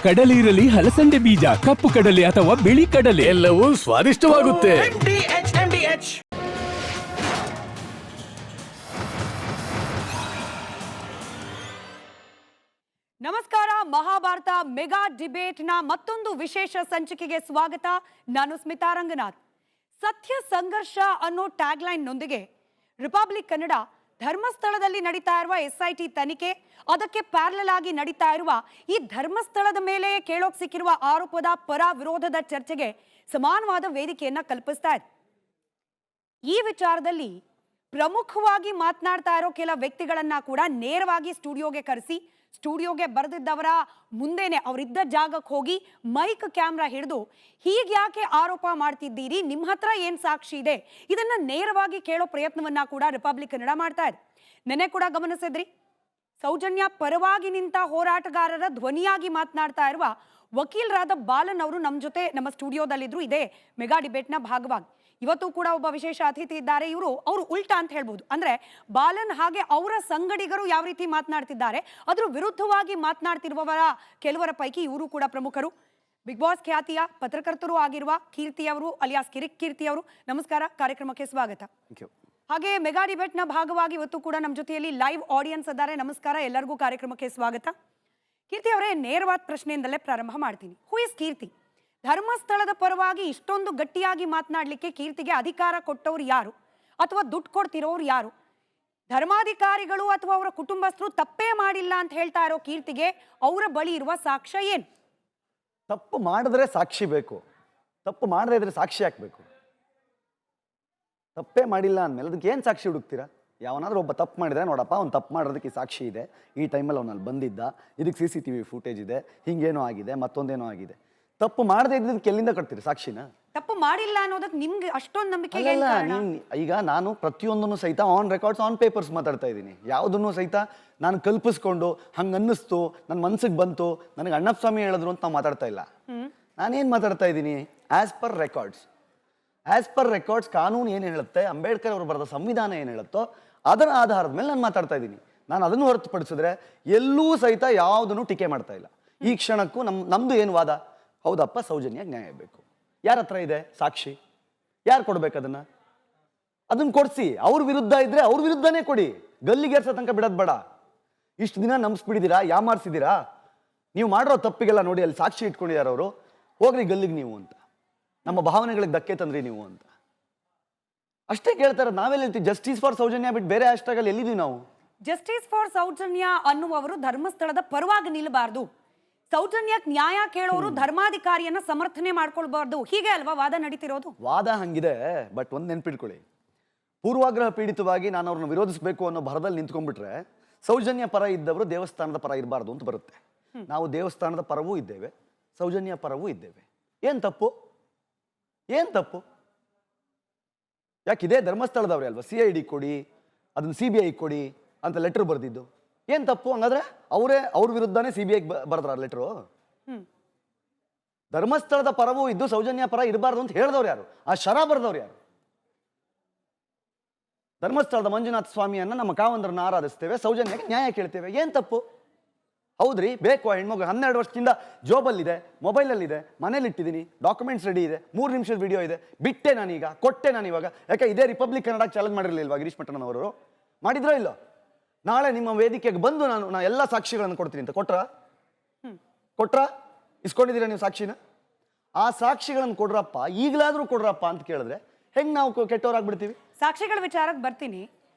ಕಡಲೆ ಇರಲಿ, ಹಲಸಂದೆ ಬೀಜ, ಕಪ್ಪು ಕಡಲೆ ಅಥವಾ ಬಿಳಿ ಕಡಲೆ, ಎಲ್ಲವೂ ಸ್ವಾದಿಷ್ಟವಾಗುತ್ತೆ. ನಮಸ್ಕಾರ. ಮಹಾಭಾರತ ಮೆಗಾ ಡಿಬೇಟ್ ನ ಮತ್ತೊಂದು ವಿಶೇಷ ಸಂಚಿಕೆಗೆ ಸ್ವಾಗತ. ನಾನು ಸ್ಮಿತಾ ರಂಗನಾಥ್. ಸತ್ಯ ಸಂಘರ್ಷ ಅನ್ನೋ ಟ್ಯಾಗ್ಲೈನ್ ನೊಂದಿಗೆ ರಿಪಬ್ಲಿಕ್ ಕನ್ನಡ ಧರ್ಮಸ್ಥಳದಲ್ಲಿ ನಡೀತಾ ಇರುವ SIT ತನಿಖೆ, ಅದಕ್ಕೆ ಪ್ಯಾರಲಲ್ ಆಗಿ ನಡೀತಾ ಇರುವ ಈ ಧರ್ಮಸ್ಥಳದ ಮೇಲೆ ಕೇಳೋಕ್ ಸಿಕ್ಕಿರುವ ಆರೋಪದ ಪರ ವಿರೋಧದ ಚರ್ಚೆಗೆ ಸಮಾನವಾದ ವೇದಿಕೆಯನ್ನ ಕಲ್ಪಿಸ್ತಾ ಇದೆ. ಈ ವಿಚಾರದಲ್ಲಿ ಪ್ರಮುಖವಾಗಿ ಮಾತನಾಡ್ತಾ ಇರೋ ಕೆಲ ವ್ಯಕ್ತಿಗಳನ್ನ ಕೂಡ ನೇರವಾಗಿ ಸ್ಟುಡಿಯೋಗೆ ಕರೆಸಿ, ಸ್ಟುಡಿಯೋಗೆ ಬರೆದಿದ್ದವರ ಮುಂದೆನೆ ಅವರಿದ್ದ ಜಾಗಕ್ಕೆ ಹೋಗಿ ಮೈಕ್ ಕ್ಯಾಮ್ರಾ ಹಿಡಿದು ಹೀಗ್ಯಾಕೆ ಆರೋಪ ಮಾಡ್ತಿದ್ದೀರಿ, ನಿಮ್ಮ ಹತ್ರ ಏನ್ ಸಾಕ್ಷಿ ಇದೆ, ಇದನ್ನ ನೇರವಾಗಿ ಕೇಳೋ ಪ್ರಯತ್ನವನ್ನ ಕೂಡ ರಿಪಬ್ಲಿಕ್ ಕನ್ನಡ ಮಾಡ್ತಾ ಇದೆ. ನೆನ್ನೆ ಕೂಡ ಗಮನಿಸಿದ್ರಿ, ಸೌಜನ್ಯ ಪರವಾಗಿ ನಿಂತ ಹೋರಾಟಗಾರರ ಧ್ವನಿಯಾಗಿ ಮಾತನಾಡ್ತಾ ಇರುವ ವಕೀಲರಾದ ಬಾಲನ್ ಅವರು ನಮ್ಮ ಜೊತೆ ನಮ್ಮ ಸ್ಟುಡಿಯೋದಲ್ಲಿದ್ರು. ಇದೇ ಮೆಗಾ ಡಿಬೇಟ್ನ ಭಾಗವಾಗಿ ಇವತ್ತು ಕೂಡ ಒಬ್ಬ ವಿಶೇಷ ಅತಿಥಿ ಇದ್ದಾರೆ. ಅವರು ಉಲ್ಟಾ ಅಂತ ಹೇಳ್ಬೋದು. ಅಂದ್ರೆ ಬಾಲನ್ ಹಾಗೆ ಅವರ ಸಂಗಡಿಗರು ಯಾವ ರೀತಿ ಮಾತನಾಡ್ತಿದ್ದಾರೆ ಅದ್ರ ವಿರುದ್ಧವಾಗಿ ಮಾತನಾಡ್ತಿರುವವರ ಕೆಲವರ ಪೈಕಿ ಇವರು ಕೂಡ ಪ್ರಮುಖರು. ಬಿಗ್ ಬಾಸ್ ಖ್ಯಾತಿಯ ಪತ್ರಕರ್ತರು ಆಗಿರುವ ಕೀರ್ತಿ ಅವರು, ಅಲಿಯಾಸ್ ಕಿರಿಕ್ ಕೀರ್ತಿ ಅವರು, ನಮಸ್ಕಾರ, ಕಾರ್ಯಕ್ರಮಕ್ಕೆ ಸ್ವಾಗತ. ಹಾಗೆ ಮೆಗಾ ಡಿಬೇಟ್ ನ ಭಾಗವಾಗಿ ಇವತ್ತು ಕೂಡ ನಮ್ಮ ಜೊತೆಯಲ್ಲಿ ಲೈವ್ ಆಡಿಯನ್ಸ್ ಇದ್ದಾರೆ. ನಮಸ್ಕಾರ, ಎಲ್ಲರಿಗೂ ಕಾರ್ಯಕ್ರಮಕ್ಕೆ ಸ್ವಾಗತ. ಕೀರ್ತಿ ಅವರೇ, ನೇರವಾದ ಪ್ರಶ್ನೆಯಿಂದಲೇ ಪ್ರಾರಂಭ ಮಾಡ್ತೀನಿ. ಹೂ ಇಸ್ ಕೀರ್ತಿ? ಧರ್ಮಸ್ಥಳದ ಪರವಾಗಿ ಇಷ್ಟೊಂದು ಗಟ್ಟಿಯಾಗಿ ಮಾತನಾಡಲಿಕ್ಕೆ ಕೀರ್ತಿಗೆ ಅಧಿಕಾರ ಕೊಟ್ಟವ್ರು ಯಾರು, ಅಥವಾ ದುಡ್ಡು ಕೊಡ್ತಿರೋರು ಯಾರು? ಧರ್ಮಾಧಿಕಾರಿಗಳು ಅಥವಾ ಅವರ ಕುಟುಂಬಸ್ಥರು ತಪ್ಪೇ ಮಾಡಿಲ್ಲ ಅಂತ ಹೇಳ್ತಾ ಇರೋ ಕೀರ್ತಿಗೆ ಅವರ ಬಳಿ ಇರುವ ಸಾಕ್ಷ್ಯ ಏನು? ತಪ್ಪು ಮಾಡಿದ್ರೆ ಸಾಕ್ಷಿ ಬೇಕು, ತಪ್ಪು ಮಾಡದೇ ಇದ್ರೆ ಸಾಕ್ಷಿ ಹಾಕ್ಬೇಕು. ತಪ್ಪೇ ಮಾಡಿಲ್ಲ ಅಂದಮೇಲೆ ಅದಕ್ಕೆ ಏನು ಸಾಕ್ಷಿ ಹುಡುಕ್ತೀರಾ? ಯಾವನಾದ್ರೂ ಒಬ್ಬ ತಪ್ಪು ಮಾಡಿದ್ರೆ, ನೋಡಪ್ಪ ಅವ್ನು ತಪ್ಪು ಮಾಡೋದಕ್ಕೆ ಸಾಕ್ಷಿ ಇದೆ, ಈ ಟೈಮಲ್ಲಿ ಅವನಲ್ಲಿ ಬಂದಿದ್ದ, ಇದಕ್ಕೆ CCTV ಫುಟೇಜ್ ಇದೆ, ಹಿಂಗೇನೋ ಆಗಿದೆ, ಮತ್ತೊಂದೇನೋ ಆಗಿದೆ. ತಪ್ಪು ಮಾಡದೇ ಇದ್ದದಕ್ಕೆ ಎಲ್ಲಿಂದ ಕೊಡ್ತೀರಿ ಸಾಕ್ಷಿನ? ತಪ್ಪು ಮಾಡಿಲ್ಲ ಅನ್ನೋದಕ್ಕೆ ನಿಮ್ಗೆ ಅಷ್ಟೊಂದು ನಂಬಿಕೆ? ಈಗ ನಾನು ಪ್ರತಿಯೊಂದನ್ನು ಸಹಿತ ಆನ್ ರೆಕಾರ್ಡ್ಸ್, ಆನ್ ಪೇಪರ್ಸ್ ಮಾತಾಡ್ತಾ ಇದ್ದೀನಿ. ಯಾವುದನ್ನು ಸಹಿತ ನಾನು ಕಲ್ಪಿಸ್ಕೊಂಡು ಹಂಗೆ ಅನ್ನಿಸ್ತು, ನನ್ನ ಮನ್ಸಿಗೆ ಬಂತು, ನನಗೆ ಅಣ್ಣಪ್ಪ ಸ್ವಾಮಿ ಹೇಳಿದ್ರು ಅಂತ ನಾವು ಮಾತಾಡ್ತಾ ಇಲ್ಲ. ನಾನೇನು ಮಾತಾಡ್ತಾ ಇದ್ದೀನಿ? ಆಸ್ ಪರ್ ರೆಕಾರ್ಡ್ಸ್ ಕಾನೂನು ಏನು ಹೇಳುತ್ತೆ, ಅಂಬೇಡ್ಕರ್ ಅವರು ಬರೆದ ಸಂವಿಧಾನ ಏನು ಹೇಳುತ್ತೋ ಅದರ ಆಧಾರದ ಮೇಲೆ ನಾನು ಮಾತಾಡ್ತಾ ಇದ್ದೀನಿ. ನಾನು ಅದನ್ನು ಹೊರತುಪಡಿಸಿದ್ರೆ ಎಲ್ಲೂ ಸಹಿತ ಯಾವುದನ್ನು ಟೀಕೆ ಮಾಡ್ತಾ ಇಲ್ಲ. ಈ ಕ್ಷಣಕ್ಕೂ ನಮ್ದು ಏನು ವಾದ? ಹೌದಪ್ಪ, ಸೌಜನ್ಯಕ್ಕೆ ನ್ಯಾಯ ಬೇಕು. ಯಾರ ಹತ್ರ ಇದೆ ಸಾಕ್ಷಿ? ಯಾರು ಕೊಡ್ಬೇಕು ಅದನ್ನ ಕೊಡ್ಸಿ. ಅವ್ರ ವಿರುದ್ಧ ಇದ್ರೆ ಅವ್ರ ವಿರುದ್ಧನೇ ಕೊಡಿ, ಗಲ್ಲಿಗೇರ್ಸೋ ತನಕ ಬಿಡೋದು ಬೇಡ. ಇಷ್ಟು ದಿನ ನಂಬಿಸ್ಬಿಟ್ಟಿದ್ದೀರಾ, ಯಾಮಾರಿಸಿದ್ದೀರಾ. ನೀವು ಮಾಡಿರೋ ತಪ್ಪಿಗೆಲ್ಲ ನೋಡಿ ಅಲ್ಲಿ ಸಾಕ್ಷಿ ಇಟ್ಕೊಂಡಿದ್ದಾರೆ ಅವರು. ಹೋಗ್ರಿ ಗಲ್ಲಿಗೆ ನೀವು ಅಂತ, ನಮ್ಮ ಭಾವನೆಗಳಿಗೆ ಧಕ್ಕೆ ತಂದ್ರಿ ನೀವು ಅಂತ ಅಷ್ಟೇ ಕೇಳ್ತಾರೆ. ನಾವೆಲ್ಲ ಹೇಳ್ತೀವಿ ಜಸ್ಟಿಸ್ ಫಾರ್ ಸೌಜನ್ಯ ಬಿಟ್ಟು ಬೇರೆ ಹ್ಯಾಶ್ಟ್ಯಾಗ್ ಅಲ್ಲಿ ಎಲ್ಲಿದ್ದೀವಿ ನಾವು? ಜಸ್ಟಿಸ್ ಫಾರ್ ಸೌಜನ್ಯ ಅನ್ನುವವರು ಧರ್ಮಸ್ಥಳದ ಪರವಾಗಿ ನಿಲ್ಲಬಾರ್ದು, ಸೌಜನ್ಯಕ್ಕೆ ನ್ಯಾಯ ಕೇಳೋರು ಧರ್ಮಾಧಿಕಾರಿಯನ್ನ ಸಮರ್ಥನೆ ಮಾಡ್ಕೊಳ್ಬಾರ್ದು, ಹೀಗೆ ಅಲ್ವಾ ವಾದ ನಡೀತಿರೋದು? ವಾದ ಹಂಗಿದೆ. ಬಟ್ ಒಂದ್ ನೆನ್ಪಿಟ್ಕೊಳ್ಳಿ, ಪೂರ್ವಾಗ್ರಹ ಪೀಡಿತವಾಗಿ ನಾನು ಅವ್ರನ್ನ ವಿರೋಧಿಸಬೇಕು ಅನ್ನೋ ಭರದಲ್ಲಿ ನಿಂತ್ಕೊಂಡ್ಬಿಟ್ರೆ ಸೌಜನ್ಯ ಪರ ಇದ್ದವರು ದೇವಸ್ಥಾನದ ಪರ ಇರಬಾರ್ದು ಅಂತ ಬರುತ್ತೆ. ನಾವು ದೇವಸ್ಥಾನದ ಪರವೂ ಇದ್ದೇವೆ, ಸೌಜನ್ಯ ಪರವೂ ಇದ್ದೇವೆ. ಏನ್ ತಪ್ಪು? ಯಾಕಿದೆ ಧರ್ಮಸ್ಥಳದವ್ರೆ ಅಲ್ವಾ, CID ಕೊಡಿ, ಅದನ್ನ CBI ಕೊಡಿ ಅಂತ ಲೆಟರ್ ಬರ್ದಿದ್ದು. ಏನ್ ತಪ್ಪು ಹಂಗಾದ್ರೆ? ಅವ್ರ ವಿರುದ್ಧನೇ CBI ಬರ್ದ್ರ ಲೆಟರು? ಧರ್ಮಸ್ಥಳದ ಪರವೂ ಇದ್ದು ಸೌಜನ್ಯ ಪರ ಇರಬಾರ್ದು ಅಂತ ಹೇಳಿದವ್ರು ಯಾರು? ಆ ಶರ ಬರ್ದವ್ರು ಯಾರು? ಧರ್ಮಸ್ಥಳದ ಮಂಜುನಾಥ ಸ್ವಾಮಿಯನ್ನ ನಮ್ಮ ಕಾವಂದ್ರನ್ನ ಆರಾಧಿಸ್ತೇವೆ, ಸೌಜನ್ಯಕ್ಕೆ ನ್ಯಾಯ ಕೇಳ್ತೇವೆ. ಏನ್ ತಪ್ಪು? ಹೌದ್ರಿ, ಬೇಕು. ಆ ಹೆಣ್ಮಗು 12 ವರ್ಷದಿಂದ ಜೋಬಲ್ಲಿದೆ, ಮೊಬೈಲಲ್ಲಿದೆ, ಮನೇಲಿ ಇಟ್ಟಿದ್ದೀನಿ, ಡಾಕ್ಯುಮೆಂಟ್ಸ್ ರೆಡಿ ಇದೆ, 3 ನಿಮಿಷದ ವಿಡಿಯೋ ಇದೆ, ಬಿಟ್ಟೆ ನಾನೀಗ, ಕೊಟ್ಟೆ ನಾನು ಇವಾಗ. ಯಾಕೆ ಇದೇ ರಿಪಬ್ಲಿಕ್ ಕನ್ನಡ ಚಾಲೆಂಜ್ ಮಾಡಿರಲಿಲ್ವಾ ಗಿರೀಶ್ ಮಠಣ್ಣನವರು? ಮಾಡಿದ್ರೋ ಇಲ್ಲೋ? ನಾಳೆ ನಿಮ್ಮ ವೇದಿಕೆಗೆ ಬಂದು ನಾನು ಎಲ್ಲ ಸಾಕ್ಷಿಗಳನ್ನು ಕೊಡ್ತೀನಿ ಅಂತ ಕೊಟ್ರ ಇಸ್ಕೊಂಡಿದ್ದೀರಾ ನೀವು ಸಾಕ್ಷಿನ? ಆ ಸಾಕ್ಷಿಗಳನ್ನು ಕೊಡ್ರಪ್ಪ, ಈಗಲಾದ್ರೂ ಕೊಡ್ರಪ್ಪ ಅಂತ ಕೇಳಿದ್ರೆ ಹೆಂಗ್ ನಾವು ಕೆಟ್ಟವರಾಗ್ಬಿಡ್ತೀವಿ? ಸಾಕ್ಷಿಗಳ ವಿಚಾರಕ್ಕೆ ಬರ್ತೀನಿ.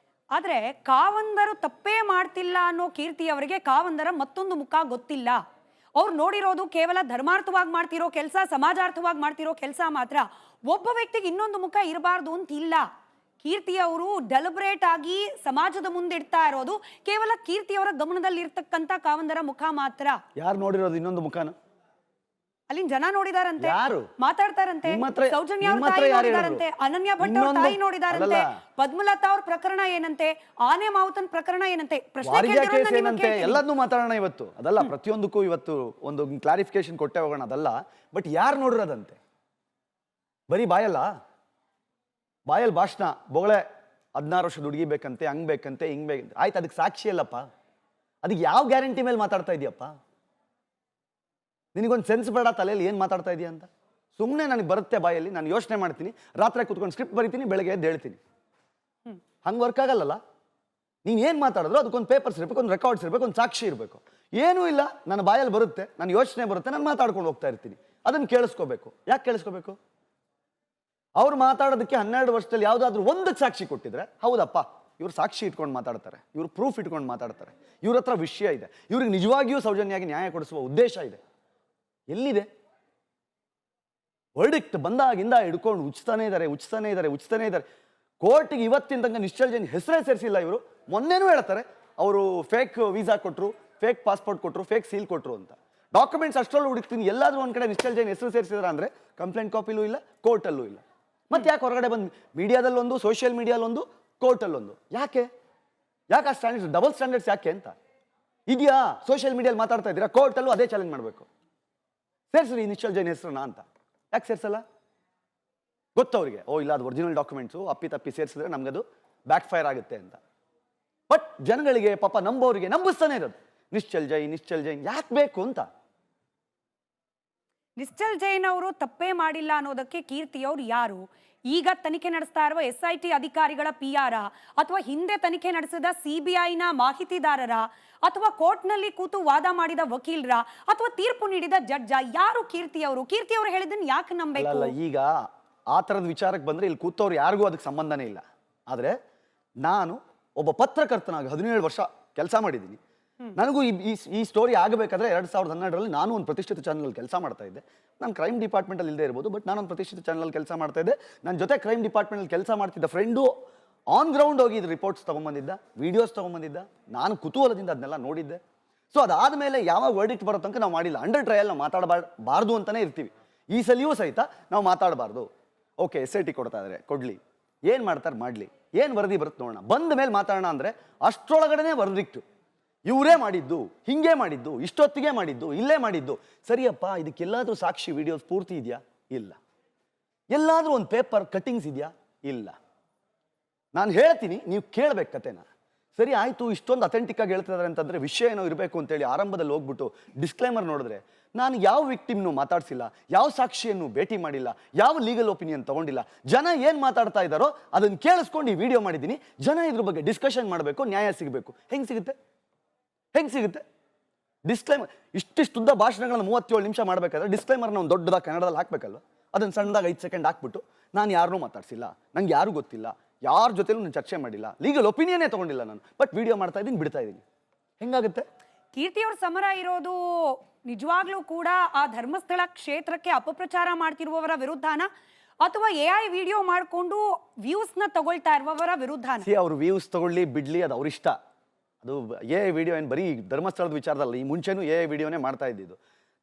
ಆದ್ರೆ ಕಾವಂದರು ತಪ್ಪೇ ಮಾಡ್ತಿಲ್ಲ ಅನ್ನೋ ಕೀರ್ತಿ ಅವರಿಗೆ ಕಾವಂದರ ಮತ್ತೊಂದು ಮುಖ ಗೊತ್ತಿಲ್ಲ. ಅವ್ರು ನೋಡಿರೋದು ಕೇವಲ ಧರ್ಮಾರ್ಥವಾಗಿ ಮಾಡ್ತಿರೋ ಕೆಲಸ, ಸಮಾಜಾರ್ಥವಾಗಿ ಮಾಡ್ತಿರೋ ಕೆಲಸ ಮಾತ್ರ. ಒಬ್ಬ ವ್ಯಕ್ತಿಗೆ ಇನ್ನೊಂದು ಮುಖ ಇರಬಾರ್ದು ಅಂತ ಇಲ್ಲ. ಕೀರ್ತಿ ಅವರು ಡೆಲಿಬ್ರೇಟ್ ಆಗಿ ಸಮಾಜದ ಮುಂದೆ ಇಡ್ತಾ ಇರೋದು ಕೇವಲ ಕೀರ್ತಿಯವರ ಗಮನದಲ್ಲಿ ಇರ್ತಕ್ಕಂಥ ಕಾವಂದರ ಮುಖ ಮಾತ್ರ. ಯಾರು ನೋಡಿರೋದು ಇನ್ನೊಂದು ಮುಖನ? ಅಲ್ಲಿನ ಜನ ನೋಡಿದಾರಂತೆ, ಯಾರು ಮಾತಾಡ್ತಾರಂತೆ. ಸೌಜನ್ಯ ಅವ್ರ ತಾಯಿ ನೋಡಿದಾರಂತೆ, ಅನನ್ಯ ಭಟ್ ಅವ್ರ ತಾಯಿ ನೋಡಿದಾರಂತೆ, ಪದ್ಮಲತಾ ಅವ್ರ ಪ್ರಕರಣ ಏನಂತೆ, ಆನೆ ಮಾವುತನ್ ಪ್ರಕರಣ ಏನಂತೆ, ಏನಂತೆ, ಎಲ್ಲದನ್ನೂ ಮಾತಾಡೋಣ ಇವತ್ತು. ಅದಲ್ಲ, ಪ್ರತಿಯೊಂದಕ್ಕೂ ಇವತ್ತು ಒಂದು ಕ್ಲಾರಿಫಿಕೇಶನ್ ಕೊಟ್ಟೆ ಹೋಗೋಣ. ಅದಲ್ಲ, ಬಟ್ ಯಾರು ನೋಡಿರೋದಂತೆ? ಬರೀ ಬಾಯಲ್ಲಿ ಭಾಷಣ, ಬೊಗಳೆ, 16 ವರ್ಷದ ಹುಡುಗಿ ಬೇಕಂತೆ, ಹಂಗ್ ಬೇಕಂತೆ, ಹಿಂಗ್ ಬೇಕಂತೆ. ಆಯ್ತು, ಅದಕ್ಕೆ ಸಾಕ್ಷಿ ಅಲ್ಲಪ್ಪ. ಅದಕ್ಕೆ ಯಾವ ಗ್ಯಾರಂಟಿ ಮೇಲೆ ಮಾತಾಡ್ತಾ ಇದೀಯಪ್ಪ? ನಿನಗೊಂದು ಸೆನ್ಸ್ ಬೇಡ ತಲೆಯಲ್ಲಿ ಏನು ಮಾತಾಡ್ತಾ ಇದೀಯ ಅಂತ. ಸುಮ್ಮನೆ ನನಗೆ ಬರುತ್ತೆ ಬಾಯಲ್ಲಿ, ನಾನು ಯೋಚನೆ ಮಾಡ್ತೀನಿ, ರಾತ್ರಿ ಕೂತ್ಕೊಂಡು ಸ್ಕ್ರಿಪ್ಟ್ ಬರಿತೀನಿ, ಬೆಳಗ್ಗೆ ಎದ್ದು ಹೇಳ್ತೀನಿ. ಹಂಗೆ ವರ್ಕ್ ಆಗಲ್ಲಲ್ಲ. ನೀನು ಏನು ಮಾತಾಡಿದ್ರು ಅದಕ್ಕೊಂದು ಪೇಪರ್ಸ್ ಇರಬೇಕು, ಒಂದು ರೆಕಾರ್ಡ್ಸ್ ಇರಬೇಕು, ಒಂದು ಸಾಕ್ಷಿ ಇರಬೇಕು. ಏನೂ ಇಲ್ಲ, ನನ್ನ ಬಾಯಲ್ಲಿ ಬರುತ್ತೆ, ನನ್ನ ಯೋಚನೆ ಬರುತ್ತೆ, ನಾನು ಮಾತಾಡ್ಕೊಂಡು ಹೋಗ್ತಾ ಇರ್ತೀನಿ. ಅದನ್ನು ಕೇಳಿಸ್ಕೋಬೇಕು. ಯಾಕೆ ಕೇಳಿಸ್ಕೋಬೇಕು? ಅವ್ರು ಮಾತಾಡೋದಕ್ಕೆ 12 ವರ್ಷದಲ್ಲಿ ಯಾವುದಾದ್ರೂ ಒಂದಕ್ಕೆ ಸಾಕ್ಷಿ ಕೊಟ್ಟಿದ್ರೆ ಹೌದಪ್ಪ ಇವ್ರು ಸಾಕ್ಷಿ ಇಟ್ಕೊಂಡು ಮಾತಾಡ್ತಾರೆ, ಇವ್ರು ಪ್ರೂಫ್ ಇಟ್ಕೊಂಡು ಮಾತಾಡ್ತಾರೆ, ಇವ್ರ ಹತ್ರ ವಿಷಯ ಇದೆ, ಇವ್ರಿಗೆ ನಿಜವಾಗಿಯೂ ಸೌಜನ್ಯಾಗಿ ನ್ಯಾಯ ಕೊಡಿಸುವ ಉದ್ದೇಶ ಇದೆ. ಎಲ್ಲಿದೆ? ವರ್ಡಿಕ್ಟ್ ಬಂದಾಗಿಂದ ಹಿಡ್ಕೊಂಡು ಉಚ್ತಾನೇ ಇದ್ದಾರೆ. ಕೋರ್ಟಿಗೆ ಇವತ್ತಿನ ತನಕ ನಿಶ್ಚಲ್ ಜೈನ್ ಹೆಸರೇ ಸೇರಿಸಿಲ್ಲ ಇವರು. ಮೊನ್ನೆನೂ ಹೇಳ್ತಾರೆ ಅವರು ಫೇಕ್ ವೀಸಾ ಕೊಟ್ಟರು, ಫೇಕ್ ಪಾಸ್ಪೋರ್ಟ್ ಕೊಟ್ಟರು, ಫೇಕ್ ಸೀಲ್ ಕೊಟ್ಟರು ಅಂತ. ಡಾಕ್ಯುಮೆಂಟ್ಸ್ ಅಷ್ಟರಲ್ಲೂ ಹುಡುಕ್ತೀನಿ, ಎಲ್ಲಾದ್ರೂ ಒಂದು ಕಡೆ ನಿಶ್ಚಲ್ ಜೈನ್ ಹೆಸರು ಸೇರಿಸಿದ್ರ ಅಂದರೆ ಕಂಪ್ಲೇಂಟ್ ಕಾಪಿಲೂ ಇಲ್ಲ, ಕೋರ್ಟಲ್ಲೂ ಇಲ್ಲ. ಮತ್ತೆ ಯಾಕೆ ಹೊರಗಡೆ ಬಂದು ಮೀಡಿಯಾದಲ್ಲೊಂದು, ಸೋಷಿಯಲ್ ಮೀಡಿಯಾಲೊಂದು, ಕೋರ್ಟಲ್ಲೊಂದು? ಯಾಕೆ ಆ ಸ್ಟ್ಯಾಂಡರ್ಡ್ಸ್, ಡಬಲ್ ಸ್ಟ್ಯಾಂಡರ್ಡ್ಸ್ ಯಾಕೆ ಅಂತ ಇದೆಯಾ? ಸೋಷಿಯಲ್ ಮೀಡಿಯಲ್ಲಿ ಮಾತಾಡ್ತಾ ಇದ್ದೀರಾ, ಕೋರ್ಟಲ್ಲೂ ಅದೇ ಚಾಲೆಂಜ್ ಮಾಡಬೇಕು. ಸೇರಿಸ್ರಿ ನಿಶ್ಚಲ್ ಜೈನ್ ಹೆಸರನ್ನ ಅಂತ. ಯಾಕೆ ಸೇರಿಸಲ್ಲ? ಗೊತ್ತವ್ರಿಗೆ, ಓ ಇಲ್ಲ ಅದು ಒರಿಜಿನಲ್ ಡಾಕ್ಯುಮೆಂಟ್ಸು, ಅಪ್ಪಿ ಸೇರಿಸಿದ್ರೆ ನಮಗದು ಬ್ಯಾಕ್ ಫೈರ್ ಆಗುತ್ತೆ ಅಂತ. ಬಟ್ ಜನಗಳಿಗೆ ಪಾಪ ನಂಬೋರಿಗೆ ನಂಬಿಸ್ತಾನೆ ಇರೋದು ನಿಶ್ಚಲ್ ಜೈನ್ ಯಾಕೆ ಬೇಕು ಅಂತ. ನಿಶ್ಚಲ್ ಜೈನ್ ಅವರು ತಪ್ಪೇ ಮಾಡಿಲ್ಲ ಅನ್ನೋದಕ್ಕೆ ಕೀರ್ತಿ ಅವ್ರು ಯಾರು? ಈಗ ತನಿಖೆ ನಡೆಸ್ತಾ ಇರುವ SIT ಅಧಿಕಾರಿಗಳ PR ಅಥವಾ ಹಿಂದೆ ತನಿಖೆ ನಡೆಸಿದ CBIನ ಮಾಹಿತಿದಾರರ ಅಥವಾ ಕೋರ್ಟ್ನಲ್ಲಿ ಕೂತು ವಾದ ಮಾಡಿದ ವಕೀಲರ ಅಥವಾ ತೀರ್ಪು ನೀಡಿದ ಜಡ್ಜ? ಯಾರು ಕೀರ್ತಿ ಅವರು? ಕೀರ್ತಿ ಅವರು ಹೇಳಿದ್ದನ್ನು ಯಾಕೆ ನಂಬೇಕು? ಅಲ್ಲ, ಈಗ ಆ ಥರದ ವಿಚಾರಕ್ಕೆ ಬಂದರೆ ಇಲ್ಲಿ ಕೂತವ್ರು ಯಾರಿಗೂ ಅದಕ್ಕೆ ಸಂಬಂಧನೇ ಇಲ್ಲ. ಆದರೆ ನಾನು ಒಬ್ಬ ಪತ್ರಕರ್ತನಾಗಿ 17 ವರ್ಷ ಕೆಲಸ ಮಾಡಿದ್ದೀನಿ. ನನಗೂ ಈ ಸ್ಟೋರಿ ಆಗಬೇಕಾದ್ರೆ 2012ರಲ್ಲಿ ನಾನು ಒಂದು ಪ್ರತಿಷ್ಠಿತ ಚಾನಲ್ ಕೆಲಸ ಮಾಡ್ತಾ ಇದ್ದೆ. ನಾನು ಕ್ರೈಮ್ ಡಿಪಾರ್ಟ್ಮೆಂಟಲ್ಲಿ ಇಲ್ಲದೆ ಇರ್ಬೋದು, ಬಟ್ ನಾನೊಂದು ಪ್ರತಿಷ್ಠಿತ ಚಾನಲ್ ಕೆಲಸ ಮಾಡ್ತಾ ಇದ್ದೆ. ನನ್ನ ಜೊತೆ ಕ್ರೈಮ್ ಡಿಪಾರ್ಟ್ಮೆಂಟಲ್ಲಿ ಕೆಲಸ ಮಾಡ್ತಿದ್ದ ಫ್ರೆಂಡು ಆನ್ ಗ್ರೌಂಡ್ ಹೋಗಿ ಇದು ರಿಪೋರ್ಟ್ಸ್ ತೊಗೊಂಬಂದಿದ್ದ, ವೀಡಿಯೋಸ್ ತೊಗೊಂಬಂದಿದ್ದ. ನಾನು ಕುತೂಹಲದಿಂದ ಅದನ್ನೆಲ್ಲ ನೋಡಿದ್ದೆ. ಸೊ ಅದಾದಮೇಲೆ ಯಾವಾಗ ವರ್ಡಿಕ್ಟ್ ಬರೋ ತನಕ ನಾವು ಮಾಡಿಲ್ಲ. ಅಂಡರ್ ಟ್ರಯಲ್ ನಾವು ಮಾತಾಡಬಾರ್ದು ಅಂತಲೇ ಇರ್ತೀವಿ. ಈ ಸಲಿಯೂ ಸಹಿತ ನಾವು ಮಾತಾಡಬಾರ್ದು. ಓಕೆ, SIT ಕೊಡ್ತಾ ಇದ್ದಾರೆ, ಕೊಡಲಿ, ಏನು ಮಾಡ್ತಾರೆ ಮಾಡಲಿ, ಏನು ವರದಿ ಬರುತ್ತೆ ನೋಡೋಣ, ಬಂದ ಮೇಲೆ ಮಾತಾಡೋಣ ಅಂದರೆ ಅಷ್ಟರೊಳಗಡೆ ವರ್ಡಿಕ್ಟು. ಇವರೇ ಮಾಡಿದ್ದು, ಹಿಂಗೆ ಮಾಡಿದ್ದು, ಇಷ್ಟೊತ್ತಿಗೆ ಮಾಡಿದ್ದು, ಇಲ್ಲೇ ಮಾಡಿದ್ದು. ಸರಿಯಪ್ಪ, ಇದಕ್ಕೆಲ್ಲಾದರೂ ಸಾಕ್ಷಿ ವಿಡಿಯೋಸ್ ಪೂರ್ತಿ ಇದೆಯಾ? ಇಲ್ಲ. ಎಲ್ಲಾದರೂ ಒಂದು ಪೇಪರ್ ಕಟ್ಟಿಂಗ್ಸ್ ಇದೆಯಾ? ಇಲ್ಲ. ನಾನು ಹೇಳ್ತೀನಿ, ನೀವು ಕೇಳಬೇಕು ಕತೆನ. ಸರಿ ಆಯಿತು, ಇಷ್ಟೊಂದು ಅಥೆಂಟಿಕ್ ಆಗಿ ಹೇಳ್ತಿದ್ದಾರೆ ಅಂತಂದರೆ ವಿಷಯ ಏನೋ ಇರಬೇಕು ಅಂತೇಳಿ ಆರಂಭದಲ್ಲಿ ಹೋಗ್ಬಿಟ್ಟು ಡಿಸ್ಕ್ಲೇಮರ್ ನೋಡಿದ್ರೆ ನಾನು ಯಾವ ವಿಕ್ಟಿಮ್ನು ಮಾತಾಡ್ಸಿಲ್ಲ, ಯಾವ ಸಾಕ್ಷಿಯನ್ನು ಭೇಟಿ ಮಾಡಿಲ್ಲ, ಯಾವ ಲೀಗಲ್ ಒಪಿನಿಯನ್ ತಗೊಂಡಿಲ್ಲ. ಜನ ಏನು ಮಾತಾಡ್ತಾ ಇದ್ದಾರೋ ಅದನ್ನು ಕೇಳಿಸ್ಕೊಂಡು ಈ ವಿಡಿಯೋ ಮಾಡಿದ್ದೀನಿ. ಜನ ಇದ್ರ ಬಗ್ಗೆ ಡಿಸ್ಕಷನ್ ಮಾಡಬೇಕು, ನ್ಯಾಯ ಸಿಗಬೇಕು. ಹೆಂಗೆ ಸಿಗುತ್ತೆ? ಡಿಸ್ಕ್ಲೈಮರ್ ಇಷ್ಟಿಷ್ಟುದ್ದ ಭಾಷಣಗಳನ್ನ 37 ನಿಮಿಷ ಮಾಡಬೇಕಾದ್ರೆ ಡಿಸ್ಕ್ಲೈಮರ್ನ ಒಂದು ದೊಡ್ಡದಾಗಿ ಕನ್ನಡದಲ್ಲಿ ಹಾಕಬೇಕಲ್ವ? ಅದನ್ನು ಸಣ್ಣದಾಗಿ 5 ಸೆಕೆಂಡ್ ಹಾಕ್ಬಿಟ್ಟು ನಾನು ಯಾರನ್ನೂ ಮಾತಾಡ್ಸಿಲ್ಲ, ನಂಗೆ ಯಾರೂ ಗೊತ್ತಿಲ್ಲ, ಯಾರ ಜೊತೆಲೂ ನಾನು ಚರ್ಚೆ ಮಾಡಿಲ್ಲ, ಲೀಗಲ್ ಒಪಿನಿಯನ್ನೇ ತೊಗೊಂಡಿಲ್ಲ ನಾನು, ಬಟ್ ವಿಡಿಯೋ ಮಾಡ್ತಾ ಇದ್ದೀನಿ, ಬಿಡ್ತಾ ಇದ್ದೀನಿ. ಹೆಂಗಾಗುತ್ತೆ? ಕೀರ್ತಿ ಅವ್ರ ಸಮರ ಇರೋದು ನಿಜವಾಗ್ಲೂ ಕೂಡ ಆ ಧರ್ಮಸ್ಥಳ ಕ್ಷೇತ್ರಕ್ಕೆ ಅಪಪ್ರಚಾರ ಮಾಡ್ತಿರುವವರ ವಿರುದ್ಧನ ಅಥವಾ AI ವಿಡಿಯೋ ಮಾಡಿಕೊಂಡು ವ್ಯೂಸ್ನ ತಗೊಳ್ತಾ ಇರುವವರ ವಿರುದ್ಧನ? ಅವರು ವ್ಯೂಸ್ ತಗೊಳ್ಳಿ ಬಿಡ್ಲಿ, ಅದು ಅವ್ರ ಇಷ್ಟ. ಅದು AI ವಿಡಿಯೋ ಏನು ಬರೀ ಧರ್ಮಸ್ಥಳದ ವಿಚಾರದಲ್ಲ, ಈ ಮುಂಚೆನೂ AI ವಿಡಿಯೋನೇ ಮಾಡ್ತಾ ಇದ್ದಿದ್ದು.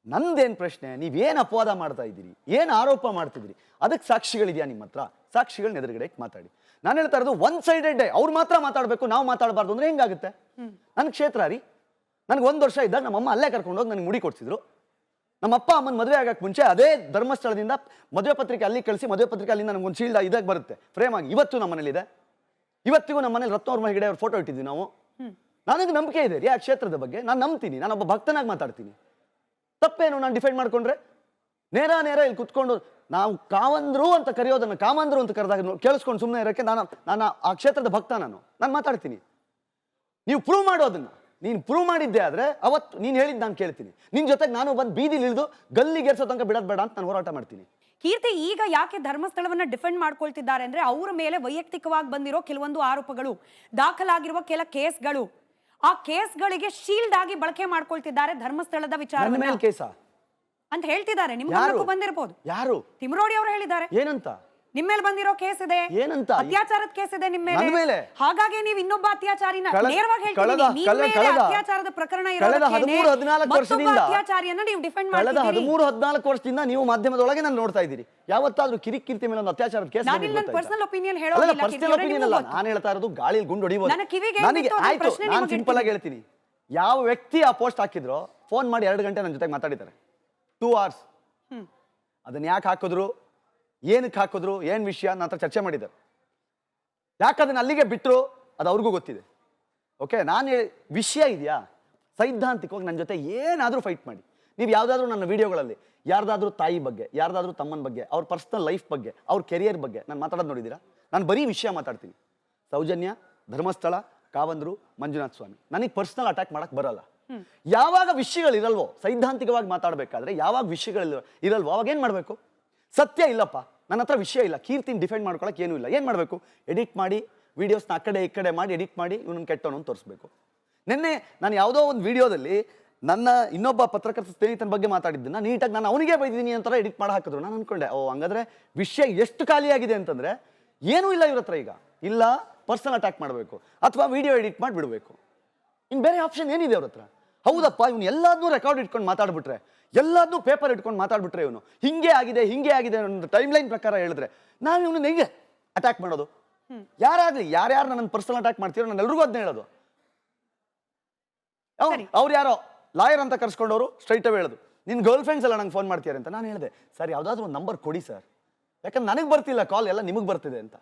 ನಂದೇನು ಪ್ರಶ್ನೆ, ನೀವೇನು ಅಪವಾದ ಮಾಡ್ತಾ ಇದ್ದೀರಿ, ಏನು ಆರೋಪ ಮಾಡ್ತಿದ್ದೀರಿ, ಅದಕ್ಕೆ ಸಾಕ್ಷಿಗಳಿದೆಯಾ ನಿಮ್ಮ ಹತ್ರ? ಸಾಕ್ಷಿಗಳನ್ನ ಎದುರುಗಡೆ ಮಾತಾಡಿ. ನಾನು ಹೇಳ್ತಾ ಇರೋದು ಒನ್ ಸೈಡೆಡ್. ಅವ್ರು ಮಾತ್ರ ಮಾತಾಡಬೇಕು, ನಾವು ಮಾತಾಡಬಾರ್ದು ಅಂದ್ರೆ ಹೆಂಗಾಗುತ್ತೆ? ನನ್ನ ಕ್ಷೇತ್ರ ರೀ. ನನಗೆ 1 ವರ್ಷ ಇದ್ದಾಗ ನಮ್ಮಮ್ಮ ಅಲ್ಲೇ ಕರ್ಕೊಂಡೋಗಿ ನನಗೆ ಮುಡಿ ಕೊಡ್ಸಿದ್ರು. ನಮ್ಮ ಅಪ್ಪ ಅಮ್ಮನ ಮದುವೆ ಆಗಕ್ಕೆ ಮುಂಚೆ ಅದೇ ಧರ್ಮಸ್ಥಳದಿಂದ ಮದುವೆ ಪತ್ರಿಕೆ ಅಲ್ಲಿ ಕಳಿಸಿ, ಮದುವೆ ಪತ್ರಿಕೆ ಅಲ್ಲಿಂದ ನನಗೊಂದು ಶೀಲ್ಡ್ ಇದಾಗಿ ಬರುತ್ತೆ ಫ್ರೇಮ್ ಆಗಿ. ಇವತ್ತು ನಮ್ಮ ಮನೇಲಿದೆ. ಇವತ್ತಿಗೂ ನಮ್ಮ ಮನೇಲಿ ರತ್ನವರ್ಮ ಹೆಗಡೆ ಅವ್ರ ಫೋಟೋ ಇಟ್ಟಿದ್ವಿ ನಾವು. ನನಗೆ ನಂಬಿಕೆ ಇದೆ ರೀ ಆ ಕ್ಷೇತ್ರದ ಬಗ್ಗೆ, ನಾನು ನಂಬ್ತೀನಿ, ನಾನೊಬ್ಬ ಭಕ್ತನಾಗಿ ಮಾತಾಡ್ತೀನಿ. ತಪ್ಪೇನು ನಾನು ಡಿಫೈಂಡ್ ಮಾಡ್ಕೊಂಡ್ರೆ? ನೇರ ಇಲ್ಲಿ ಕುತ್ಕೊಂಡು ನಾವು ಕಾವಂದ್ರು ಅಂತ ಕರೆಯೋದನ್ನು ಕಾಮಂದ್ರು ಅಂತ ಕರೆದಾಗ ಕೇಳಿಸ್ಕೊಂಡು ಸುಮ್ಮನೆ ಇರೋಕ್ಕೆ ನಾನು ಆ ಕ್ಷೇತ್ರದ ಭಕ್ತ. ನಾನು ಮಾತಾಡ್ತೀನಿ. ನೀವು ಪ್ರೂವ್ ಮಾಡೋದನ್ನ, ನೀನು ಪ್ರೂವ್ ಮಾಡಿದ್ದೆ ಆದರೆ ಅವತ್ತು ನೀನು ಹೇಳಿದ್ದು ನಾನು ಕೇಳ್ತೀನಿ. ನಿನ್ನ ಜೊತೆಗೆ ನಾನು ಬಂದು ಬೀದಿಲಿ ಇಳಿದು ಗಲ್ಲಿಗೇರ್ಸೋ ತನಕ ಬಿಡೋದು ಬೇಡ ಅಂತ ನಾನು ಹೋರಾಟ ಮಾಡ್ತೀನಿ. ಕೀರ್ತಿ ಈಗ ಯಾಕೆ ಧರ್ಮಸ್ಥಳವನ್ನ ಡಿಫೆಂಡ್ ಮಾಡ್ಕೊಳ್ತಿದ್ದಾರೆ ಅಂದ್ರೆ ಅವರ ಮೇಲೆ ವೈಯಕ್ತಿಕವಾಗಿ ಬಂದಿರೋ ಕೆಲವೊಂದು ಆರೋಪಗಳು, ದಾಖಲಾಗಿರುವ ಕೆಲ ಕೇಸ್ಗಳು, ಆ ಕೇಸ್ಗಳಿಗೆ ಶೀಲ್ಡ್ ಆಗಿ ಬಳಕೆ ಮಾಡ್ಕೊಳ್ತಿದ್ದಾರೆ ಧರ್ಮಸ್ಥಳದ ವಿಚಾರ ಅಂತ ಹೇಳ್ತಿದ್ದಾರೆ. ನಿಮ್ಗೆ ಬಂದಿರಬಹುದು. ಯಾರು? ತಿಮರೋಡಿ ಅವರು ಹೇಳಿದ್ದಾರೆ. ಏನಂತ? ನಿಮ್ಮ ಮೇಲೆ ಬಂದಿರೋ ಕೇಸ್ ಇದೆ, ಏನಂತ? ಅತ್ಯಾಚಾರದ ಕೇಸ್ ಇದೆ ನಿಮ್ಮ ಮೇಲೆ. ಹಾಗಾಗಿ ನೀವು ಇನ್ನೊಬ್ಬ ಅತ್ಯಾಚಾರಿನ ನೇರವಾಗಿ ಹೇಳ್ತಿದ್ದೀರಿ. ಅತ್ಯಾಚಾರದ ಪ್ರಕರಣ ಕಳೆದ 13-14 ವರ್ಷದಿಂದ ಅತ್ಯಾಚಾರಿಯನ್ನ ನೀವು ಡಿಫೆಂಡ್ ಕಳೆದ 13-14 ವರ್ಷದಿಂದ ನೀವು ಮಾಧ್ಯಮದೊಳಗೆ ನಾನು ನೋಡ್ತಾ ಇದ್ದೀರಿ. ಯಾವತ್ತಾದ್ರೂ ಕಿರಿಕಿರ್ತಿ ಮೇಲೆ ಒಂದು ಅತ್ಯಾಚಾರದ ಕೇಸ್? ಪರ್ಸನಲ್ ಒಪಿನಿಯನ್ ಹೇಳೋದಿಲ್ಲ. ಪರ್ಸನಲ್ ಒಪಿನಿಯನ್ ಅಲ್ಲ, ನಾನು ಹೇಳ್ತಾ ಇರೋದು ಗಾಳಿಯಲ್ಲಿ ಗುಂಡು ಹೊಡಿಬಹುದು. ನನಗೆ ಆಯ್ತು, ನಾನು ಸಿಂಪಲ್ ಆಗಿ ಹೇಳ್ತೀನಿ. ಯಾವ ವ್ಯಕ್ತಿ ಆ ಪೋಸ್ಟ್ ಹಾಕಿದ್ರು ಫೋನ್ ಮಾಡಿ 2 ಗಂಟೆ ನನ್ನ ಜೊತೆಗೆ ಮಾತಾಡಿದ್ದಾರೆ. 2 hours. ಅದನ್ನ ಯಾಕೆ ಹಾಕಿದ್ರು, ಏನಕ್ಕೆ ಹಾಕಿದ್ರು, ಏನು ವಿಷಯ ನನ್ನ ಹತ್ರ ಚರ್ಚೆ ಮಾಡಿದ್ದಾರೆ. ಯಾಕೆ ಅದನ್ನ ಅಲ್ಲಿಗೆ ಬಿಟ್ಟರು ಅದು ಅವ್ರಿಗೂ ಗೊತ್ತಿದೆ. ಓಕೆ, ನಾನು ವಿಷಯ ಇದೆಯಾ, ಸೈದ್ಧಾಂತಿಕವಾಗಿ ನನ್ನ ಜೊತೆ ಏನಾದರೂ ಫೈಟ್ ಮಾಡಿ, ನೀವು ಯಾವುದಾದ್ರೂ ನನ್ನ ವಿಡಿಯೋಗಳಲ್ಲಿ ಯಾರ್ದಾದ್ರೂ ತಾಯಿ ಬಗ್ಗೆ, ಯಾರ್ದಾದ್ರೂ ತಮ್ಮನ ಬಗ್ಗೆ, ಅವ್ರ ಪರ್ಸನಲ್ ಲೈಫ್ ಬಗ್ಗೆ, ಅವ್ರ ಕೆರಿಯರ್ ಬಗ್ಗೆ ನಾನು ಮಾತಾಡೋದು ನೋಡಿದ್ದೀರಾ? ನಾನು ಬರೀ ವಿಷಯ ಮಾತಾಡ್ತೀನಿ. ಸೌಜನ್ಯ, ಧರ್ಮಸ್ಥಳ, ಕಾವಂದ್ರು, ಮಂಜುನಾಥ ಸ್ವಾಮಿ. ನನಗೆ ಪರ್ಸನಲ್ ಅಟ್ಯಾಕ್ ಮಾಡಕ್ ಬರಲ್ಲ. ಯಾವಾಗ ವಿಷಯಗಳಿರಲ್ವೋ, ಸೈದ್ಧಾಂತಿಕವಾಗಿ ಮಾತಾಡಬೇಕಾದ್ರೆ ಯಾವಾಗ ವಿಷಯಗಳು ಇರಲ್ವೋ ಅವಾಗ ಏನ್ ಮಾಡ್ಬೇಕು? ಸತ್ಯ ಇಲ್ಲಪ್ಪ, ನನ್ನ ಹತ್ರ ವಿಷಯ ಇಲ್ಲ, ಕೀರ್ತಿನ ಡಿಫೆಂಡ್ ಮಾಡ್ಕೊಳಕ್ ಏನೂ ಇಲ್ಲ, ಏನ್ ಮಾಡ್ಬೇಕು? ಎಡಿಟ್ ಮಾಡಿ ವಿಡಿಯೋಸ್ನ ಆ ಕಡೆ ಈ ಕಡೆ ಮಾಡಿ ಎಡಿಟ್ ಮಾಡಿ ಇವನನ್ನು ಕೆಟ್ಟವನು ಅಂತ ತೋರಿಸ್ಬೇಕು. ನಿನ್ನೆ ನಾನು ಯಾವುದೋ ಒಂದು ವಿಡಿಯೋದಲ್ಲಿ ನನ್ನ ಇನ್ನೊಬ್ಬ ಪತ್ರಕರ್ತ ಸ್ನೇಹಿತನ ಬಗ್ಗೆ ಮಾತಾಡಿದ್ದನ್ನ ನೀಟಾಗಿ ನಾನು ಅವನಿಗೆ ಬೈದಿದ್ದೀನಿ ಅಂತಾರ ಎಡಿಟ್ ಮಾಡಿ ಹಾಕಿದ್ರು. ನಾನು ಅನ್ಕೊಂಡೆ, ಓ ಹಂಗಾದ್ರೆ ವಿಷಯ ಎಷ್ಟು ಖಾಲಿಯಾಗಿದೆ ಅಂತಂದ್ರೆ ಏನೂ ಇಲ್ಲ ಇವ್ರ ಹತ್ರ. ಈಗ ಇಲ್ಲ ಪರ್ಸನಲ್ ಅಟ್ಯಾಕ್ ಮಾಡಬೇಕು ಅಥವಾ ವಿಡಿಯೋ ಎಡಿಟ್ ಮಾಡಿ ಬಿಡಬೇಕು. ಇನ್ನು ಬೇರೆ ಆಪ್ಷನ್ ಏನಿದೆ ಅವ್ರ ಹತ್ರ? ಹೌದಪ್ಪ, ಇವನು ಎಲ್ಲಾದ್ನೂ ರೆಕಾರ್ಡ್ ಇಟ್ಕೊಂಡು ಮಾತಾಡ್ಬಿಟ್ರೆ, ಎಲ್ಲಾದ್ನೂ ಪೇಪರ್ ಇಟ್ಕೊಂಡು ಮಾತಾಡ್ಬಿಟ್ರೆ, ಇವನು ಹಿಂಗೆ ಆಗಿದೆ ಒಂದು ಟೈಮ್ ಲೈನ್ ಪ್ರಕಾರ ಹೇಳಿದ್ರೆ ನಾನು ಇವನು ಹೇಗೆ ಅಟ್ಯಾಕ್ ಮಾಡೋದು? ಯಾರಾಗ್ಲಿ, ಯಾರ್ಯಾರು ನನ್ನ ಪರ್ಸನಲ್ ಅಟ್ಯಾಕ್ ಮಾಡ್ತೀರೋ ನಾನು ಎಲ್ರಿಗೂ ಅದನ್ನ ಹೇಳೋದು. ಅವ್ರು ಯಾರೋ ಲಾಯರ್ ಅಂತ ಕರ್ಸ್ಕೊಂಡವರು ಸ್ಟ್ರೈಟ್ ಅವೇ ಹೇಳೋದು, ನಿನ್ನ ಗರ್ಲ್ ಫ್ರೆಂಡ್ಸ್ ಎಲ್ಲ ನಂಗೆ ಫೋನ್ ಮಾಡ್ತೀಯಾರೆ ಅಂತ. ನಾನು ಹೇಳಿದೆ, ಸರ್ ಯಾವುದಾದ್ರೂ ಒಂದು ನಂಬರ್ ಕೊಡಿ ಸರ್, ಯಾಕಂದ್ರೆ ನನಗೆ ಬರ್ತಿಲ್ಲ ಕಾಲ್, ಎಲ್ಲ ನಿಮಗೆ ಬರ್ತಿದೆ ಅಂತ.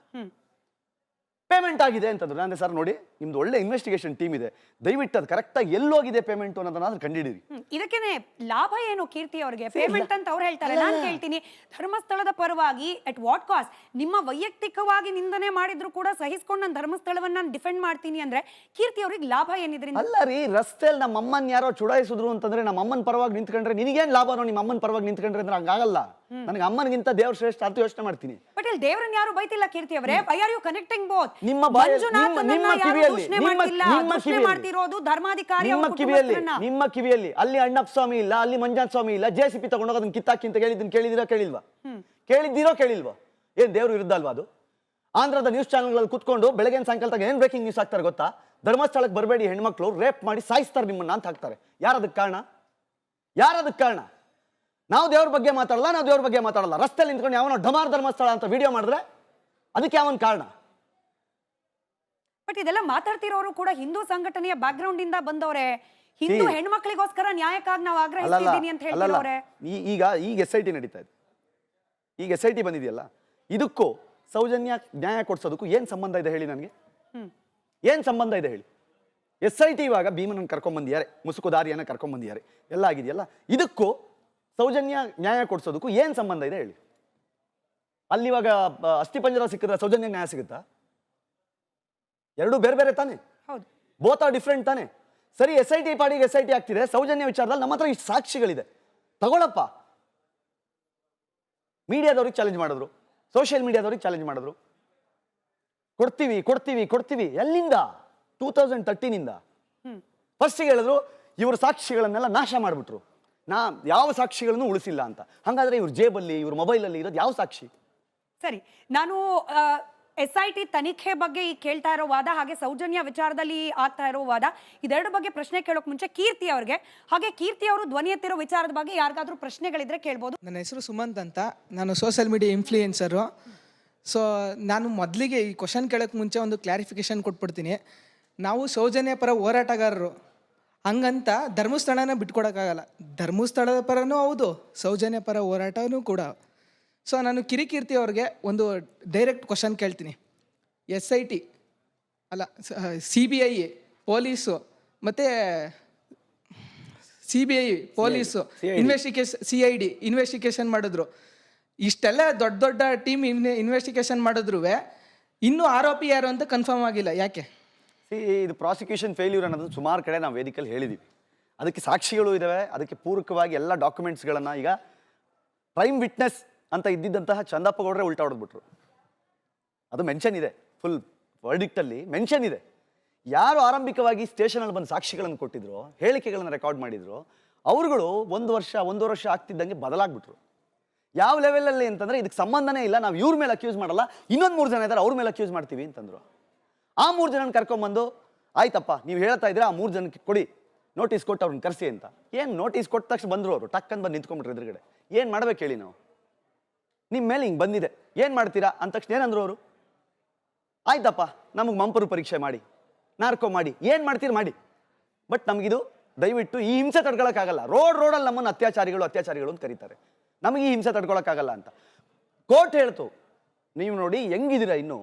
ಪೇಮೆಂಟ್ ಆಗಿದೆ ಅಂತಂದ್ರು. ನಾನು ಸರ್ ನೋಡಿ, ನಿಮ್ದು ಒಳ್ಳೆ ಇನ್ವೆಸ್ಟಿಗೇಷನ್ ಟೀಮ್ ಇದೆ, ದಯವಿಟ್ಟು ಅದು ಕರೆಕ್ಟಾಗಿ ಎಲ್ಲೋಗಿದೆ ಪೇಮೆಂಟ್ ಅನ್ನೋದನ್ನ ಕಂಡಿಡಿರಿ. ಇದಕ್ಕೇನೆ ಲಾಭ ಏನು ಕೀರ್ತಿ ಅವರಿಗೆ? ಪೇಮೆಂಟ್ ಅಂತ ಅವ್ರು ಹೇಳ್ತಾರೆ. ನಾನು ಕೇಳ್ತೀನಿ, ಧರ್ಮಸ್ಥಳದ ಪರವಾಗಿ ಅಟ್ ವಾಟ್ ಕಾಸ್ಟ್? ನಿಮ್ಮ ವೈಯಕ್ತಿಕವಾಗಿ ನಿಂದನೆ ಮಾಡಿದ್ರು ಕೂಡ ಸಹಿಸ್ಕೊಂಡು ನಾನು ಧರ್ಮಸ್ಥಳವನ್ನ ನಾನು ಡಿಫೆಂಡ್ ಮಾಡ್ತೀನಿ ಅಂದ್ರೆ ಕೀರ್ತಿ ಅವ್ರಿಗೆ ಲಾಭ ಏನಿದ್ರಿಂದ? ಅಲ್ಲ ರೀ, ರಸ್ತೆಯಲ್ಲಿ ನಮ್ಮ ಅಮ್ಮನ್ ಯಾರೋ ಚುಡಾಯಿಸಿದ್ರು ಅಂತಂದ್ರೆ ನಮ್ಮ ಅಮ್ಮನ ಪರವಾಗಿ ನಿಂತ್ಕೊಂಡ್ರೆ ನಿನಗೇನ್ ಲಾಭನೋ? ನಿಮ್ಮ ಅಮ್ಮನ ಪರವಾಗಿ ನಿಂತ್ಕೊಂಡ್ರೆ ಅಂದ್ರೆ ಹಂಗಾಗಲ್ಲ. ನನಗೆ ಅಮ್ಮನಿಗಿಂತ ದೇವ್ರ ಶ್ರೇಷ್ಠ ಅಂತ ಯೋಚನೆ ಮಾಡ್ತೀನಿ. ಬಟ್ ಇಲ್ಲಿ ದೇವ್ರನ್ನ ಯಾರು ಬೈತಿಲ್ಲ ಕೀರ್ತಿ ಅವರೇ. Why are you connecting both? ನಿಮ್ಮ ಕಿವಿಯಲ್ಲಿ ಅಲ್ಲಿ ಅಣ್ಣಪ್ಪ ಸ್ವಾಮಿ ಇಲ್ಲ, ಅಲ್ಲಿ ಮಂಜಾತ್ ಸ್ವಾಮಿ ಇಲ್ಲ, JCB ತಗೊಂಡೋಗ ಅದನ್ನ ಕಿತ್ತಾಕಿ ಅಂತ ಕೇಳಿಲ್ವಾ? ಏನ್ ದೇವ್ರ ವಿರುದ್ಧ ಅಲ್ವಾ ಅದು? ಆಂಧ್ರದ ನ್ಯೂಸ್ ಚಾನೆಲ್ಗಳಲ್ಲಿ ಕುತ್ಕೊಂಡು ಬೆಳಗ್ಗೆ ಸಾಯಂಕಾಲ ಏನ್ ಬ್ರೇಕಿಂಗ್ ನ್ಯೂಸ್ ಹಾಕ್ತಾರೆ ಗೊತ್ತಾ? ಧರ್ಮಸ್ಥಳಕ್ಕೆ ಬರಬೇಡಿ, ಹೆಣ್ಮಕ್ಳು ರೇಪ್ ಮಾಡಿ ಸಾಯಿಸ್ತಾರೆ ನಿಮ್ಮನ್ನ ಅಂತ ಹಾಕ್ತಾರೆ. ಯಾರದಕ್ಕೆ ಕಾರಣ? ನಾವು ದೇವ್ರ ಬಗ್ಗೆ ಮಾತಾಡಲ್ಲ. ರಸ್ತೆಯಲ್ಲಿ ನಿಂತ್ಕೊಂಡು ಯಾವನೋ ಢಮಾರ್ ಧರ್ಮಸ್ಥಳ ಅಂತ ವಿಡಿಯೋ ಮಾಡಿದ್ರೆ ಅದಕ್ಕೆ ಯಾವನ್ ಕಾರಣ? ಬಟ್ ಇದೆಲ್ಲ ಮಾತಾಡ್ತಿರೋರು ಕೂಡ ಹಿಂದೂ ಸಂಘಟನೆಯ ಬ್ಯಾಕ್ ಗ್ರೌಂಡ್ ಇಂದ ಬಂದವರೇ. ಹಿಂದೂ ಹೆಣ್ಮಕ್ಳಿಗೋಸ್ಕರ ನ್ಯಾಯಕ್ಕಾಗಿ ನಾವು ಆಗ್ರಹಿಸ್ತಿದ್ದೀನಿ ಅಂತ ಹೇಳ್ತಿರೋರೆ. ಈಗ SIT ನಡೀತಾ ಇದೆ. ಈಗ SIT ಬಂದಿದೆಯಲ್ಲ, ಇದಕ್ಕೂ ಸೌಜನ್ಯ ನ್ಯಾಯ ಕೊಡ್ಸೋದಕ್ಕೂ ಏನ್ ಸಂಬಂಧ ಇದೆ ಹೇಳಿ ನನಗೆ? ಏನ್ ಸಂಬಂಧ ಇದೆ ಹೇಳಿ? SIT ಇವಾಗ ಭೀಮನನ್ನು ಕರ್ಕೊಂಡ್ಬಂದಿದ್ದಾರೆ, ಮುಸುಕುದಾರಿಯನ್ನ ಕರ್ಕೊಂಡ್ಬಂದಿದ್ದಾರೆ, ಎಲ್ಲ ಆಗಿದೆಯಲ್ಲ, ಇದಕ್ಕೂ ಸೌಜನ್ಯ ನ್ಯಾಯ ಕೊಡ್ಸೋದಕ್ಕೂ ಏನ್ ಸಂಬಂಧ ಇದೆ ಹೇಳಿ? ಅಲ್ಲಿ ಇವಾಗ ಅಸ್ಥಿಪಂಜರ ಸಿಕ್ಕಿದ್ರೆ ಸೌಜನ್ಯ ನ್ಯಾಯ ಸಿಗುತ್ತಾ? ಎರಡು ಬೇರೆ ಬೇರೆ ತಾನೆ, ಬೋತ್ ಆರ್ ಡಿಫ್ರೆಂಟ್ ತಾನೆ. ಸರಿ, SIT ಪಾಡಿಗೆ SIT ಆಗ್ತಿದೆ, ಸೌಜನ್ಯ ವಿಚಾರದಲ್ಲಿ ನಮ್ಮ ಹತ್ರ ಇಷ್ಟು ಸಾಕ್ಷಿಗಳಿದೆ, ತಗೊಳಪ್ಪ. ಮೀಡಿಯಾದವ್ರಿಗೆ ಚಾಲೆಂಜ್ ಮಾಡಿದ್ರು, ಸೋಷಿಯಲ್ ಮೀಡಿಯಾದವ್ರಿಗೆ ಚಾಲೆಂಜ್ ಮಾಡಿದ್ರು, ಕೊಡ್ತೀವಿ. ಎಲ್ಲಿಂದ? 2013 ಫಸ್ಟಿಗೆ ಹೇಳಿದ್ರು ಇವ್ರ ಸಾಕ್ಷಿಗಳನ್ನೆಲ್ಲ ನಾಶ ಮಾಡಿಬಿಟ್ರು, ಯಾವ ಸಾಕ್ಷಿಗಳನ್ನು ಉಳಿಸಿಲ್ಲ ಅಂತ. ಹಾಗಾದ್ರೆ ಇವ್ರ ಜೇಬಲ್ಲಿ, ಇವ್ರ ಮೊಬೈಲಲ್ಲಿ ಇರೋದು ಯಾವ ಸಾಕ್ಷಿ? ಸರಿ, ನಾನು SIT ತನಿಖೆ ಬಗ್ಗೆ ಈ ಕೇಳ್ತಾ ಇರೋ ವಾದ, ಹಾಗೆ ಸೌಜನ್ಯ ವಿಚಾರದಲ್ಲಿ ಆಗ್ತಾ ಇರೋ ವಾದ, ಇದೆರಡು ಬಗ್ಗೆ ಪ್ರಶ್ನೆ ಕೇಳೋಕೆ ಮುಂಚೆ ಕೀರ್ತಿ ಅವ್ರಿಗೆ, ಹಾಗೆ ಕೀರ್ತಿ ಅವರು ಧ್ವನಿ ಎತ್ತಿರೋ ವಿಚಾರದ ಬಗ್ಗೆ ಯಾರಿಗಾದ್ರೂ ಪ್ರಶ್ನೆಗಳಿದ್ರೆ ಕೇಳ್ಬೋದು. ನನ್ನ ಹೆಸರು ಸುಮಂತ್ ಅಂತ, ನಾನು ಸೋಷಿಯಲ್ ಮೀಡಿಯಾ ಇನ್ಫ್ಲೂಯೆನ್ಸರು. ಸೊ ನಾನು ಮೊದಲಿಗೆ ಈ ಕ್ವಶನ್ ಕೇಳೋಕ್ಕೆ ಮುಂಚೆ ಒಂದು ಕ್ಲಾರಿಫಿಕೇಶನ್ ಕೊಟ್ಬಿಡ್ತೀನಿ. ನಾವು ಸೌಜನ್ಯ ಪರ ಹೋರಾಟಗಾರರು, ಹಂಗಂತ ಧರ್ಮಸ್ಥಳನ ಬಿಟ್ಕೊಡೋಕ್ಕಾಗಲ್ಲ. ಧರ್ಮಸ್ಥಳದ ಪರನೂ ಹೌದು, ಸೌಜನ್ಯ ಪರ ಹೋರಾಟನೂ ಕೂಡ. ಸೊ ನಾನು ಕಿರಿಕೀರ್ತಿ ಅವ್ರಿಗೆ ಒಂದು ಡೈರೆಕ್ಟ್ ಕ್ವಶನ್ ಕೇಳ್ತೀನಿ. SIT ಅಲ್ಲ, CBI ಪೊಲೀಸು ಮತ್ತು CBI ಪೊಲೀಸು CID ಇನ್ವೆಸ್ಟಿಗೇಷನ್ ಮಾಡಿದ್ರು. ಇಷ್ಟೆಲ್ಲ ದೊಡ್ಡ ಟೀಮ್ ಇನ್ವೆಸ್ಟಿಗೇಷನ್ ಮಾಡಿದ್ರು ಇನ್ನೂ ಆರೋಪಿ ಯಾರು ಅಂತ ಕನ್ಫರ್ಮ್ ಆಗಿಲ್ಲ. ಯಾಕೆ? ಇದು ಪ್ರಾಸಿಕ್ಯೂಷನ್ ಫೇಲ್ಯೂರ್ ಅನ್ನೋದು ಸುಮಾರು ಕಡೆ ನಾವು ವೇದಿಕೆಯಲ್ಲಿ ಹೇಳಿದ್ದೀವಿ. ಅದಕ್ಕೆ ಸಾಕ್ಷಿಗಳು ಇದ್ದಾವೆ, ಅದಕ್ಕೆ ಪೂರಕವಾಗಿ ಎಲ್ಲ ಡಾಕ್ಯುಮೆಂಟ್ಸ್ಗಳನ್ನು ಈಗ ಪ್ರೈಮ್ ವಿಟ್ನೆಸ್ ಅಂತ ಇದ್ದಿದ್ದಂತಹ ಚಂದಪ್ಪ ಗೌಡ್ರೆ ಉಲ್ಟಾ ಹೊಡೆದ್ಬಿಟ್ರು. ಅದು ಮೆನ್ಷನ್ ಇದೆ, ಫುಲ್ ವರ್ಡಿಕ್ಟಲ್ಲಿ ಮೆನ್ಷನ್ ಇದೆ. ಯಾರು ಆರಂಭಿಕವಾಗಿ ಸ್ಟೇಷನಲ್ಲಿ ಬಂದು ಸಾಕ್ಷಿಗಳನ್ನು ಕೊಟ್ಟಿದ್ರು, ಹೇಳಿಕೆಗಳನ್ನು ರೆಕಾರ್ಡ್ ಮಾಡಿದ್ರು, ಅವರುಗಳು ಒಂದೂವರೆ ವರ್ಷ ಆಗ್ತಿದ್ದಂಗೆ ಬದಲಾಗ್ಬಿಟ್ರು. ಯಾವ ಲೆವೆಲಲ್ಲಿ ಅಂತಂದರೆ ಇದಕ್ಕೆ ಸಂಬಂಧನೇ ಇಲ್ಲ, ನಾವು ಇವ್ರ ಮೇಲೆ ಅಕ್ಯೂಸ್ ಮಾಡಲ್ಲ, ಇನ್ನೊಂದು 3 ಜನ ಇದ್ದಾರೆ ಅವ್ರ ಮೇಲೆ ಅಕ್ಯೂಸ್ ಮಾಡ್ತೀವಿ ಅಂತಂದರು. ಆ 3 ಜನನ ಕರ್ಕೊಂಬಂದು, ಆಯ್ತಪ್ಪ ನೀವು ಹೇಳ್ತಾ ಇದ್ರೆ ಆ 3 ಜನಕ್ಕೆ ಕೊಡಿ, ನೋಟಿಸ್ ಕೊಟ್ಟು ಅವ್ರನ್ನ ಕರೆಸಿ ಅಂತ. ಏನು ನೋಟಿಸ್ ಕೊಟ್ಟ ತಕ್ಷಣ ಬಂದರು ಅವರು, ಟಕ್ಕಂದು ಬಂದು ನಿಂತ್ಕೊಂಡ್ಬಿಟ್ರು ಎದುರುಗಡೆ. ಏನು ಮಾಡ್ಬೇಕು ಹೇಳಿ? ನಾವು ನಿಮ್ಮ ಮೇಲೆ ಹಿಂಗೆ ಬಂದಿದೆ, ಏನು ಮಾಡ್ತೀರಾ ಅಂತ ತಕ್ಷಣ ಏನಂದ್ರು ಅವರು? ಆಯ್ತಪ್ಪ ನಮಗೆ ಮಂಪರು ಪರೀಕ್ಷೆ ಮಾಡಿ, ನಾರ್ಕೋ ಮಾಡಿ, ಏನು ಮಾಡ್ತೀರಿ ಮಾಡಿ, ಬಟ್ ನಮಗಿದು ದಯವಿಟ್ಟು ಈ ಹಿಂಸೆ ತಡ್ಕೊಳಕ್ಕಾಗಲ್ಲ. ರೋಡಲ್ಲಿ ನಮ್ಮನ್ನು ಅತ್ಯಾಚಾರಿಗಳು ಅಂತ ಕರೀತಾರೆ, ನಮಗೆ ಈ ಹಿಂಸೆ ತಡ್ಕೊಳಕ್ಕಾಗಲ್ಲ ಅಂತ ಕೋರ್ಟ್ ಹೇಳ್ತು. ನೀವು ನೋಡಿ ಹೆಂಗಿದ್ದೀರಾ ಇನ್ನು,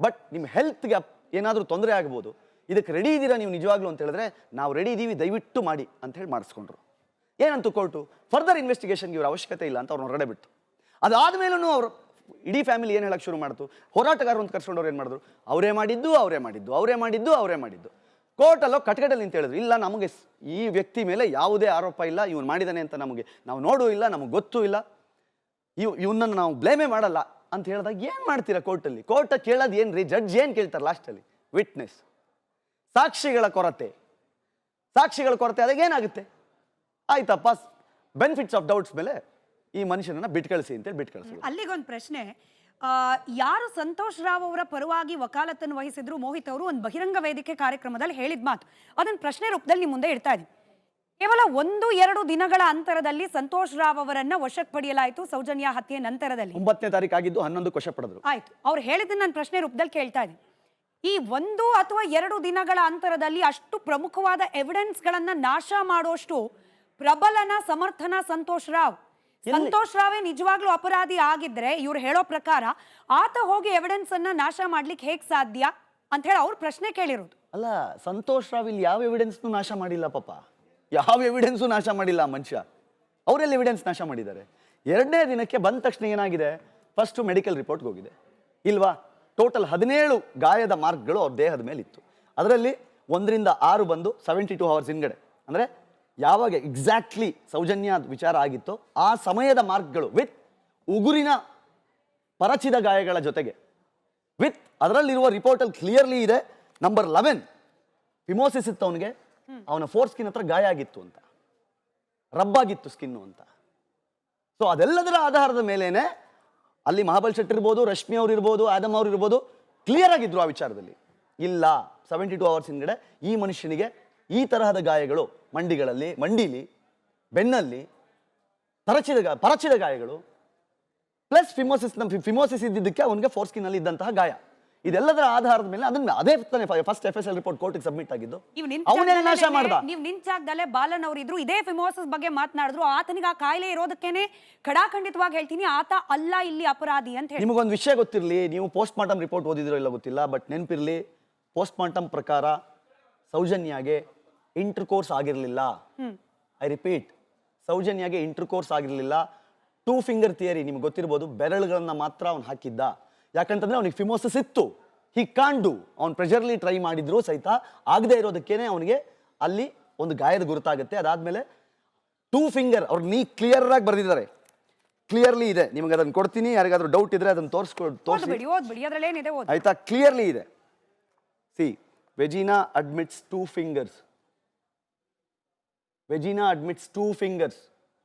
ಬಟ್ ನಿಮ್ಮ ಹೆಲ್ತ್ಗೆ ಏನಾದರೂ ತೊಂದರೆ ಆಗ್ಬೋದು, ಇದಕ್ಕೆ ರೆಡಿ ಇದ್ದೀರಾ ನೀವು ನಿಜವಾಗ್ಲೂ ಅಂತ ಹೇಳಿದ್ರೆ ನಾವು ರೆಡಿ ಇದ್ದೀವಿ, ದಯವಿಟ್ಟು ಮಾಡಿ ಅಂತ ಹೇಳಿ ಮಾಡಿಸ್ಕೊಂಡ್ರು. ಏನಂತು ಕೋರ್ಟು, ಫರ್ದರ್ ಇನ್ವೆಸ್ಟಿಗೇಷನ್ಗೆ ಇವ್ರ ಅವಶ್ಯಕತೆ ಇಲ್ಲ ಅಂತ ಅವ್ರನ್ನ ಹೊರಗಡೆ ಬಿಟ್ಟು. ಅದಾದ್ಮೇಲೂ ಅವರು ಇಡೀ ಫ್ಯಾಮಿಲಿ ಏನು ಹೇಳಕ್ಕೆ ಶುರು ಮಾಡ್ತು, ಹೋರಾಟಗಾರರು ಅಂತ ಕರ್ಸ್ಕೊಂಡವ್ರು ಏನು ಮಾಡಿದ್ರು, ಅವರೇ ಮಾಡಿದ್ದು. ಕೋರ್ಟಲ್ಲೋ ಕಟ್ಕಟಲ್ಲಿ ನಿಂತು ಹೇಳಿದ್ರು, ಇಲ್ಲ ನಮಗೆ ಈ ವ್ಯಕ್ತಿ ಮೇಲೆ ಯಾವುದೇ ಆರೋಪ ಇಲ್ಲ, ಇವನು ಮಾಡಿದಾನೆ ಅಂತ ನಾವು ನೋಡೂ ಇಲ್ಲ, ನಮಗೆ ಗೊತ್ತೂ ಇಲ್ಲ, ಇವನನ್ನು ನಾವು ಬ್ಲೇಮೇ ಮಾಡಲ್ಲ ಅಂತ ಹೇಳಿದಾಗ ಏನು ಮಾಡ್ತೀರಾ ಕೋರ್ಟಲ್ಲಿ? ಕೋರ್ಟ್ ಕೇಳೋದು ಏನು ರೀ, ಜಡ್ಜ್ ಏನು ಕೇಳ್ತಾರೆ ಲಾಸ್ಟಲ್ಲಿ? ವಿಟ್ನೆಸ್, ಸಾಕ್ಷಿಗಳ ಕೊರತೆ ಆದಾಗ ಏನಾಗುತ್ತೆ? ಆಯ್ತಪ್ಪ, ಬೆನಿಫಿಟ್ಸ್ ಆಫ್ ಡೌಟ್ಸ್ ಮೇಲೆ ಈ ಮನುಷ್ಯನನ್ನ ಬಿಟ್ಕಳಿಸಿ ಅಂತೇಳಿ ಬಿಟ್ಕಳಿಸಿ. ಅಲ್ಲಿಗೊಂದು ಪ್ರಶ್ನೆ, ಯಾರು ಸಂತೋಷ್ ರಾವ್ ಅವರ ಪರವಾಗಿ ವಕಾಲತ್ತನ್ನು ವಹಿಸಿದ್ರು ಮೋಹಿತ್ ಅವರು ಒಂದು ಬಹಿರಂಗ ವೇದಿಕೆ ಕಾರ್ಯಕ್ರಮದಲ್ಲಿ ಹೇಳಿದ ಮಾತು, ಅದನ್ನ ಪ್ರಶ್ನೆ ರೂಪದಲ್ಲಿ ನಿಮ್ಮ ಮುಂದೆ ಇಡ್ತಾ ಇದ್ದೀನಿ. ಕೇವಲ 1-2 ದಿನಗಳ ಅಂತರದಲ್ಲಿ ಸಂತೋಷ್ ರಾವ್ ಅವರನ್ನ ವಶಕ್ಕೆ ಪಡೆಯಲಾಯಿತು ಸೌಜನ್ಯ ಹತ್ಯೆ ನಂತರದಲ್ಲಿ. 9ನೇ ತಾರೀಕು ಆಗಿದ್ದು 11ಕ್ಕೆ ವಶ ಪಡೆದ್ರು. ಆಯ್ತು, ಅವ್ರು ಹೇಳಿದ್ದನ್ನ ನಾನು ಪ್ರಶ್ನೆ ರೂಪದಲ್ಲಿ ಕೇಳ್ತಾ ಇದ್ದೀನಿ. ಈ 1 ಅಥವಾ 2 ದಿನಗಳ ಅಂತರದಲ್ಲಿ ಅಷ್ಟು ಪ್ರಮುಖವಾದ ಎವಿಡೆನ್ಸ್ ಗಳನ್ನ ನಾಶ ಮಾಡುವಷ್ಟು ಪ್ರಬಲನ ಸಮರ್ಥನ ಸಂತೋಷ್ ರಾವ್ ರಾವೇ ನಿಜವಾಗ್ಲೂ ಅಪರಾಧಿ ಆಗಿದ್ರೆ ಇವ್ರು ಹೇಳೋ ಪ್ರಕಾರ ಆತ ಹೋಗಿ ಎವಿಡೆನ್ಸ್ ಅನ್ನ ನಾಶ ಮಾಡ್ಲಿಕ್ಕೆ ಹೇಗ್ ಸಾಧ್ಯ ಅಂತ ಹೇಳಿ ಅವ್ರು ಪ್ರಶ್ನೆ ಕೇಳಿರೋದು. ಅಲ್ಲ, ಸಂತೋಷ್ ರಾವ್ ಇಲ್ಲಿ ಯಾವ ಎವಿಡೆನ್ಸ್ನು ನಾಶ ಮಾಡಿಲ್ಲ ಪಾಪ, ಯಾವ ಎವಿಡೆನ್ಸು ನಾಶ ಮಾಡಿಲ್ಲ ಮನುಷ್ಯ. ಅವರೆಲ್ಲ ಎವಿಡೆನ್ಸ್ ನಾಶ ಮಾಡಿದ್ದಾರೆ. 2ನೇ ದಿನಕ್ಕೆ ಬಂದ ತಕ್ಷಣ ಏನಾಗಿದೆ, ಫಸ್ಟ್ ಮೆಡಿಕಲ್ ರಿಪೋರ್ಟ್ಗೆ ಹೋಗಿದೆ ಇಲ್ವಾ? ಟೋಟಲ್ 17 ಗಾಯದ ಮಾರ್ಕ್ಗಳು ಅವ್ರ ದೇಹದ ಮೇಲೆ ಇತ್ತು. ಅದರಲ್ಲಿ 1ರಿಂದ 6 ಬಂದು 72 ಅವರ್ಸ್ ಹಿಂಗಡೆ, ಅಂದರೆ ಯಾವಾಗ ಎಕ್ಸಾಕ್ಟ್ಲಿ ಸೌಜನ್ಯ ವಿಚಾರ ಆಗಿತ್ತೋ ಆ ಸಮಯದ ಮಾರ್ಕ್ಗಳು ವಿತ್ ಉಗುರಿನ ಪರಚಿದ ಗಾಯಗಳ ಜೊತೆಗೆ ವಿತ್ ಅದರಲ್ಲಿರುವ ರಿಪೋರ್ಟಲ್ಲಿ ಕ್ಲಿಯರ್ಲಿ ಇದೆ. ನಂಬರ್ 11 ಫಿಮೋಸಿಸ್ ಇತ್ತು ಅವನಿಗೆ, ಅವನ ಫೋರ್ ಸ್ಕಿನ್ ಹತ್ರ ಗಾಯ ಆಗಿತ್ತು ಅಂತ, ರಬ್ಬಾಗಿತ್ತು ಸ್ಕಿನ್ನು ಅಂತ. ಸೊ ಅದೆಲ್ಲದರ ಆಧಾರದ ಮೇಲೇನೆ ಅಲ್ಲಿ ಮಹಾಬಲ್ ಶೆಟ್ಟಿ ಇರ್ಬೋದು, ರಶ್ಮಿ ಅವ್ರು ಇರ್ಬೋದು, ಆದಮ್ ಅವ್ರು ಇರ್ಬೋದು, ಕ್ಲಿಯರ್ ಆಗಿದ್ರು ಆ ವಿಚಾರದಲ್ಲಿ. ಇಲ್ಲ, 72 ಅವರ್ಸ್ ಹಿಂದ್ಗಡೆ ಈ ಮನುಷ್ಯನಿಗೆ ಈ ತರಹದ ಗಾಯಗಳು ಮಂಡಿಲಿ, ಬೆನ್ನಲ್ಲಿ ಪರಚಿದ ಗಾಯಗಳು ಪ್ಲಸ್ ಫಿಮೋಸಿಸ್ ಇದ್ದಿದ್ದಕ್ಕೆ ಅವನಿಗೆ ಫೋರ್ ಸ್ಕಿನ್ ಅಲ್ಲಿ ಇದ್ದಂತಹ ಗಾಯ, ಇದೆಲ್ಲದರ ಆಧಾರದ ಮೇಲೆ ಅದೇ ಫಸ್ಟ್ FSL ರಿಪೋರ್ಟ್ ಕೋರ್ಟಿಗೆ ಸಬ್ಮಿಟ್ ಆಗಿದ್ದು. ಅವನೇ ನಾಶ ಮಾಡ್ದ. ನೀವು ನಿಂಚಾಗ್ದಲ್ಲೇ ಬಾಲನ್ ಅವರು ಇದ್ರು, ಇದೇ ಫಿಮೋಸಿಸ್ ಬಗ್ಗೆ ಮಾತನಾಡಿದ್ರು. ಆತನಿಗೆ ಆ ಕಾಯಿಲೆ ಇರೋದಕ್ಕೇನೆ ಖಡಾಖಂಡಿತವಾಗಿ ಹೇಳ್ತೀನಿ, ಆತ ಅಲ್ಲ ಇಲ್ಲಿ ಅಪರಾಧಿ ಅಂತ ಹೇಳಿ. ನಿಮಗೊಂದು ವಿಷಯ ಗೊತ್ತಿರಲಿ, ನೀವು ಪೋಸ್ಟ್ ಮಾರ್ಟಮ್ ರಿಪೋರ್ಟ್ ಓದಿದ್ರೋ ಇಲ್ಲ ಗೊತ್ತಿಲ್ಲ, ಬಟ್ ನೆನಪಿರ್ಲಿ, ಪೋಸ್ಟ್ ಮಾರ್ಟಮ್ ಪ್ರಕಾರ ಸೌಜನ್ಯಾಗೆ ಇಂಟರ್ಕೋರ್ಸ್ ಆಗಿರಲಿಲ್ಲ. ಐ ರಿಪೀಟ್, ಸೌಜನ್ಯಾಗೆ ಇಂಟರ್ಕೋರ್ಸ್ ಆಗಿರಲಿಲ್ಲ. 2 ಫಿಂಗರ್ ಥಿಯರಿ ನಿಮ್ಗೆ ಗೊತ್ತಿರ್ಬೋದು, ಬೆರಳುಗಳನ್ನ ಮಾತ್ರ ಅವ್ನು ಹಾಕಿದ್ದ. ಯಾಕಂತಂದ್ರೆ ಅವನಿಗೆ ಫಿಮೋಸಿಸ್ ಇತ್ತು, ಹಿ ಕಾನ್ ಡು. ಅವ್ನು ಪ್ರೆಷರ್ಲಿ ಟ್ರೈ ಮಾಡಿದ್ರು ಸಹಿತ ಆಗದೆ ಇರೋದಕ್ಕೇನೆ ಅವನಿಗೆ ಅಲ್ಲಿ ಒಂದು ಗಾಯದ ಗುರುತಾಗುತ್ತೆ. ಅದಾದ್ಮೇಲೆ 2 ಫಿಂಗರ್ ಅವ್ರು ಕ್ಲಿಯರ್ ಆಗಿ ಬರೆದಿದ್ದಾರೆ, ಕ್ಲಿಯರ್ಲಿ ಇದೆ. ನಿಮಗೆ ಅದನ್ನು ಕೊಡ್ತೀನಿ, ಯಾರಿಗಾದ್ರೂ ಡೌಟ್ ಇದ್ರೆ ಅದನ್ನು ತೋರಿಸಿ, ಆಯ್ತಾ? ಕ್ಲಿಯರ್ಲಿ ಇದೆ. See, vagina admits 2 fingers. Vagina admits 2 fingers.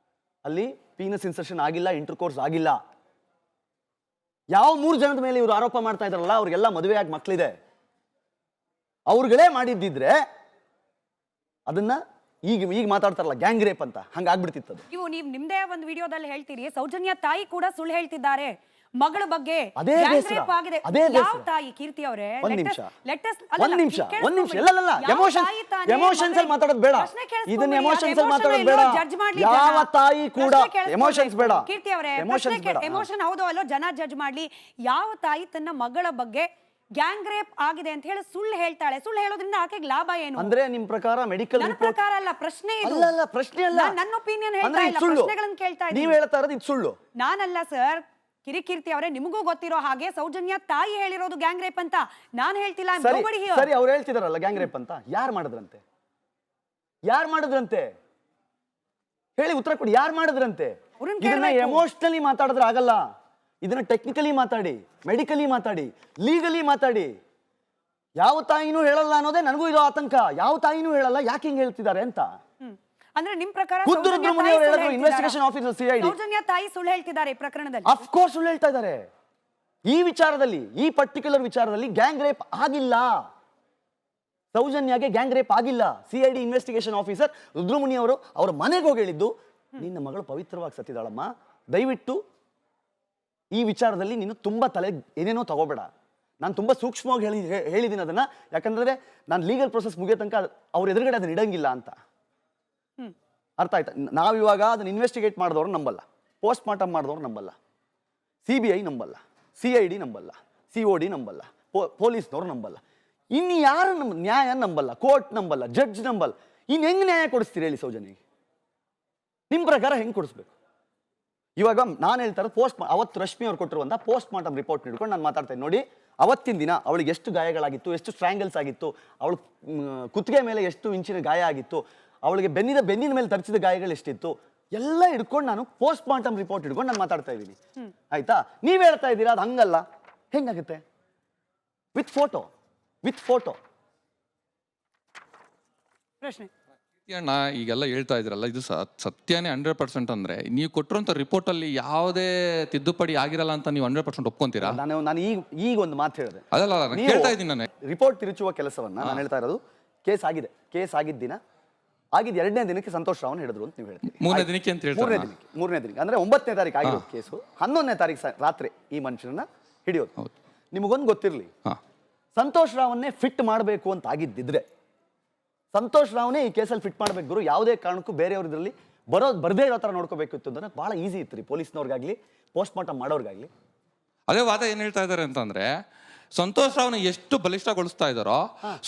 ಅಲ್ಲಿ ಪೀನಸ್ ಇನ್ಸರ್ಷನ್ ಆಗಿಲ್ಲ, ಇಂಟರ್ಕೋರ್ಸ್ ಆಗಿಲ್ಲ. ಯಾವ 3 ಜನದ ಮೇಲೆ ಇವರು ಆರೋಪ ಮಾಡ್ತಾ ಇದ್ರಲ್ಲ, ಅವ್ರಿಗೆಲ್ಲ ಮದುವೆಯಾಗಿ ಮಕ್ಕಳಿದೆ. ಅವ್ರುಗಳೇ ಮಾಡಿದ್ದಿದ್ರೆ ಅದನ್ನ ಈಗ ಮಾತಾಡ್ತಾರಲ್ಲ ಗ್ಯಾಂಗ್ ರೇಪ್ ಅಂತ, ಹಂಗಾಗ್ಬಿಡ್ತಿತ್ತು ಅದು. ನೀವು ನಿಮ್ದೇ ಒಂದು ವಿಡಿಯೋದಲ್ಲಿ ಹೇಳ್ತೀರಿ, ಸೌಜನ್ಯ ತಾಯಿ ಕೂಡ ಸುಳ್ಳು ಹೇಳ್ತಿದ್ದಾರೆ ಮಗಳ ಬಗ್ಗೆ. ಅದೇ ಯಾವ ತಾಯಿ? ಕೀರ್ತಿ ಅವರೇ, ಒಂದ್ ನಿಮಿಷ, ಎಮೋಷನ್ಸ್ ಅಲ್ಲಿ ಮಾತಾಡೋದು ಬೇಡ, ಇದನ್ನ ಎಮೋಷನ್ಸ್ ಅಲ್ಲಿ ಮಾತಾಡೋದು ಬೇಡ. ಯಾವ ತಾಯಿ ಕೂಡ ಎಮೋಷನ್ಸ್ ಬೇಡ, ಕೀರ್ತಿ ಅವರೇ, ಎಮೋಷನ್ ಹೌದು ಅಲ್ಲೋ ಜನ ಜಡ್ಜ್ ಮಾಡ್ಲಿ. ಯಾವ ತಾಯಿ ತನ್ನ ಮಗಳ ಬಗ್ಗೆ ಗ್ಯಾಂಗ್ ರೇಪ್ ಆಗಿದೆ ಅಂತ ಹೇಳಿ ಸುಳ್ಳು ಹೇಳ್ತಾಳೆ? ಸುಳ್ಳು ಹೇಳೋದ್ರಿಂದ ಆಕೆಗೆ ಲಾಭ ಏನು? ಅಂದ್ರೆ ನಿಮ್ ಪ್ರಕಾರ ಮೆಡಿಕಲ್ ರಿಪೋರ್ಟ್ ಪ್ರಕಾರ ಅಲ್ಲ, ಪ್ರಶ್ನೆ ಇದು. ಅಲ್ಲ, ಪ್ರಶ್ನೆ ಅಲ್ಲ, ನನ್ನ ಒಪಿನಿಯನ್ ಹೇಳ್ತಾ ಇಲ್ಲ, ಪ್ರಶ್ನೆಗಳನ್ನು ಕೇಳ್ತಾ ಇದ್ದೀನಿ. ನೀವು ಹೇಳ್ತಾ ಇರೋದು ಇದು ಸುಳ್ಳು. ನಾನಲ್ಲ ಸರ್, ಕಿರಿಕೀರ್ತಿ ಅವರೇ, ನಿಮಗೂ ಗೊತ್ತಿರೋ ಹಾಗೆ ಸೌಜನ್ಯ ತಾಯಿ ಹೇಳಿರೋದು ಗ್ಯಾಂಗ್ ರೇಪ್ ಅಂತ. ನಾನು ಹೇಳ್ತಿಲ್ಲ. ಸರಿ, ಅವ್ರು ಹೇಳ್ತಿದಾರಲ್ಲ ಗ್ಯಾಂಗ್ ರೇಪ್ ಅಂತ. ಯಾರು ಮಾಡಿದ್ರಂತೆ ಹೇಳಿ, ಉತ್ತರ ಕೊಡಿ. ಯಾರು ಮಾಡಿದ್ರಂತೆ? ಇದನ್ನ ಎಮೋಷನಲಿ ಮಾತಾಡಿದ್ರೆ ಆಗಲ್ಲ, ಇದನ್ನ ಟೆಕ್ನಿಕಲಿ ಮಾತಾಡಿ, ಮೆಡಿಕಲಿ ಮಾತಾಡಿ, ಲೀಗಲಿ ಮಾತಾಡಿ. ಯಾವ ತಾಯಿನೂ ಹೇಳಲ್ಲ ಅನ್ನೋದೇ ನನಗೂ ಇದು ಆತಂಕ. ಯಾವ ತಾಯಿನೂ ಹೇಳಲ್ಲ, ಯಾಕೆ ಹಿಂಗ್ ಹೇಳ್ತಿದ್ದಾರೆ ಅಂತ. ಅಂದ್ರೆ ನಿಮ್ ಪ್ರಕಾರ ಇನ್ವೆಸ್ಟಿಗೇಷನ್ ಆಫೀಸರ್ CID ಸೌಜನ್ಯ ತಾಯಿ ಸುಳ್ಳು ಹೇಳ್ತಿದ್ದಾರೆ ಈ ಪ್ರಕರಣದಲ್ಲಿ? ಆಫ್ ಕೋರ್ಸ್ ಸುಳ್ಳು ಹೇಳ್ತಾ ಇದ್ದಾರೆ. ಈ ವಿಚಾರದಲ್ಲಿ, ಈ ಪರ್ಟಿಕ್ಯುಲರ್ ವಿಚಾರದಲ್ಲಿ ಗ್ಯಾಂಗ್ ರೇಪ್ ಆಗಿಲ್ಲ. ಸೌಜನ್ಯಾಗೆ ಗ್ಯಾಂಗ್ ರೇಪ್ ಆಗಿಲ್ಲ. CID ಇನ್ವೆಸ್ಟಿಗೇಷನ್ ಆಫೀಸರ್ ರುದ್ರಮುನಿ ಅವರು ಅವರ ಮನೆಗೆ ಹೋಗಿ ಹೇಳಿದ್ದು, ನಿನ್ನ ಮಗಳು ಪವಿತ್ರವಾಗಿ ಸತ್ತಿದಾಳಮ್ಮ, ದಯವಿಟ್ಟು ಈ ವಿಚಾರದಲ್ಲಿ ನೀನು ತುಂಬಾ ತಲೆ ಏನೇನೋ ತಗೋಬೇಡ. ನಾನು ತುಂಬಾ ಸೂಕ್ಷ್ಮವಾಗಿ ಹೇಳಿದ್ದೀನಿ ಅದನ್ನ, ಯಾಕಂದ್ರೆ ನಾನು ಲೀಗಲ್ ಪ್ರೊಸೆಸ್ ಮುಗಿಯೋ ತನಕ ಅವ್ರ ಎದುರುಗಡೆ ಅದನ್ನ ಇಡಂಗಿಲ್ಲ ಅಂತ. ಅರ್ಥ ಆಯ್ತಾ? ನಾವಿವಾಗ ಅದನ್ನ ಇನ್ವೆಸ್ಟಿಗೇಟ್ ಮಾಡಿದವ್ರು ನಂಬಲ್ಲ, ಪೋಸ್ಟ್ ಮಾರ್ಟಮ್ ಮಾಡಿದವ್ರು ನಂಬಲ್ಲ, CBI ನಂಬಲ್ಲ, CID ನಂಬಲ್ಲ, COD ನಂಬಲ್ಲ, ಪೊಲೀಸ್ನವ್ರು ನಂಬಲ್ಲ. ಇನ್ನು ಯಾರು ನ್ಯಾಯ ನಂಬಲ್ಲ, ಕೋರ್ಟ್ ನಂಬಲ್ಲ, ಜಡ್ಜ್ ನಂಬಲ್ಲ. ಇನ್ನು ಹೆಂಗ್ ನ್ಯಾಯ ಕೊಡಿಸ್ತೀರಿ ಹೇಳಿ ಸೌಜನ್ಯಗೆ? ನಿಮ್ಮ ಪ್ರಕಾರ ಹೆಂಗೆ ಕೊಡಿಸ್ಬೇಕು? ಇವಾಗ ನಾನು ಹೇಳ್ತಾರೆ ಅವತ್ತು ರಶ್ಮಿ ಅವ್ರು ಕೊಟ್ಟಿರುವಂಥ ಪೋಸ್ಟ್ ಮಾರ್ಟಮ್ ರಿಪೋರ್ಟ್ ಹಿಡ್ಕೊಂಡು ನಾನು ಮಾತಾಡ್ತೇನೆ. ನೋಡಿ, ಅವತ್ತಿನ ದಿನ ಅವಳಿಗೆ ಎಷ್ಟು ಗಾಯಗಳಾಗಿತ್ತು, ಎಷ್ಟು ಸ್ಟ್ರ್ಯಾಂಗಲ್ಸ್ ಆಗಿತ್ತು, ಅವಳು ಕುತ್ತಿಗೆ ಮೇಲೆ ಎಷ್ಟು ಇಂಚಿನ ಗಾಯ ಆಗಿತ್ತು, ಅವಳಿಗೆ ಬೆನ್ನಿನ ಮೇಲೆ ತರಿಸಿದ ಗಾಯಗಳು ಎಷ್ಟಿತ್ತು, ಎಲ್ಲ ಹಿಡ್ಕೊಂಡು ನಾನು ಪೋಸ್ಟ್ ಮಾರ್ಟಮ್ ರಿಪೋರ್ಟ್ ಹಿಡ್ಕೊಂಡು ನಾನು ಮಾತಾಡ್ತಾ ಇದ್ದೀನಿ. ಆಯ್ತಾ? ನೀವು ಹೇಳ್ತಾ ಇದ್ದೀರಾ ಅದು ಹಂಗಲ್ಲ. ಹೆಂಗಾಗುತ್ತೆ? With photo. ಪ್ರಶ್ನೆ ಅಣ್ಣ ಈಗೆಲ್ಲ ಹೇಳ್ತಾ ಇದ್ರಲ್ಲ, ಇದು ಸತ್ಯನೇ 100% ಅಂದ್ರೆ ನೀವು ಕೊಟ್ಟಿರೋಂಥ ರಿಪೋರ್ಟ್ ಅಲ್ಲಿ ಯಾವುದೇ ತಿದ್ದುಪಡಿ ಆಗಿರಲ್ಲ ಅಂತ ನೀವು 100% ಒಪ್ಕೊಂತೀರಾ? ನಾನು ಈಗ ಒಂದು ಮಾತು ಹೇಳಿದೆ. ಅದಲ್ಲ ನಾನು ಕೇಳ್ತಾ ಇದ್ದೀನಿ. ನಾನು ರಿಪೋರ್ಟ್ ತಿರುಚುವ ಕೆಲಸವನ್ನ ನಾನು ಹೇಳ್ತಾ ಇರೋದು, ಕೇಸ್ ಆಗಿದ್ದ ದಿನ ಆಗಿದ್ದು 2ನೇ ದಿನಕ್ಕೆ ಸಂತೋಷ್ ರಾವ್ನ ಹಿಡಿದ್ರು ಅಂತ ನೀವು ಹೇಳ್ತೀವಿ. 3ನೇ ದಿನಕ್ಕೆ ಅಂತ ಹೇಳ್ತಾರೆ. 3ನೇ ದಿನಕ್ಕೆ ಅಂದ್ರೆ 9ನೇ ತಾರೀಕು ಆಗಿರೋದು ಕೇಸು. 11ನೇ ತಾರೀಕು ರಾತ್ರಿ ಈ ಮನುಷ್ಯನನ್ನ ಹಿಡಿಯೋದು. ನಿಮಗೊಂದು ಗೊತ್ತಿರಲಿ, ಸಂತೋಷ್ ರಾವನ್ನೇ ಫಿಟ್ ಮಾಡಬೇಕು ಅಂತ ಆಗಿದ್ದಿದ್ರೆ ಸಂತೋಷ್ ರಾವ್ನೇ ಈ ಕೇಸಲ್ಲಿ ಫಿಟ್ ಮಾಡ್ಬೇಕು ಗುರು. ಯಾವುದೇ ಕಾರಣಕ್ಕೂ ಬೇರೆಯವ್ರ ಇದರಲ್ಲಿ ಬರದೇ ಇರೋ ಥರ ನೋಡ್ಕೋಬೇಕಿತ್ತು ಅಂದ್ರೆ ಬಹಳ ಈಸಿ ಇತ್ತು ರೀ, ಪೊಲೀಸ್ನವ್ರಿಗಾಗ್ಲಿ ಪೋಸ್ಟ್ ಮಾರ್ಟಮ್ ಮಾಡೋರ್ಗಾಗ್ಲಿ. ಅದೇ ವಾದ ಏನ್ ಹೇಳ್ತಾ ಇದ್ದಾರೆ ಅಂತಂದ್ರೆ, ಸಂತೋಷ್ ರಾವ್ನ ಎಷ್ಟು ಬಲಿಷ್ಠಗೊಳಿಸ್ತಾ ಇದಾರೋ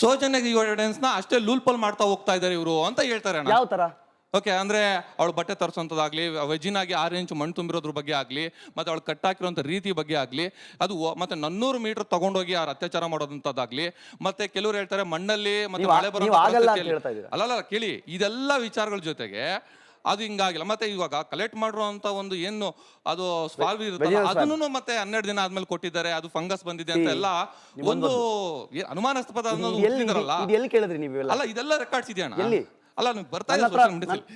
ಸೌಜನ್ಯ ಎವಿಡೆನ್ಸ್ ನ ಅಷ್ಟೇ ಲೂಲ್ಪಲ್ ಮಾಡ್ತಾ ಹೋಗ್ತಾ ಇದಾರೆ ಇವರು ಅಂತ ಹೇಳ್ತಾರೆ. ಯಾವ ತರ? ಓಕೆ, ಅಂದ್ರೆ ಅವಳು ಬಟ್ಟೆ ತರಿಸೋಂಥದ್ದಾಗ್ಲಿ, ವೆಜ್ಜಿನಾಗಿ 6 ಇಂಚು ಮಣ್ಣು ತುಂಬಿರೋದ್ರ ಬಗ್ಗೆ ಆಗಲಿ, ಮತ್ತೆ ಅವಳು ಕಟ್ಟಾಕಿರೋಂಥ ರೀತಿ ಬಗ್ಗೆ ಆಗಲಿ, ಅದು ಮತ್ತೆ 400 ಮೀಟರ್ ತಗೊಂಡೋಗಿ ಅವ್ರು ಅತ್ಯಾಚಾರ ಮಾಡೋದಂಥದ್ದಾಗ್ಲಿ, ಮತ್ತೆ ಕೆಲವರು ಹೇಳ್ತಾರೆ ಮಣ್ಣಲ್ಲಿ ಮತ್ತೆ ಮಳೆ ಬರೋ ಅಲ್ಲ ಕೇಳಿ, ಇದೆಲ್ಲ ವಿಚಾರಗಳ ಜೊತೆಗೆ ಅದು ಹಿಂಗಾಗಿಲ್ಲ. ಮತ್ತೆ ಇವಾಗ ಕಲೆಕ್ಟ್ ಮಾಡಿರುವಂತ ಒಂದು ಏನು ಅದು ಸ್ವಾಲ್ವ್ ಇರುತ್ತಲ್ಲ ಅದನ್ನು ಮತ್ತೆ 12 ದಿನ ಆದ್ಮೇಲೆ ಕೊಟ್ಟಿದ್ದಾರೆ, ಅದು ಫಂಗಸ್ ಬಂದಿದೆ ಅಂತ ಎಲ್ಲ ಒಂದು ಅನುಮಾನಾಸ್ಪದ ಅನ್ನೋದು ಎಲ್ಲಿ ಕೇಳಿದ್ರಿ ನೀವು? ಅಲ್ಲ, ಇದೆಲ್ಲ ರೆಕಾರ್ಡ್ಸ್ ಇದೆಯಣ್ಣ. ಅಲ್ಲ ನೀವು ಬರ್ತಾ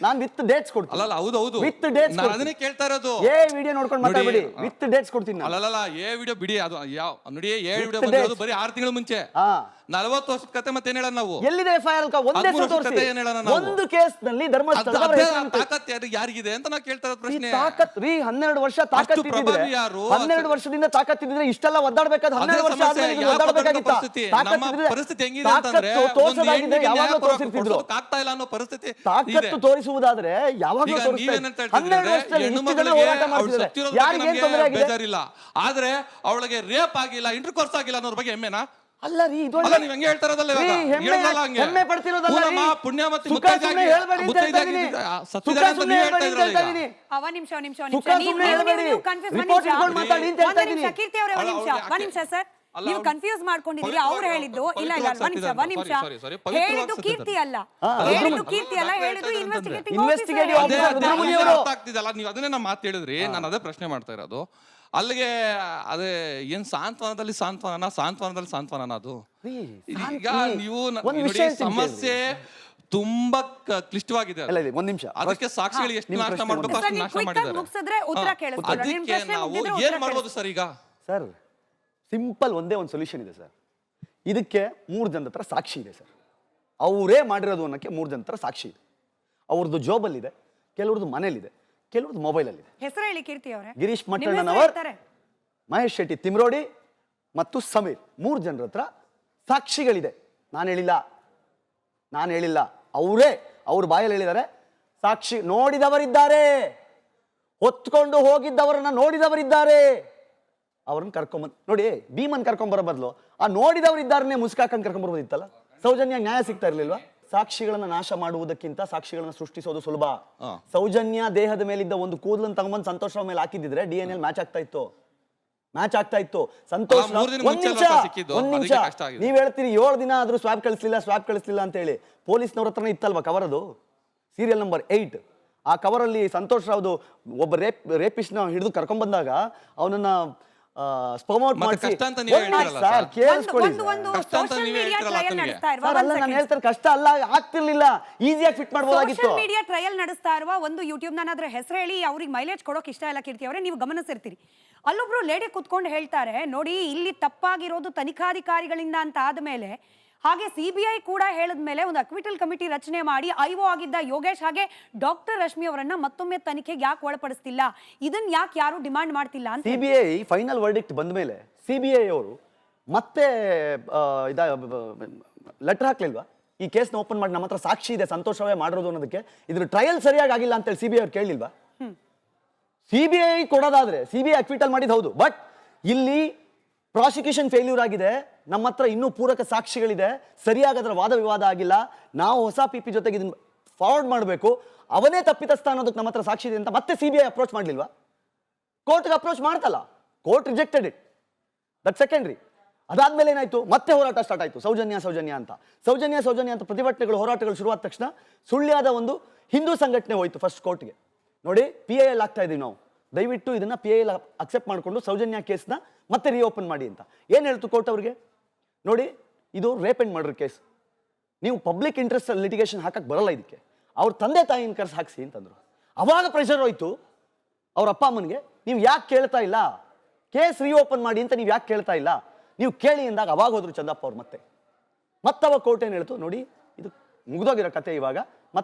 ನಾನು ವಿತ್ ಡೇಟ್ಸ್ ಕೊಡ್ತೀನಿ. ಅಲ್ಲ ಹೌದು ವಿತ್ ಡೇಟ್ಸ್ ನಾನು ಅದನ್ನೇ ಕೇಳ್ತಾ ಇರೋದು. ವಿಡಿಯೋ ನೋಡ್ಕೊಂಡು ಮಾತಾಡಬೇಡಿ, ವಿತ್ ಡೇಟ್ಸ್ ಕೊಡ್ತೀನಿ. ಅಲ್ಲ ವಿಡಿಯೋ ಬಿಡಿ, ಅದು ಯಾವ ನೋಡಿ ವಿಡಿಯೋ ಬಂದಿರೋದು ಬರೀ 6 ತಿಂಗಳ ಮುಂಚೆ. 40 ವರ್ಷದ ಕತೆ ಮತ್ತೆ ಏನ್ ಹೇಳೋಣ ನಾವು? ಎಲ್ಲಿದೆ FIR? ಒಂದು ಕೇಸ್ ನಲ್ಲಿ ಧರ್ಮಸ್ಥಳ ತಾಕತ್ ಯಾರಿಗಿದೆ ಅಂತ ನಾವು ಕೇಳ್ತಾ ಇರೋದು ಪ್ರಶ್ನೆ. ತಾಕತ್ ರೀ, 12 ವರ್ಷ ತಾಕತ್ ಇದ್ದಿದ್ರೆ 12 ವರ್ಷದಿಂದ ತಾಕತ್ ಇದ್ದಿದ್ರೆ ಇಷ್ಟೆಲ್ಲ ಒದ್ದಾಡಬೇಕಾದ 12 ವರ್ಷ ಆದ್ಮೇಲೆ ಒದ್ದಾಡಬೇಕಾಗಿತ್ತು. ಪರಿಸ್ಥಿತಿ ಹೆಂಗಿದೆ ಅಂತಂದ್ರೆ ಆಗ್ತಾ ಇಲ್ಲ ಅನ್ನೋ ಪರಿಸ್ಥಿತಿ. ತಾಕತ್ತು ತೋರಿಸುವುದಾದ್ರೆ ಯಾವಾಗ ಬೇಜಾರಿಲ್ಲ, ಆದ್ರೆ ಅವಳಿಗೆ ರೇಪ್ ಆಗಿಲ್ಲ, ಇಂಟರ್ಕೋರ್ಸ್ ಆಗಿಲ್ಲ ಅನ್ನೋದ್ರ ಬಗ್ಗೆ ಹೆಮ್ಮೆನಾ? ಅಲ್ಲ ರೀ, ಇದು ನೀವ್ ಹೆಂಗೆ ಹೇಳ್ತಾ ಇರೋದಲ್ಲ, ಹೆಮ್ಮೆ ಪಡ್ತಿರೋದಲ್ಲ ರೀ. ಪುಣ್ಯಮತಿ ಒಂದ್ ನಿಮಿಷ ಸರ್, ನೀವು ಕನ್ಫ್ಯೂಸ್ ಮಾಡ್ಕೊಂಡಿದ್ದೀರಿ. ಅವ್ರು ಹೇಳಿದ್ದು ಇಲ್ಲ ಒಂದ್ ನಿಮಿಷ ಹೇಳಿದ್ದು ಕೀರ್ತಿ ಅಲ್ಲ, ಹೇಳಿದ್ದು ಇನ್ವೆಸ್ಟಿಗೇಟಿವ್ ಆಗ್ತಿದಲ್ಲ. ನೀವು ಅದನ್ನೇ ನಾ ಮಾತು ಹೇಳಿದ್ರಿ, ನಾನು ಅದೇ ಪ್ರಶ್ನೆ ಮಾಡ್ತಾ ಇರೋದು. ಅಲ್ಲಿಗೆ ಅದೇ ಏನ್ ಸಾಂತ್ವನದಲ್ಲಿ ಸಾಂತ್ವನ ಅದು. ಈಗ ನೀವು ಸಮಸ್ಯೆ ತುಂಬಾ ಕ್ಲಿಷ್ಟವಾಗಿದೆ. ಒಂದ್ ನಿಮಿಷ, ಅದಕ್ಕೆ ಸಾಕ್ಷಿಗಳು ಎಷ್ಟು ನಾಶ ಮಾಡ್ಬೇಕು ಅಷ್ಟು ನಾಶ ಮಾಡಿದ್ದಾರೆ. ಅದಕ್ಕೆ ನಾವು ಏನ್ ಮಾಡ್ಬೋದು ಸರ್? ಈಗ ಸರ್ ಸಿಂಪಲ್ ಒಂದೇ ಒಂದು ಸೊಲ್ಯೂಷನ್ ಇದೆ ಸರ್. ಇದಕ್ಕೆ 3 ಜನದ ಹತ್ರ ಸಾಕ್ಷಿ ಇದೆ ಸರ್. ಅವರೇ ಮಾಡಿರೋದು ಅನ್ನೋಕ್ಕೆ 3 ಜನದ ಹತ್ರ ಸಾಕ್ಷಿ ಇದೆ. ಅವ್ರದ್ದು ಜೋಬಲ್ಲಿದೆ, ಕೆಲವ್ರದ್ದು ಮನೇಲಿದೆ, ಕೆಲವ್ರದ್ದು ಮೊಬೈಲಲ್ಲಿದೆ. ಹೆಸರು ಹೇಳಿ ಕೀರ್ತಿ ಅವರೇ. ಗಿರೀಶ್ ಮಟ್ಟಣ್ಣನವರ್, ಮಹೇಶ್ ಶೆಟ್ಟಿ ತಿಮ್ರೋಡಿ ಮತ್ತು ಸಮೀರ್ 3 ಜನರ ಹತ್ರ ಸಾಕ್ಷಿಗಳಿದೆ. ನಾನು ಹೇಳಿಲ್ಲ, ಅವ್ರ ಬಾಯಲ್ಲಿ ಹೇಳಿದ್ದಾರೆ. ಸಾಕ್ಷಿ ನೋಡಿದವರಿದ್ದಾರೆ, ಹೊತ್ಕೊಂಡು ಹೋಗಿದ್ದವರನ್ನ ನೋಡಿದವರಿದ್ದಾರೆ. ಅವ್ರನ್ನ ಕರ್ಕೊಂಬಂದ್ ನೋಡಿ, ಭೀಮನ್ ಕರ್ಕೊಂಬರೋ ಬದಲು ಆ ನೋಡಿದವರಿದ್ದಾರನ್ನೇ ಮುಸ್ಕಾಕಂಡ್ ಕರ್ಕೊಂಬರ್ಬೋದಿತ್ತಲ್ಲ. ಸೌಜನ್ಯ ನ್ಯಾಯ ಸಿಗ್ತಾ ಇರ್ಲಿಲ್ವಾ? ಸಾಕ್ಷಿಗಳನ್ನ ನಾಶ ಮಾಡುವುದಕ್ಕಿಂತ ಸಾಕ್ಷಿಗಳನ್ನ ಸೃಷ್ಟಿಸೋದು ಸುಲಭ. ಸೌಜನ್ಯ ದೇಹದ ಮೇಲಿದ್ದ ಒಂದು ಕೂದಲನ್ನು ತಗೊಂಬಂದು ಸಂತೋಷ್ ರಾವ್ ಮೇಲೆ ಹಾಕಿದ್ರೆ DNA ಮ್ಯಾಚ್ ಆಗ್ತಾ ಇತ್ತು. ಸಂತೋಷ್ ಒಂದ್ ನಿಮಿಷ, ನೀವ್ ಹೇಳ್ತೀರಿ 7 ದಿನ ಆದ್ರೂ ಸ್ವಾಬ್ ಕಳಿಸ್ಲಿಲ್ಲ ಅಂತ ಹೇಳಿ. ಪೊಲೀಸ್ನವ್ರ ಹತ್ರನೇ ಇತ್ತಲ್ವಾ ಕವರ್, ಅದು ಸೀರಿಯಲ್ ನಂಬರ್ 8. ಆ ಕವರಲ್ಲಿ ಸಂತೋಷ್ ರಾವ್ದು ಒಬ್ಬ ರೇಪಿಸ್ಟ್ ನ ಹಿಡಿದು ಕರ್ಕೊಂಡ್ ಬಂದಾಗ ಅವನನ್ನ ಸ್ಪರ್ಮೌಟ್ ಮಾಡಿಸಿ. ಕಷ್ಟ ಅಲ್ಲ, ಆಗ್ತಿರ್ಲಿಲ್ಲ, ಈಸಿಯಾಗಿ ಫಿಟ್ ಮಾಡಬಹುದಾಗಿತ್ತು. ಸೋಶಿಯಲ್ ಮೀಡಿಯಾ ಟ್ರಯಲ್ ನಡೆಸ್ತಾ ಇರುವ ಒಂದು ಯೂಟ್ಯೂಬ್ ನಾನಾದ್ರೂ ಹೆಸರು ಹೇಳಿ ಅವ್ರಿಗೆ ಮೈಲೇಜ್ ಕೊಡೋಕೆ ಇಷ್ಟ ಇಲ್ಲ ಕೀರ್ತಿ ಅವರೇ, ನೀವು ಗಮನಿಸಿರ್ತೀರಿ. ಅಲ್ಲೊಬ್ರು ಲೇಡಿ ಕುತ್ಕೊಂಡು ಹೇಳ್ತಾರೆ, ನೋಡಿ ಇಲ್ಲಿ ತಪ್ಪಾಗಿರೋದು ತನಿಖಾಧಿಕಾರಿಗಳಿಂದ ಅಂತ ಆದ್ಮೇಲೆ, ಹಾಗೆ CBI ಕೂಡ ಹೇಳಿದ್ಮೇಲೆ ಒಂದು ಅಕ್ವಿಟಲ್ ಕಮಿಟಿ ರಚನೆ ಮಾಡಿ IO ಆಗಿದ್ದ ಯೋಗೇಶ್ ಹಾಗೆ ಡಾಕ್ಟರ್ ರಶ್ಮಿ ಅವರನ್ನ ಮತ್ತೊಮ್ಮೆ ತನಿಖೆಗೆ ಯಾಕೆ ಒಳಪಡಿಸ್ತಿಲ್ಲ, ಇದನ್ನ ಯಾಕೆ ಯಾರು ಡಿಮಾಂಡ್ ಮಾಡ್ತಿಲ್ಲ ಅಂತ. CBI ಫೈನಲ್ ವರ್ಡಿಕ್ಟ್ ಬಂದ ಮೇಲೆ CBI ಅವರು ಮತ್ತೆ ಲೆಟರ್ ಹಾಕ್ಲಿಲ್ವಾ? ಈ ಕೇಸ್ನ ಓಪನ್ ಮಾಡಿ ನಮ್ಮ ಹತ್ರ ಸಾಕ್ಷಿ ಇದೆ, ಸಂತೋಷ್ ರಾವ್ ಮಾಡಿರೋದು ಅನ್ನೋದಕ್ಕೆ, ಇದ್ರ ಟ್ರಯಲ್ ಸರಿಯಾಗಿ ಆಗಿಲ್ಲ ಅಂತೇಳಿ CBI ಅವ್ರು ಕೇಳಲಿಲ್ವಾ? CBI ಕೊಡೋದಾದ್ರೆ CBI ಅಕ್ವಿಟಲ್ ಮಾಡಿದ್ ಹೌದು, ಬಟ್ ಇಲ್ಲಿ ಪ್ರಾಸಿಕ್ಯೂಷನ್ ಫೇಲ್ಯೂರ್ ಆಗಿದೆ, ನಮ್ಮ ಹತ್ರ ಇನ್ನೂ ಪೂರಕ ಸಾಕ್ಷಿಗಳಿದೆ, ಸರಿಯಾಗಿ ಅದರ ವಾದ ವಿವಾದ ಆಗಿಲ್ಲ, ನಾವು ಹೊಸ PP ಜೊತೆಗೆ ಇದನ್ನ ಫಾರ್ವರ್ಡ್ ಮಾಡಬೇಕು, ಅವನೇ ತಪ್ಪಿತಸ್ಥ ಅನ್ನೋದಕ್ಕೆ ನಮ್ಮ ಹತ್ರ ಸಾಕ್ಷಿ ಇದೆ ಅಂತ ಮತ್ತೆ CBI ಅಪ್ರೋಚ್ ಮಾಡಲಿಲ್ವಾ? ಕೋರ್ಟ್ಗೆ ಅಪ್ರೋಚ್ ಮಾಡ್ತಲ್ಲ, court rejected it, that secondary. ಅದಾದ್ಮೇಲೆ ಏನಾಯ್ತು, ಮತ್ತೆ ಹೋರಾಟ ಸ್ಟಾರ್ಟ್ ಆಯ್ತು, ಸೌಜನ್ಯ ಅಂತ ಪ್ರತಿಭಟನೆಗಳು, ಹೋರಾಟಗಳು ಶುರುವಾದ ತಕ್ಷಣ ಸುಳ್ಳ್ಯಾದ ಒಂದು ಹಿಂದೂ ಸಂಘಟನೆ ಹೋಯ್ತು ಫಸ್ಟ್ ಕೋರ್ಟ್ಗೆ. ನೋಡಿ, PIL ಆಗ್ತಾ ಇದೀವಿ ನಾವು, ದಯವಿಟ್ಟು ಇದನ್ನ PIL ಅಕ್ಸೆಪ್ಟ್ ಮಾಡಿಕೊಂಡು ಸೌಜನ್ಯ ಕೇಸ್ನ ಮತ್ತೆ ರೀಓಪನ್ ಮಾಡಿ ಅಂತ. ಏನ್ ಹೇಳ್ತು ಕೋರ್ಟ್ ಅವ್ರಿಗೆ? ನೋಡಿ, ಇದು ರೇಪ್ ಅಂಡ್ ಮರ್ಡರ್ ಕೇಸ್, ನೀವು ಪಬ್ಲಿಕ್ ಇಂಟ್ರೆಸ್ಟ್ ಲಿಟಿಗೇಷನ್ ಹಾಕಕ್ ಬರಲ್ಲ, ಇದಕ್ಕೆ ಅವ್ರ ತಂದೆ ತಾಯಿನ ಕರ್ಸಿ ಹಾಕ್ಸಿ ಅಂತಂದ್ರು. ಅವಾಗ ಪ್ರೆಷರ್ ಹೋಯ್ತು ಅವ್ರ ಅಪ್ಪ ಅಮ್ಮನಿಗೆ, ನೀವು ಯಾಕೆ ಕೇಳ್ತಾ ಇಲ್ಲ, ಕೇಸ್ ರೀಓಪನ್ ಮಾಡಿ ಅಂತ ನೀವು ಯಾಕೆ ಕೇಳ್ತಾ ಇಲ್ಲ, ನೀವು ಕೇಳಿ ಅಂದಾಗ ಅವಾಗ ಹೋದ್ರು ಚಂದಪ್ಪ ಅವ್ರು. ಮತ್ತವಾಗ ಕೋರ್ಟ್ ಏನು ಹೇಳ್ತು, ನೋಡಿ ಇದು ಮುಗಿದೋಗಿರೋ ಕತೆ, ಇವಾಗ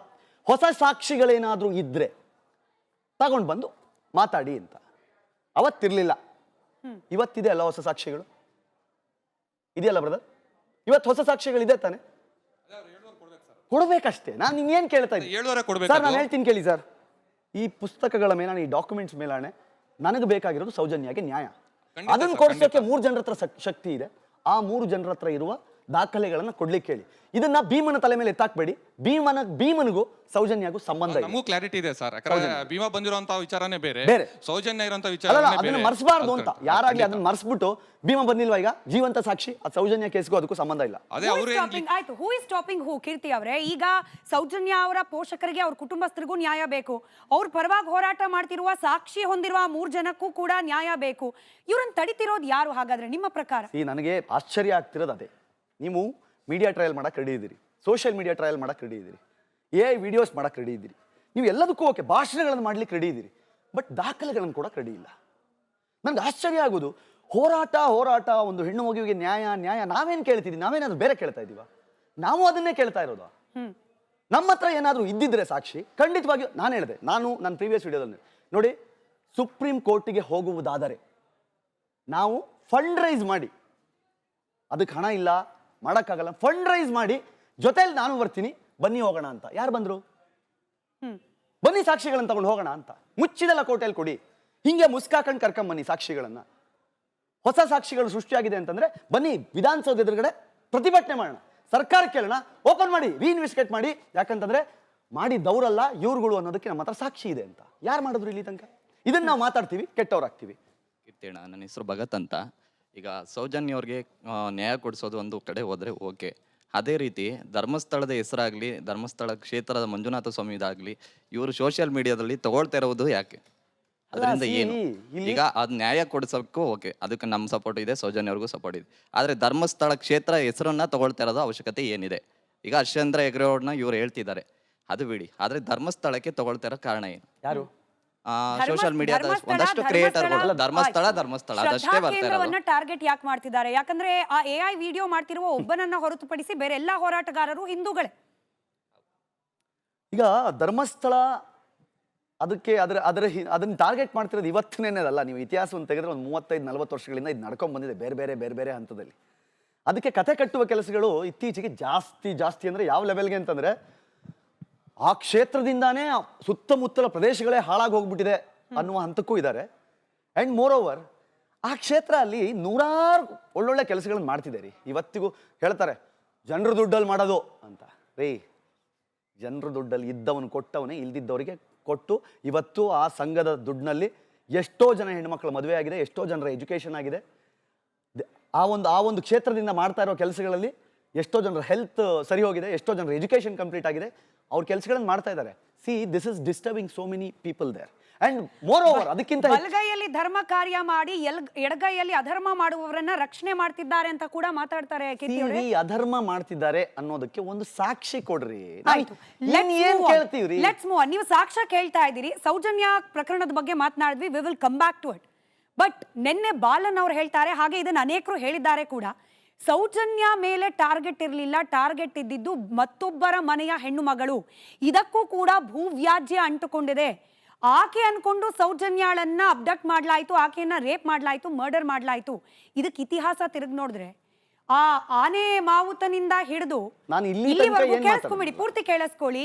ಹೊಸ ಸಾಕ್ಷಿಗಳೇನಾದ್ರೂ ಇದ್ರೆ ತಗೊಂಡು ಬಂದು ಮಾತಾಡಿ ಅಂತ. ಅವತ್ತಿರ್ಲಿಲ್ಲ, ಇವತ್ತಿದೆ ಅಲ್ಲ ಹೊಸ ಸಾಕ್ಷಿಗಳು, ಇದೆಯಲ್ಲ ಬ್ರದರ್, ಇವತ್ತು ಹೊಸ ಸಾಕ್ಷಿಗಳಿದೆ ತಾನೆ, ಕೊಡ್ಬೇಕಷ್ಟೇ. ನಾನು ಇನ್ನೇನು ಕೇಳ್ತಾ ಇದ್ದೀನಿ ಸರ್, ನಾನು ಹೇಳ್ತೀನಿ ಕೇಳಿ ಸರ್, ಈ ಪುಸ್ತಕಗಳ ಮೇಲಾಣೆ, ಈ ಡಾಕ್ಯುಮೆಂಟ್ಸ್ ಮೇಲಾಣೆ, ನನಗೆ ಬೇಕಾಗಿರೋದು ಸೌಜನ್ಯಗೆ ನ್ಯಾಯ. ಅದನ್ನು ಕೊಡಿಸೋಕೆ 3 ಜನರ ಹತ್ರ ಶಕ್ತಿ ಇದೆ. ಆ 3 ಜನರ ಹತ್ರ ಇರುವ ದಾಖಲೆಗಳನ್ನ ಕೊಡ್ಲಿಕ್ಕೆ ಹೇಳಿ. ಇದನ್ನ ಭೀಮನ ತಲೆ ಮೇಲೆ ಎತ್ತಾಕ್ಬೇಡಿ. ಭೀಮನಿಗೂ ಸೌಜನ್ಯಗೂ ಸಂಬಂಧ ಇದೆ. ನಮಗೂ ಕ್ಲಾರಿಟಿ ಇದೆ ಸರ್, ಯಾಕಂದ್ರೆ ಭೀಮ ಬಂದಿರುವಂತ ವಿಚಾರನೇ ಬೇರೆ, ಸೌಜನ್ಯ ಇರುವಂತ ವಿಚಾರ ಅದನ್ನ ಮರ್ಸ್ಬಾರ್ದು ಅಂತ. ಯಾರಾಗ್ಲಿ ಅದನ್ನ ಮರ್ಸ್ಬಿಟ್ಟು ಭೀಮ ಬಂದಿಲ್ವಾ ಈಗ ಜೀವಂತ ಸಾಕ್ಷಿ, ಅದು ಸೌಜನ್ಯ ಕೇಸ್ಗೂ ಅದಕ್ಕೂ ಸಂಬಂಧ ಇಲ್ಲ. ಅದೇ ಆಯ್ತು, ಹೂ ಇಸ್ ಸ್ಟಾಪಿಂಗ್ ಹೂ? ಕೀರ್ತಿ ಅವರೇ, ಈಗ ಸೌಜನ್ಯ ಅವರ ಪೋಷಕರಿಗೆ, ಅವ್ರ ಕುಟುಂಬಸ್ಥರಿಗೂ ನ್ಯಾಯ ಬೇಕು, ಅವ್ರ ಪರವಾಗಿ ಹೋರಾಟ ಮಾಡ್ತಿರುವ ಸಾಕ್ಷಿ ಹೊಂದಿರುವ 3 ಜನಕ್ಕೂ ಕೂಡ ನ್ಯಾಯ ಬೇಕು. ಇವ್ರನ್ನ ತಡಿತಿರೋದು ಯಾರು ಹಾಗಾದ್ರೆ ನಿಮ್ಮ ಪ್ರಕಾರ? ನನಗೆ ಆಶ್ಚರ್ಯ ಆಗ್ತಿರೋದು ಅದೇ. ನೀವು ಮೀಡಿಯಾ ಟ್ರಯಲ್ ಮಾಡಕ್ ರೆಡಿ ಇದ್ದೀರಿ, ಸೋಷಿಯಲ್ ಮೀಡಿಯಾ ಟ್ರಯಲ್ ಮಾಡಕ್ ರೆಡಿ ಇದ್ದೀರಿ, AI ವಿಡಿಯೋಸ್ ಮಾಡಕ್ ರೆಡಿ ಇದ್ದೀರಿ, ನೀವು ಎಲ್ಲದಕ್ಕೂ ಓಕೆ, ಭಾಷಣಗಳನ್ನು ಮಾಡ್ಲಿಕ್ಕೆ ರೆಡಿ ಇದ್ದೀರಿ, ಬಟ್ ದಾಖಲೆಗಳನ್ನು ಕೊಡಕ್ ರೆಡಿ ಇಲ್ಲ. ನನ್ಗೆ ಆಶ್ಚರ್ಯ ಆಗೋದು, ಹೋರಾಟ ಒಂದು ಹೆಣ್ಣು ಮಗುವಿಗೆ ನ್ಯಾಯ ನಾವೇನು ಕೇಳ್ತಿದ್ದೀವಿ? ನಾವೇನಾದ್ರೂ ಬೇರೆ ಕೇಳ್ತಾ ಇದೀವ? ನಾವು ಅದನ್ನೇ ಕೇಳ್ತಾ ಇರೋದು. ನಮ್ಮ ಹತ್ರ ಏನಾದ್ರೂ ಇದ್ದಿದ್ರೆ ಸಾಕ್ಷಿ, ಖಂಡಿತವಾಗಿಯೂ ನಾನು ಹೇಳಿದೆ, ನನ್ನ ಪ್ರೀವಿಯಸ್ ವಿಡಿಯೋದಲ್ಲಿ ನೋಡಿ, ಸುಪ್ರೀಂ ಕೋರ್ಟಿಗೆ ಹೋಗುವುದಾದರೆ ನಾವು ಫಂಡ್ ರೈಸ್ ಮಾಡಿ, ಅದಕ್ಕೆ ಹಣ ಇಲ್ಲ ಮಾಡೋಕ್ಕಾಗಲ್ಲ, ಫಂಡ್ ರೈಸ್ ಮಾಡಿ ಜೊತೆಲಿ ನಾನು ಬರ್ತೀನಿ, ಬನ್ನಿ ಹೋಗೋಣ ಅಂತ. ಯಾರು ಬಂದ್ರು? ಬನ್ನಿ ಸಾಕ್ಷಿಗಳನ್ನ ತಗೊಂಡು ಹೋಗೋಣ ಅಂತ. ಮುಚ್ಚಿದೆಲ್ಲ ಕೋಟೆಯಲ್ಲಿ ಕೊಡಿ, ಹಿಂಗೆ ಮುಸ್ಕಾಕೊಂಡು ಕರ್ಕೊಂಬನ್ನಿ ಸಾಕ್ಷಿಗಳನ್ನ. ಹೊಸ ಸಾಕ್ಷಿಗಳು ಸೃಷ್ಟಿಯಾಗಿದೆ ಅಂತಂದ್ರೆ ಬನ್ನಿ ವಿಧಾನಸೌಧ ಎದುರುಗಡೆ ಪ್ರತಿಭಟನೆ ಮಾಡೋಣ, ಸರ್ಕಾರ ಕೇಳೋಣ, ಓಪನ್ ಮಾಡಿ, ರೀಇನ್ವೆಸ್ಟಿಗೇಟ್ ಮಾಡಿ. ಯಾಕಂತಂದ್ರೆ ಮಾಡಿದವರಲ್ಲ ಇವ್ರುಗಳು ಅನ್ನೋದಕ್ಕೆ ನಮ್ಮ ಹತ್ರ ಸಾಕ್ಷಿ ಇದೆ ಅಂತ. ಯಾರು ಮಾಡಿದ್ರು ಇಲ್ಲಿ ತನಕ? ಇದನ್ನ ನಾವು ಮಾತಾಡ್ತೀವಿ, ಕೆಟ್ಟವ್ರಾಗ್ತೀವಿ. ಕೀರ್ತೇಣ, ನನ್ನ ಹೆಸರು ಭಗತ್ ಅಂತ. ಈಗ ಸೌಜನ್ಯ ಅವ್ರಿಗೆ ನ್ಯಾಯ ಕೊಡಿಸೋದು ಒಂದು ಕಡೆ ಹೋದ್ರೆ ಓಕೆ, ಅದೇ ರೀತಿ ಧರ್ಮಸ್ಥಳದ ಹೆಸರಾಗ್ಲಿ, ಧರ್ಮಸ್ಥಳ ಕ್ಷೇತ್ರದ ಮಂಜುನಾಥ ಸ್ವಾಮಿ ಇದಾಗ್ಲಿ, ಇವರು ಸೋಷಿಯಲ್ ಮೀಡಿಯಾದಲ್ಲಿ ತಗೊಳ್ತಾ ಇರೋದು ಯಾಕೆ? ಅದರಿಂದ ಏನು? ಈಗ ಅದ್ ನ್ಯಾಯ ಕೊಡಿಸೋಕ್ಕೂ ಓಕೆ, ಅದಕ್ಕೆ ನಮ್ಮ ಸಪೋರ್ಟ್ ಇದೆ, ಸೌಜನ್ಯ ಅವ್ರಿಗೂ ಸಪೋರ್ಟ್ ಇದೆ. ಆದ್ರೆ ಧರ್ಮಸ್ಥಳ ಕ್ಷೇತ್ರ ಹೆಸರನ್ನ ತಗೊಳ್ತಾ ಇರೋದು ಅವಶ್ಯಕತೆ ಏನಿದೆ? ಈಗ ಹರ್ಷೇಂದ್ರ ಹೆಗ್ಡೆ ಅವ್ರನ್ನ ಇವ್ರು ಹೇಳ್ತಿದ್ದಾರೆ, ಅದು ಬಿಡಿ. ಆದ್ರೆ ಧರ್ಮಸ್ಥಳಕ್ಕೆ ತಗೊಳ್ತಾ ಇರೋ ಕಾರಣ ಏನು? ಯಾರು? ಸೋಷಿಯಲ್ ಮೀಡಿಯಾದ ಒಂದಷ್ಟು ಧರ್ಮಸ್ಥಳ ಅದಷ್ಟೇ ಬರ್ತಾರೆ. ಟಾರ್ಗೆಟ್ ಯಾಕೆ ಮಾಡ್ತಿದ್ದಾರೆ? ಯಾಕಂದ್ರೆ ಆ AI ವಿಡಿಯೋ ಮಾಡ್ತಿರುವ ಒಬ್ಬನನ್ನ ಹೊರತುಪಡಿಸಿ ಬೇರೆ ಎಲ್ಲಾ ಹೋರಾಟಗಾರರು ಹಿಂದೂಗಳೇ. ಈಗ ಧರ್ಮಸ್ಥಳ ಅದಕ್ಕೆ ಅದನ್ನ ಟಾರ್ಗೆಟ್ ಮಾಡ್ತಿರೋದು ಇವತ್ತಿನೇನಲ್ಲ. ನೀವು ಇತಿಹಾಸವನ್ನು ತೆಗೆದ್ರೆ ಒಂದು 35-40 ವರ್ಷಗಳಿಂದ ಇದು ನಡ್ಕೊಂಡ್ ಬಂದಿದೆ, ಬೇರೆ ಬೇರೆ ಹಂತದಲ್ಲಿ. ಅದಕ್ಕೆ ಕತೆ ಕಟ್ಟುವ ಕೆಲಸಗಳು ಇತ್ತೀಚೆಗೆ ಜಾಸ್ತಿ ಅಂದ್ರೆ ಯಾವ ಲೆವೆಲ್ಗೆ ಅಂತಂದ್ರೆ, ಆ ಕ್ಷೇತ್ರದಿಂದಾನೇ ಸುತ್ತಮುತ್ತಲ ಪ್ರದೇಶಗಳೇ ಹಾಳಾಗಿ ಹೋಗ್ಬಿಟ್ಟಿದೆ ಅನ್ನುವ ಹಂತಕ್ಕೂ ಇದ್ದಾರೆ. ಅಂಡ್ ಮೋರ್ ಓವರ್, ಆ ಕ್ಷೇತ್ರ ಅಲ್ಲಿ 100 ಒಳ್ಳೊಳ್ಳೆ ಕೆಲಸಗಳನ್ನ ಮಾಡ್ತಿದ್ದಾರೆ. ಇವತ್ತಿಗೂ ಹೇಳ್ತಾರೆ ಜನರ ದುಡ್ಡಲ್ಲಿ ಮಾಡೋದು ಅಂತ. ಜನರ ದುಡ್ಡಲ್ಲಿ ಇದ್ದವನು ಕೊಟ್ಟವನೇ, ಇಲ್ದಿದ್ದವರಿಗೆ ಕೊಟ್ಟು ಇವತ್ತು ಆ ಸಂಘದ ದುಡ್ಡಿನಲ್ಲಿ ಎಷ್ಟೋ ಜನ ಹೆಣ್ಮಕ್ಳ ಮದುವೆ ಆಗಿದೆ, ಎಷ್ಟೋ ಜನರ ಎಜುಕೇಷನ್ ಆಗಿದೆ. ಆ ಒಂದು ಕ್ಷೇತ್ರದಿಂದ ಮಾಡ್ತಾ ಇರೋ ಕೆಲಸಗಳಲ್ಲಿ ಎಷ್ಟೋ ಜನರ ಹೆಲ್ತ್ ಸರಿ ಹೋಗಿದೆ, ಎಷ್ಟೋ ಜನರ ಎಜುಕೇಷನ್ ಕಂಪ್ಲೀಟ್ ಆಗಿದೆ, ಅವ್ರ ಕೆಲಸಗಳನ್ನು ಮಾಡ್ತಾ ಇದ್ದಾರೆ. See, this is disturbing so many people there. And moreover, ಅದಕ್ಕಿಂತ ಬಲಗೈಯಲ್ಲಿ ಧರ್ಮ ಕಾರ್ಯ ಮಾಡಿ ಎಡಗೈಯಲ್ಲಿ ಅಧರ್ಮ ಮಾಡುವವರನ್ನ ರಕ್ಷಣೆ ಮಾಡ್ತಿದ್ದಾರೆ ಅಂತ ಕೂಡ ಮಾತಾಡ್ತಾರೆ. ಅಧರ್ಮ ಮಾಡ್ತಿದ್ದಾರೆ ಅನ್ನೋದಕ್ಕೆ ಒಂದು ಸಾಕ್ಷಿ ಕೊಡ್ರಿ. Let's move on. ನೀವು ಸಾಕ್ಷ್ಯ ಕೇಳ್ತಾ ಇದ್ದೀರಿ. ಸೌಜನ್ಯ ಪ್ರಕರಣದ ಬಗ್ಗೆ ಮಾತನಾಡಿದ್ವಿ, we will come back to it. But ನಿನ್ನೆ ಬಾಲನ್ ಅವ್ರು ಹೇಳ್ತಾರೆ, ಹಾಗೆ ಇದನ್ನ ಅನೇಕರು ಹೇಳಿದ್ದಾರೆ ಕೂಡ, ಸೌಜನ್ಯ ಮೇಲೆ ಟಾರ್ಗೆಟ್ ಇರಲಿಲ್ಲ, ಟಾರ್ಗೆಟ್ ಇದ್ದಿದ್ದು ಮತ್ತೊಬ್ಬರ ಮನೆಯ ಹೆಣ್ಣು ಮಗಳು. ಇದಕ್ಕೂ ಕೂಡ ಭೂವ್ಯಾಜ್ಯ ಅಂಟುಕೊಂಡಿದೆ. ಆಕೆ ಅನ್ಕೊಂಡು ಸೌಜನ್ಯಾಳನ್ನ ಅಬ್ಡಕ್ಟ್ ಮಾಡ್ಲಾಯ್ತು, ಆಕೆಯನ್ನ ರೇಪ್ ಮಾಡ್ಲಾಯ್ತು, ಮರ್ಡರ್ ಮಾಡ್ಲಾಯ್ತು. ಇದಕ್ಕೆ ಇತಿಹಾಸ ತಿರುಗಿ ನೋಡಿದ್ರೆ ಆ ಆನೆ ಮಾವುತನಿಂದ ಹಿಡಿದು ಇಲ್ಲಿವರೆಗೂ, ಕೇಳಿಸ್ಕೊಂಬಿಡಿ, ಪೂರ್ತಿ ಕೇಳಿಸ್ಕೊಳ್ಳಿ,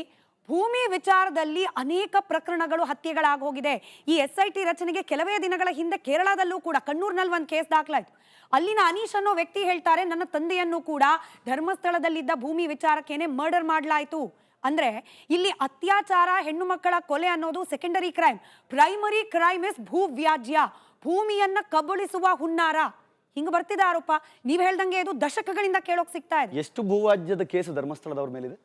ಭೂಮಿ ವಿಚಾರದಲ್ಲಿ ಅನೇಕ ಪ್ರಕರಣಗಳು, ಹತ್ಯೆಗಳಾಗೋಗಿದೆ. ಈ SIT ರಚನೆಗೆ ಕೆಲವೇ ದಿನಗಳ ಹಿಂದೆ ಕೇರಳದಲ್ಲೂ ಕೂಡ ಕಣ್ಣೂರ್ನಲ್ಲಿ ಒಂದು ಕೇಸ್ ದಾಖಲಾಯ್ತು. ಅಲ್ಲಿನ ಅನೀಶ್ ಅನ್ನೋ ವ್ಯಕ್ತಿ ಹೇಳ್ತಾರೆ, ನನ್ನ ತಂದೆಯನ್ನು ಕೂಡ ಧರ್ಮಸ್ಥಳದಲ್ಲಿದ್ದ ಭೂಮಿ ವಿಚಾರಕ್ಕೇನೆ ಮರ್ಡರ್ ಮಾಡ್ಲಾಯ್ತು ಅಂದ್ರೆ ಇಲ್ಲಿ ಅತ್ಯಾಚಾರ, ಹೆಣ್ಣು ಮಕ್ಕಳ ಕೊಲೆ ಅನ್ನೋದು secondary crime. Primary crime is ಭೂವ್ಯಾಜ್ಯ, ಭೂಮಿಯನ್ನ ಕಬಳಿಸುವ ಹುನ್ನಾರ. ಹಿಂಗ ಬರ್ತಿದೆ ಆರೋಪ. ನೀವ್ ಹೇಳ್ದಂಗೆ ಇದು ದಶಕಗಳಿಂದ ಕೇಳೋಕ್ ಸಿಗ್ತಾ ಇದೆ. ಎಷ್ಟು ಭೂವ್ಯಾಜ್ಯದ ಕೇಸು ಧರ್ಮಸ್ಥಳದವ್ರ ಮೇಲಿದೆ?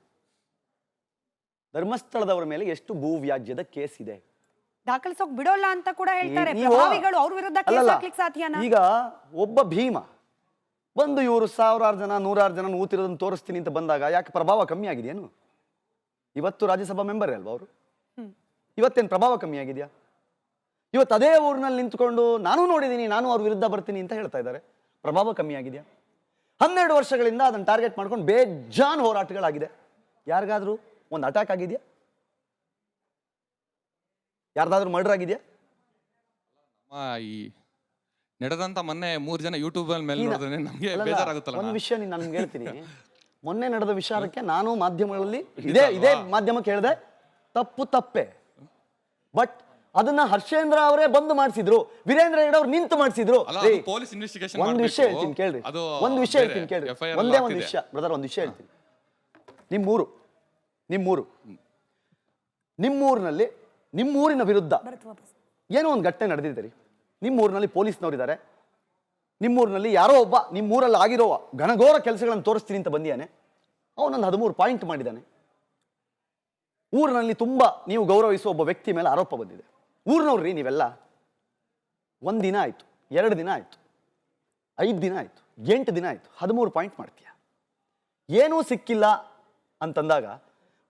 ಧರ್ಮಸ್ಥಳದವರ ಮೇಲೆ ಎಷ್ಟು ಭೂವ್ಯಾಜ್ಯದ ಕೇಸ್ ಇದೆ? ದಾಖಲಿಸೋಕ್ ಬಿಡೋಲ್ಲ ಅಂತ ಕೂಡ ಹೇಳ್ತಾರೆ ನೀವು- ಪ್ರಭಾವಿಗಳು. ಅವ್ರ ವಿರುದ್ಧ ಕೇಸ್ ಅಲ್ಲಲ್ಲ, ಹಾಕ್ಲಿಕ್ಕೆ ಸಾಧ್ಯನಾ? ಈಗ ಒಬ್ಬ ಭೀಮ ಬಂದು ಇವರು 1000 ಜನ 100 ಜನ ನೂತಿರೋದನ್ನ ತೋರಿಸ್ತೀನಿ ಅಂತ ಬಂದಾಗ ಯಾಕೆ ಪ್ರಭಾವ ಕಮ್ಮಿ ಆಗಿದೆಯೇನು? ಇವತ್ತು ರಾಜ್ಯಸಭಾ ಮೆಂಬರೇ ಅಲ್ವಾ ಅವರು? ಇವತ್ತೇನು ಪ್ರಭಾವ ಕಮ್ಮಿ ಆಗಿದೆಯಾ? ಇವತ್ತು ಅದೇ ಊರಿನಲ್ಲಿ ನಿಂತ್ಕೊಂಡು ನಾನು ನೋಡಿದ್ದೀನಿ, ನಾನು ಅವ್ರ ವಿರುದ್ಧ ಬರ್ತೀನಿ ಅಂತ ಹೇಳ್ತಾ ಇದ್ದಾರೆ. ಪ್ರಭಾವ ಕಮ್ಮಿ ಆಗಿದೆಯಾ? 12 ವರ್ಷಗಳಿಂದ ಅದನ್ನು ಟಾರ್ಗೆಟ್ ಮಾಡ್ಕೊಂಡು ಬೇಜಾನ್ ಹೋರಾಟಗಳಾಗಿದೆ. ಯಾರಿಗಾದ್ರೂ ಒಂದು ಅಟ್ಯಾಕ್ ಆಗಿದೆಯಾ? ಯಾರ್ದಾದ್ರೂ ಮರ್ಡರ್ ಆಗಿದೆಯಾ? ಈ ನಡೆದಂತ ಮೊನ್ನೆ 3 ಜನ ಯೂಟ್ಯೂಬ್ ಮೇಲೆ ನೋಡಿದ್ರೆ ನಮಗೆ ಅಲ್ಲಲ್ಲ, ಬೇಜಾರಾಗುತ್ತಲ್ಲ. ಒಂದು ವಿಷಯ ನಾನು ನಿಮ್ಗೆ ಹೇಳ್ತೀನಿ. ಮೊನ್ನೆ ನಡೆದ ವಿಚಾರಕ್ಕೆ ನಾನು ಮಾಧ್ಯಮಗಳಲ್ಲಿ ಇದೇ ಮಾಧ್ಯಮಕ್ಕೆ ಹೇಳಿದೆ, ತಪ್ಪೇ. ಬಟ್ ಅದನ್ನ ಹರ್ಷೇಂದ್ರ ಅವರೇ ಬಂದು ಮಾಡಿಸಿದ್ರು, ವೀರೇಂದ್ರ ಹೆಗಡೆ ಅವ್ರು ನಿಂತು ಮಾಡಿಸಿದ್ರು. ಪೊಲೀಸ್ ಇನ್ವೆಸ್ಟಿಗೇಷನ್ ಒಂದು ವಿಷಯ ಹೇಳ್ತೀನಿ ಕೇಳ್ರಿ, ಒಂದು ವಿಷಯ ಹೇಳ್ತೀನಿ ಕೇಳ್ರಿ, ಒಂದೇ ಒಂದು ವಿಷಯ ಬ್ರದರ್, ಒಂದು ವಿಷಯ ಹೇಳ್ತೀನಿ. ನಿಮ್ಮೂರಿನ ವಿರುದ್ಧ ಏನೋ ಒಂದು ಘಟನೆ ನಡೆದಿದೆ ರೀ. ನಿಮ್ಮೂರಿನಲ್ಲಿ ಪೊಲೀಸ್ನವರಿದ್ದಾರೆ, ನಿಮ್ಮೂರಿನಲ್ಲಿ ಯಾರೋ ಒಬ್ಬ ನಿಮ್ಮೂರಲ್ಲಿ ಆಗಿರೋ ಘನಘೋರ ಕೆಲಸಗಳನ್ನು ತೋರಿಸ್ತೀನಿ ಅಂತ ಬಂದಿಯಾನೆ. ಅವನೊಂದು 13 ಪಾಯಿಂಟ್ ಮಾಡಿದ್ದಾನೆ. ಊರಿನಲ್ಲಿ ತುಂಬಾ ನೀವು ಗೌರವಿಸುವ ಒಬ್ಬ ವ್ಯಕ್ತಿ ಮೇಲೆ ಆರೋಪ ಬಂದಿದೆ. ಊರಿನವ್ರಿ ನೀವೆಲ್ಲ 1 ದಿನ ಆಯ್ತು, 2 ದಿನ ಆಯ್ತು, 5 ದಿನ ಆಯ್ತು, 8 ದಿನ ಆಯ್ತು, 13 ಪಾಯಿಂಟ್ ಮಾಡ್ತೀಯ. ಏನೂ ಸಿಕ್ಕಿಲ್ಲ ಅಂತಂದಾಗ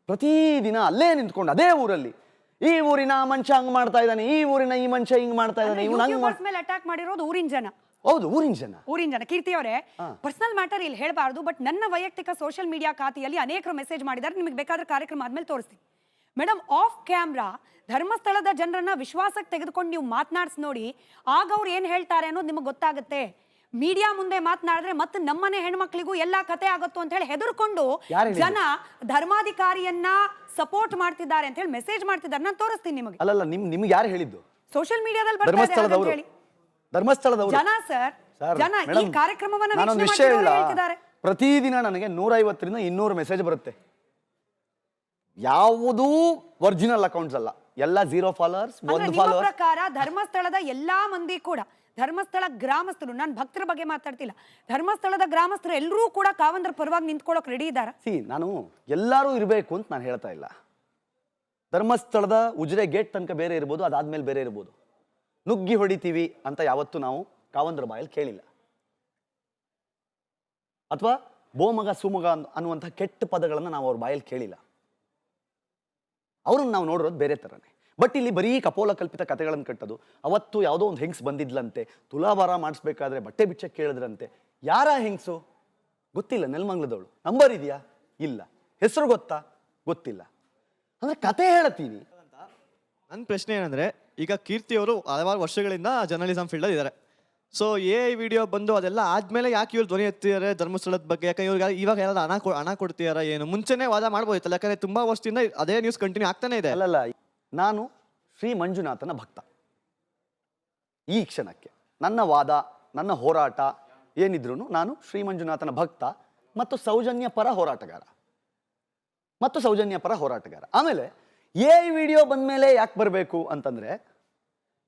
ಪ್ರತಿದಿನ ಅಲ್ಲೇ ನಿಂತ್ಕೊಂಡು ಅದೇ ಊರಲ್ಲಿ ಈ ಊರಿನ ಮನುಷ್ಯ ಹಂಗ್ ಮಾಡ್ತಾ ಇದ್ದಾನೆ, ಈ ಊರಿನ ಈ ಮನುಷ್ಯ ಹಿಂಗ್ ಮಾಡ್ತಾ ಇದ್ದಾನೆ, ಇವ್ನು ಹಂಗ್ ಮೇಲೆ ಅಟ್ಯಾಕ್ ಮಾಡಿರೋದು ಊರಿನ ಜನ. ಹೌದು, ಊರಿನ ಜನ. ಕೀರ್ತಿ ಅವರೇ, ಪರ್ಸನಲ್ ಮ್ಯಾಟರ್ ಇಲ್ಲಿ ಹೇಳಬಾರ್ದು, ಬಟ್ ನನ್ನ ವೈಯಕ್ತಿಕ ಸೋಷಿಯಲ್ ಮೀಡಿಯಾ ಖಾತೆಯಲ್ಲಿ ಅನೇಕರು ಮೆಸೇಜ್ ಮಾಡಿದ್ದಾರೆ. ನಿಮಗೆ ಬೇಕಾದ್ರೆ ಕಾರ್ಯಕ್ರಮ ಆದ್ಮೇಲೆ ತೋರಿಸ್ತೀನಿ. ಮೇಡಮ್, ಆಫ್ ಕ್ಯಾಮ್ರಾ ಧರ್ಮಸ್ಥಳದ ಜನರನ್ನ ವಿಶ್ವಾಸಕ್ಕೆ ತೆಗೆದುಕೊಂಡು ನೀವು ಮಾತನಾಡ್ಸಿ ನೋಡಿ, ಆಗ ಅವ್ರು ಏನ್ ಹೇಳ್ತಾರೆ ಅನ್ನೋದು ನಿಮಗೆ ಗೊತ್ತಾಗುತ್ತೆ. ಮೀಡಿಯಾ ಮುಂದೆ ಮಾತನಾಡಿದ್ರೆ ಮತ್ತೆ ನಮ್ಮನೆ ಹೆಣ್ಮಕ್ಳಿಗೂ ಎಲ್ಲಾ ಕತೆ ಆಗುತ್ತೋ ಅಂತ ಹೇಳಿ ಹೆದರ್ಕೊಂಡು ಜನ ಧರ್ಮಾಧಿಕಾರಿಯನ್ನ ಸಪೋರ್ಟ್ ಮಾಡ್ತಿದ್ದಾರೆ ಅಂತ ಹೇಳಿ ಮೆಸೇಜ್ ಮಾಡ್ತಿದ್ದಾರೆ. ನಾನು ತೋರಿಸ್ತೀನಿ ನಿಮಗೆ. ಅಲ್ಲಲ್ಲ, ನಿಮ್ಗೆ ಯಾರು ಹೇಳಿದ್ದು? ಸೋಷಿಯಲ್ ಮೀಡಿಯಾದಲ್ಲಿ ಧರ್ಮಸ್ಥಳದವರು ಜನ ಸರ್, ಜನ ಈ ಕಾರ್ಯಕ್ರಮವನ್ನ ನಾನೊಂದು ವಿಷಯ ಹೇಳ್ತಿದ್ದಾರೆ. ಪ್ರತಿದಿನ ನನಗೆ 150ರಿಂದ 200 ಮೆಸೇಜ್ ಬರುತ್ತೆ. ಯಾವುದೂ ಒರಿಜಿನಲ್ ಅಕೌಂಟ್ಸ್ ಅಲ್ಲ, ಎಲ್ಲ 0 ಫಾಲೋವರ್ಸ್, 1 ಫಾಲೋವರ್. ಪ್ರಕಾರ ಧರ್ಮಸ್ಥಳದ ಎಲ್ಲಾ ಮಂದಿ ಕೂಡ, ಧರ್ಮಸ್ಥಳ ಗ್ರಾಮಸ್ಥರು, ನಾನು ಭಕ್ತರ ಬಗ್ಗೆ ಮಾತಾಡ್ತಿಲ್ಲ, ಧರ್ಮಸ್ಥಳದ ಗ್ರಾಮಸ್ಥರು ಎಲ್ಲರೂ ಕೂಡ ಕಾವಂದ್ರ ಪರವಾಗಿ ನಿಂತ್ಕೊಳ್ಳೋಕೆ ರೆಡಿ ಇದ್ದಾರೆ. ನಾನು ಎಲ್ಲರೂ ಇರಬೇಕು ಅಂತ ನಾನು ಹೇಳ್ತಾ ಇಲ್ಲ. ಧರ್ಮಸ್ಥಳದ ಉಜಿರೆ ಗೇಟ್ ತನಕ ಬೇರೆ ಇರ್ಬೋದು, ಅದಾದ್ಮೇಲೆ ಬೇರೆ ಇರ್ಬೋದು. ನುಗ್ಗಿ ಹೊಡಿತೀವಿ ಅಂತ ಯಾವತ್ತೂ ನಾವು ಕಾವಂದ್ರ ಬಾಯಲ್ಲಿ ಕೇಳಿಲ್ಲ. ಅಥವಾ ಬೋಮಗ ಸುಮಗ ಅನ್ನುವಂಥ ಕೆಟ್ಟ ಪದಗಳನ್ನು ನಾವು ಅವ್ರ ಬಾಯಲ್ಲಿ ಕೇಳಿಲ್ಲ. ಅವ್ರನ್ನ ನಾವು ನೋಡಿರೋದು ಬೇರೆ ಥರನೇ. ಬಟ್ ಇಲ್ಲಿ ಬರೀ ಕಪೋಲ ಕಲ್ಪಿತ ಕಥೆಗಳನ್ನು ಕಟ್ಟೋದು. ಅವತ್ತು ಯಾವುದೋ ಒಂದು ಹೆಂಗ್ಸ್ ಬಂದಿದ್ಲಂತೆ, ತುಲಾಭಾರ ಮಾಡಿಸ್ಬೇಕಾದ್ರೆ ಬಟ್ಟೆ ಬಿಚ್ಚಕ್ಕೆ ಕೇಳಿದ್ರಂತೆ. ಯಾರ ಹೆಂಗ್ಸು ಗೊತ್ತಿಲ್ಲ, ನೆಲಮಂಗ್ಲದವಳು. ನಂಬರ್ ಇದೆಯಾ? ಇಲ್ಲ. ಹೆಸರು ಗೊತ್ತಾ? ಗೊತ್ತಿಲ್ಲ. ಅಂದ್ರೆ ಕತೆ ಹೇಳ್ತೀನಿ. ನನ್ನ ಪ್ರಶ್ನೆ ಏನಂದ್ರೆ, ಈಗ ಕೀರ್ತಿ ಅವರು ಹಲವಾರು ವರ್ಷಗಳಿಂದ ಜರ್ನಲಿಸಂ ಫೀಲ್ಡಲ್ಲಿ ಇದ್ದಾರೆ. ಸೊ ವಿಡಿಯೋ ಬಂದು ಅದೆಲ್ಲ ಆದ್ಮೇಲೆ ಯಾಕೆ ಇವ್ರು ಧ್ವನಿ ಎತ್ತಿದ್ದಾರೆ ಧರ್ಮಸ್ಥಳದ ಬಗ್ಗೆ? ಯಾಕಂದ್ರೆ ಇವ್ರಿಗೆ ಇವಾಗ ಯಾರಾದ್ರೂ ಹಣ ಕೊಡ್ತಿದಾರ ಏನು? ಮುಂಚೆನೇ ವಾದ ಮಾಡ್ಬೋದಿತ್ತಲ್ಲ, ಯಾಕಂದ್ರೆ ತುಂಬಾ ವರ್ಷದಿಂದ ಅದೇ ನ್ಯೂಸ್ ಕಂಟಿನ್ಯೂ ಆಗ್ತಾನೆ ಇದೆ. ಅಲ್ಲಲ್ಲ, ನಾನು ಶ್ರೀ ಮಂಜುನಾಥನ ಭಕ್ತ. ಈ ಕ್ಷಣಕ್ಕೆ ನನ್ನ ವಾದ, ನನ್ನ ಹೋರಾಟ ಏನಿದ್ರು ನಾನು ಶ್ರೀ ಮಂಜುನಾಥನ ಭಕ್ತ ಮತ್ತು ಸೌಜನ್ಯ ಪರ ಹೋರಾಟಗಾರ. ಆಮೇಲೆ ವಿಡಿಯೋ ಬಂದ್ಮೇಲೆ ಯಾಕೆ ಬರಬೇಕು ಅಂತಂದ್ರೆ,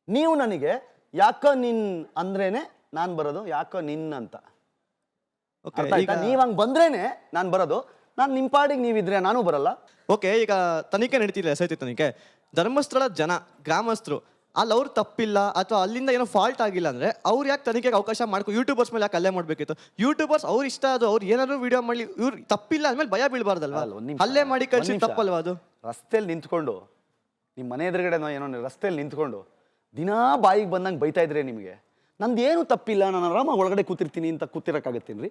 ನೀವು ನನಗೆ ಯಾಕೋ ನಿನ್ ಅಂದ್ರೇನೆ ನಾನು ಬರೋದು, ಯಾಕೋ ನಿನ್ ಅಂತ. ನೀವ್ ಹಂಗ್ ಬಂದ್ರೇನೆ ನಾನು ಬರೋದು. ನಾನು ನಿಮ್ಮ ಪಾಡಿಗೆ ನೀವಿದ್ರೆ ನಾನು ಬರಲ್ಲ. ಓಕೆ, ಈಗ ತನಿಖೆ ನಡೀತಿಲ್ಲ, ಎಸ್ ಐ ಟಿ ತನಿಖೆ. ಧರ್ಮಸ್ಥಳ ಜನ ಗ್ರಾಮಸ್ಥರು ಅಲ್ಲಿ ಅವ್ರು ತಪ್ಪಿಲ್ಲ ಅಥವಾ ಅಲ್ಲಿಂದ ಏನೋ ಫಾಲ್ಟ್ ಆಗಿಲ್ಲ ಅಂದ್ರೆ ಅವ್ರು ಯಾಕೆ ತನಿಖೆಗೆ ಅವಕಾಶ ಮಾಡ್ಕೊ? ಯೂಟ್ಯೂಬರ್ಸ್ ಮೇಲೆ ಯಾಕೆ ಅಲ್ಲೇ ಮಾಡ್ಬೇಕಿತ್ತು? ಯೂಟ್ಯೂಬರ್ಸ್ ಅವ್ರು ಇಷ್ಟ ಅದು, ಅವ್ರು ಏನಾದ್ರು ವಿಡಿಯೋ ಮಾಡಲಿ, ಇವ್ರು ತಪ್ಪಿಲ್ಲ ಅಂದ್ಮೇಲೆ ಭಯ ಬೀಳ್ಬಾರ್ದಲ್ವಾ? ಅಲ್ಲೇ ಮಾಡಿ ಕಳ್ಸಿ ತಪ್ಪಲ್ವಾ ಅದು? ರಸ್ತೆಯಲ್ಲಿ ನಿಂತ್ಕೊಂಡು, ನಿಮ್ಮ ಮನೆ ಎದುರುಗಡೆನೋ ಏನೋ ರಸ್ತೆಯಲ್ಲಿ ನಿಂತ್ಕೊಂಡು ದಿನಾ ಬಾಯಿಗೆ ಬಂದಂಗೆ ಬೈತಾ ಇದ್ರೆ ನಿಮಗೆ ನಂದೇನು ತಪ್ಪಿಲ್ಲ, ನಾನು ಆರಾಮ ಒಳಗಡೆ ಕೂತಿರ್ತೀನಿ ಅಂತ ಕೂತಿರಕ್ಕಾಗತ್ತೀನ್ರಿ?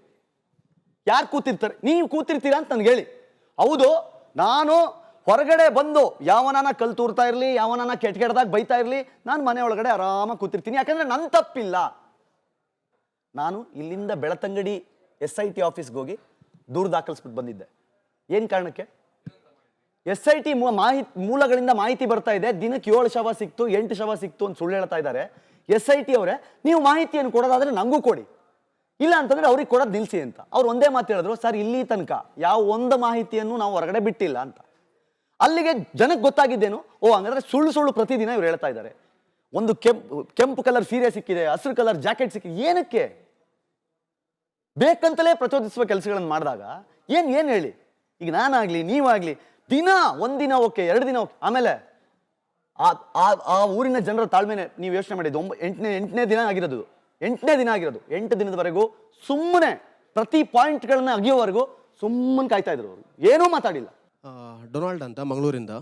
ಯಾರು ಕೂತಿರ್ತಾರೆ? ನೀವು ಕೂತಿರ್ತೀರಾ ಅಂತ ನನ್ಗೆ ಹೇಳಿ. ಹೌದು, ನಾನು ಹೊರಗಡೆ ಬಂದು ಯಾವನಾನ ಕಲ್ ತೂರ್ತಾ ಇರಲಿ, ಯಾವನಾನ ಕೆಟ್ಟದಾಗ ಬೈತಾ ಇರಲಿ, ನಾನು ಮನೆ ಒಳಗಡೆ ಆರಾಮಾಗಿ ಕೂತಿರ್ತೀನಿ. ಯಾಕಂದ್ರೆ ನನ್ನ ತಪ್ಪಿಲ್ಲ. ನಾನು ಇಲ್ಲಿಂದ ಬೆಳತಂಗಡಿ SIT ಆಫೀಸ್ಗೆ ಹೋಗಿ ದೂರು ದಾಖಲಿಸ್ಬಿಟ್ಟು ಬಂದಿದ್ದೆ. ಏನು ಕಾರಣಕ್ಕೆ? SIT ಮೂಲಗಳಿಂದ ಮಾಹಿತಿ ಬರ್ತಾ ಇದೆ, ದಿನಕ್ಕೆ 7 ಶವ ಸಿಕ್ತು, 8 ಶವ ಸಿಕ್ತು ಅಂತ ಸುಳ್ಳು ಹೇಳ್ತಾ ಇದ್ದಾರೆ. SIT ಅವರೇ, ನೀವು ಮಾಹಿತಿಯನ್ನು ಕೊಡೋದಾದ್ರೆ ನಂಗೂ ಕೊಡಿ, ಇಲ್ಲ ಅಂತಂದ್ರೆ ಅವ್ರಿಗೆ ಕೊಡೋದು ನಿಲ್ಸಿ ಅಂತ. ಅವ್ರು ಒಂದೇ ಮಾತು ಹೇಳಿದ್ರು, ಸರ್ ಇಲ್ಲಿ ತನಕ ಯಾವ ಒಂದು ಮಾಹಿತಿಯನ್ನು ನಾವು ಹೊರಗಡೆ ಬಿಟ್ಟಿಲ್ಲ ಅಂತ. ಅಲ್ಲಿಗೆ ಜನಕ್ಕೆ ಗೊತ್ತಾಗಿದ್ದೇನು, ಓ ಹಂಗಾದ್ರೆ ಸುಳ್ಳು ಸುಳ್ಳು ಪ್ರತಿದಿನ ಇವ್ರು ಹೇಳ್ತಾ ಇದ್ದಾರೆ. ಒಂದು ಕೆಂಪು ಕಲರ್ ಸೀರೆ ಸಿಕ್ಕಿದೆ, ಹಸಿರು ಕಲರ್ ಜಾಕೆಟ್ ಸಿಕ್ಕಿದೆ, ಏನಕ್ಕೆ ಬೇಕಂತಲೇ ಪ್ರಚೋದಿಸುವ ಕೆಲಸಗಳನ್ನು ಮಾಡಿದಾಗ ಏನ್ ಹೇಳಿ. ಈಗ ನಾನಾಗ್ಲಿ ನೀವಾಗ್ಲಿ ದಿನ ಒಂದಿನ ಓಕೆ, 2 ದಿನ ಓಕೆ, ಆಮೇಲೆ ಆ ಊರಿನ ಜನರ ತಾಳ್ಮೆನೆ ನೀವು ಯೋಚನೆ ಮಾಡಿದ್ದು. 8ನೇ ದಿನ ಆಗಿರೋದು, 8 ದಿನದವರೆಗೂ ಸುಮ್ಮನೆ ಪ್ರತಿ ಪಾಯಿಂಟ್ಗಳನ್ನ ಅಗಿಯೋವರೆಗೂ ಸುಮ್ಮನೆ ಕಾಯ್ತಾ ಇದ್ರು ಅವರು, ಏನೂ ಮಾತಾಡಿಲ್ಲ. ಡೊನಾಲ್ಡ್ ಅಂತ ಮಂಗಳೂರಿಂದ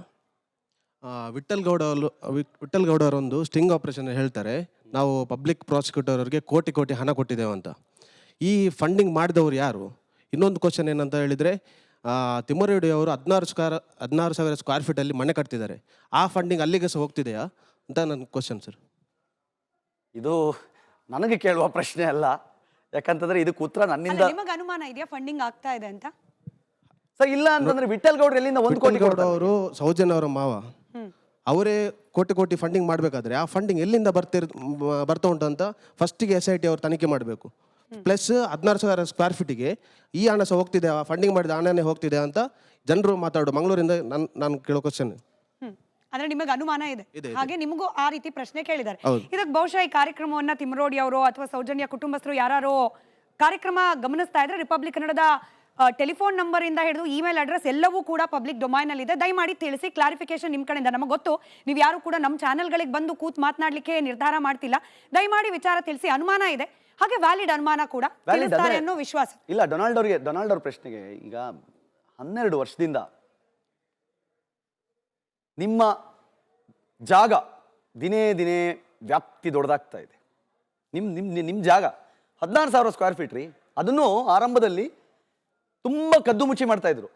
ವಿಠಲ್ ಗೌಡ ಅವರೊಂದು ಸ್ಟಿಂಗ್ ಆಪರೇಷನ್ ಹೇಳ್ತಾರೆ, ನಾವು ಪಬ್ಲಿಕ್ ಪ್ರಾಸಿಕ್ಯೂಟರ್ ಅವ್ರಿಗೆ ಕೋಟಿ ಹಣ ಕೊಟ್ಟಿದ್ದೇವೆ ಅಂತ. ಈ ಫಂಡಿಂಗ್ ಮಾಡಿದವರು ಯಾರು? ಇನ್ನೊಂದು ಕ್ವಶನ್ ಏನಂತ ಹೇಳಿದರೆ, ತಿಮ್ಮರೆಡ್ಡಿ ಅವರು 16,000 ಸ್ಕ್ವೇರ್ ಫೀಟಲ್ಲಿ ಮನೆ ಕಟ್ತಿದ್ದಾರೆ. ಆ ಫಂಡಿಂಗ್ ಅಲ್ಲಿಗೆ ಸಹ ಹೋಗ್ತಿದೆಯಾ ಅಂತ ನನ್ನ ಕ್ವಶನ್ ಸರ್. ಇದು ನನಗೆ ಕೇಳುವ ಪ್ರಶ್ನೆ ಅಲ್ಲ, ಯಾಕಂತಂದ್ರೆ ಇದಕ್ಕೆ ಉತ್ತರ ನನ್ನಿಂದ. ನಿಮಗೆ ಅನುಮಾನ ಇದೆಯಾ ಫಂಡಿಂಗ್ ಆಗ್ತಾ ಇದೆ ಅಂತ? ಸರ್ ಇಲ್ಲ ಅಂತಂದ್ರೆ ವಿಠಲ್ ಗೌಡ್ರು ಎಲ್ಲಿಂದ 1 ಕೋಟಿ ಗೌಡ ಅವರು ಸೌಜನ್ಯ ಅವರ ಮಾವ, ಅವರೇ ಕೋಟಿ ಫಂಡಿಂಗ್ ಮಾಡಬೇಕಾದ್ರೆ ಆ ಫಂಡಿಂಗ್ ಎಲ್ಲಿಂದ ಬರ್ತಾ ಉಂಟು ಅಂತ ಫಸ್ಟಿಗೆ SIT ಅವರು ತನಿಖೆ ಮಾಡಬೇಕು. ಪ್ಲಸ್ 16,000 ಸ್ಕ್ವೇರ್ ಫೀಟಿಗೆ ಈ ಹಣ ಸಹ ಹೋಗ್ತಿದೆ, ಆ ಫಂಡಿಂಗ್ ಮಾಡಿದ ಹಣನೇ ಹೋಗ್ತಿದೆ ಅಂತ ಜನರು ಮಾತಾಡೋ ಮಂಗಳೂರಿಂದ ನಾನು ಕೇಳೋ ಕ್ವಶನ್. ಅಂದ್ರೆ ನಿಮಗೆ ಅನುಮಾನ ಇದೆ, ಹಾಗೆ ನಿಮಗೂ ಆ ರೀತಿ ಪ್ರಶ್ನೆ ಕೇಳಿದ್ದಾರೆ. ಇದಕ್ಕೆ ಬಹುಶಃ ಈ ಕಾರ್ಯಕ್ರಮವನ್ನ ತಿಮ್ಮರೋಡಿ ಅವರು ಅಥವಾ ಸೌಜನ್ಯ ಕುಟುಂಬಸ್ಥರು ಯಾರು ಕಾರ್ಯಕ್ರಮ ಗಮನಿಸ್ತಾ ಇದ್ರೆ, ರಿಪಬ್ಲಿಕ್ ಕನ್ನಡದ ಟೆಲಿಫೋನ್ ನಂಬರ್ ಇಂದ ಹಿಡಿದು ಇಮೇಲ್ ಅಡ್ರೆಸ್ ಎಲ್ಲವೂ ಕೂಡ ಪಬ್ಲಿಕ್ ಡೊಮೈನ್ ಅಲ್ಲಿ ಇದೆ. ದಯಮಾಡಿ ತಿಳಿಸಿ, ಕ್ಲಾರಿಫಿಕೇಶನ್ ನಿಮ್ ಕಡೆಯಿಂದ. ನಮಗೆ ಗೊತ್ತು ನೀವು ಯಾರು ಕೂಡ ನಮ್ಮ ಚಾನೆಲ್ಗಳಿಗೆ ಬಂದು ಕೂತ್ ಮಾತನಾಡ್ಲಿಕ್ಕೆ ನಿರ್ಧಾರ ಮಾಡ್ತಿಲ್ಲ. ದಯಮಾಡಿ ವಿಚಾರ ತಿಳಿಸಿ. ಅನುಮಾನ ಇದೆ, ಹಾಗೆ ವ್ಯಾಲಿಡ್ ಅನುಮಾನ ಕೂಡ ತಿಳಿಸ್ತಾರೆ ಅನ್ನೋ ವಿಶ್ವಾಸ ಇಲ್ಲ. ಡೊನಾಲ್ಡ್ ಅವ್ರ ಪ್ರಶ್ನೆಗೆ, ಈಗ 12 ವರ್ಷದಿಂದ ನಿಮ್ಮ ಜಾಗ ದಿನೇ ದಿನೇ ವ್ಯಾಪ್ತಿ ದೊಡ್ಡದಾಗ್ತಾ ಇದೆ. ನಿಮ್ಮ ಜಾಗ 16,000 ಸ್ಕ್ವೇರ್ ಫೀಟ್ ರೀ. ಅದನ್ನು ಆರಂಭದಲ್ಲಿ ತುಂಬ ಕದ್ದು ಮುಚ್ಚಿ ಮಾಡ್ತಾ ಇದ್ರು.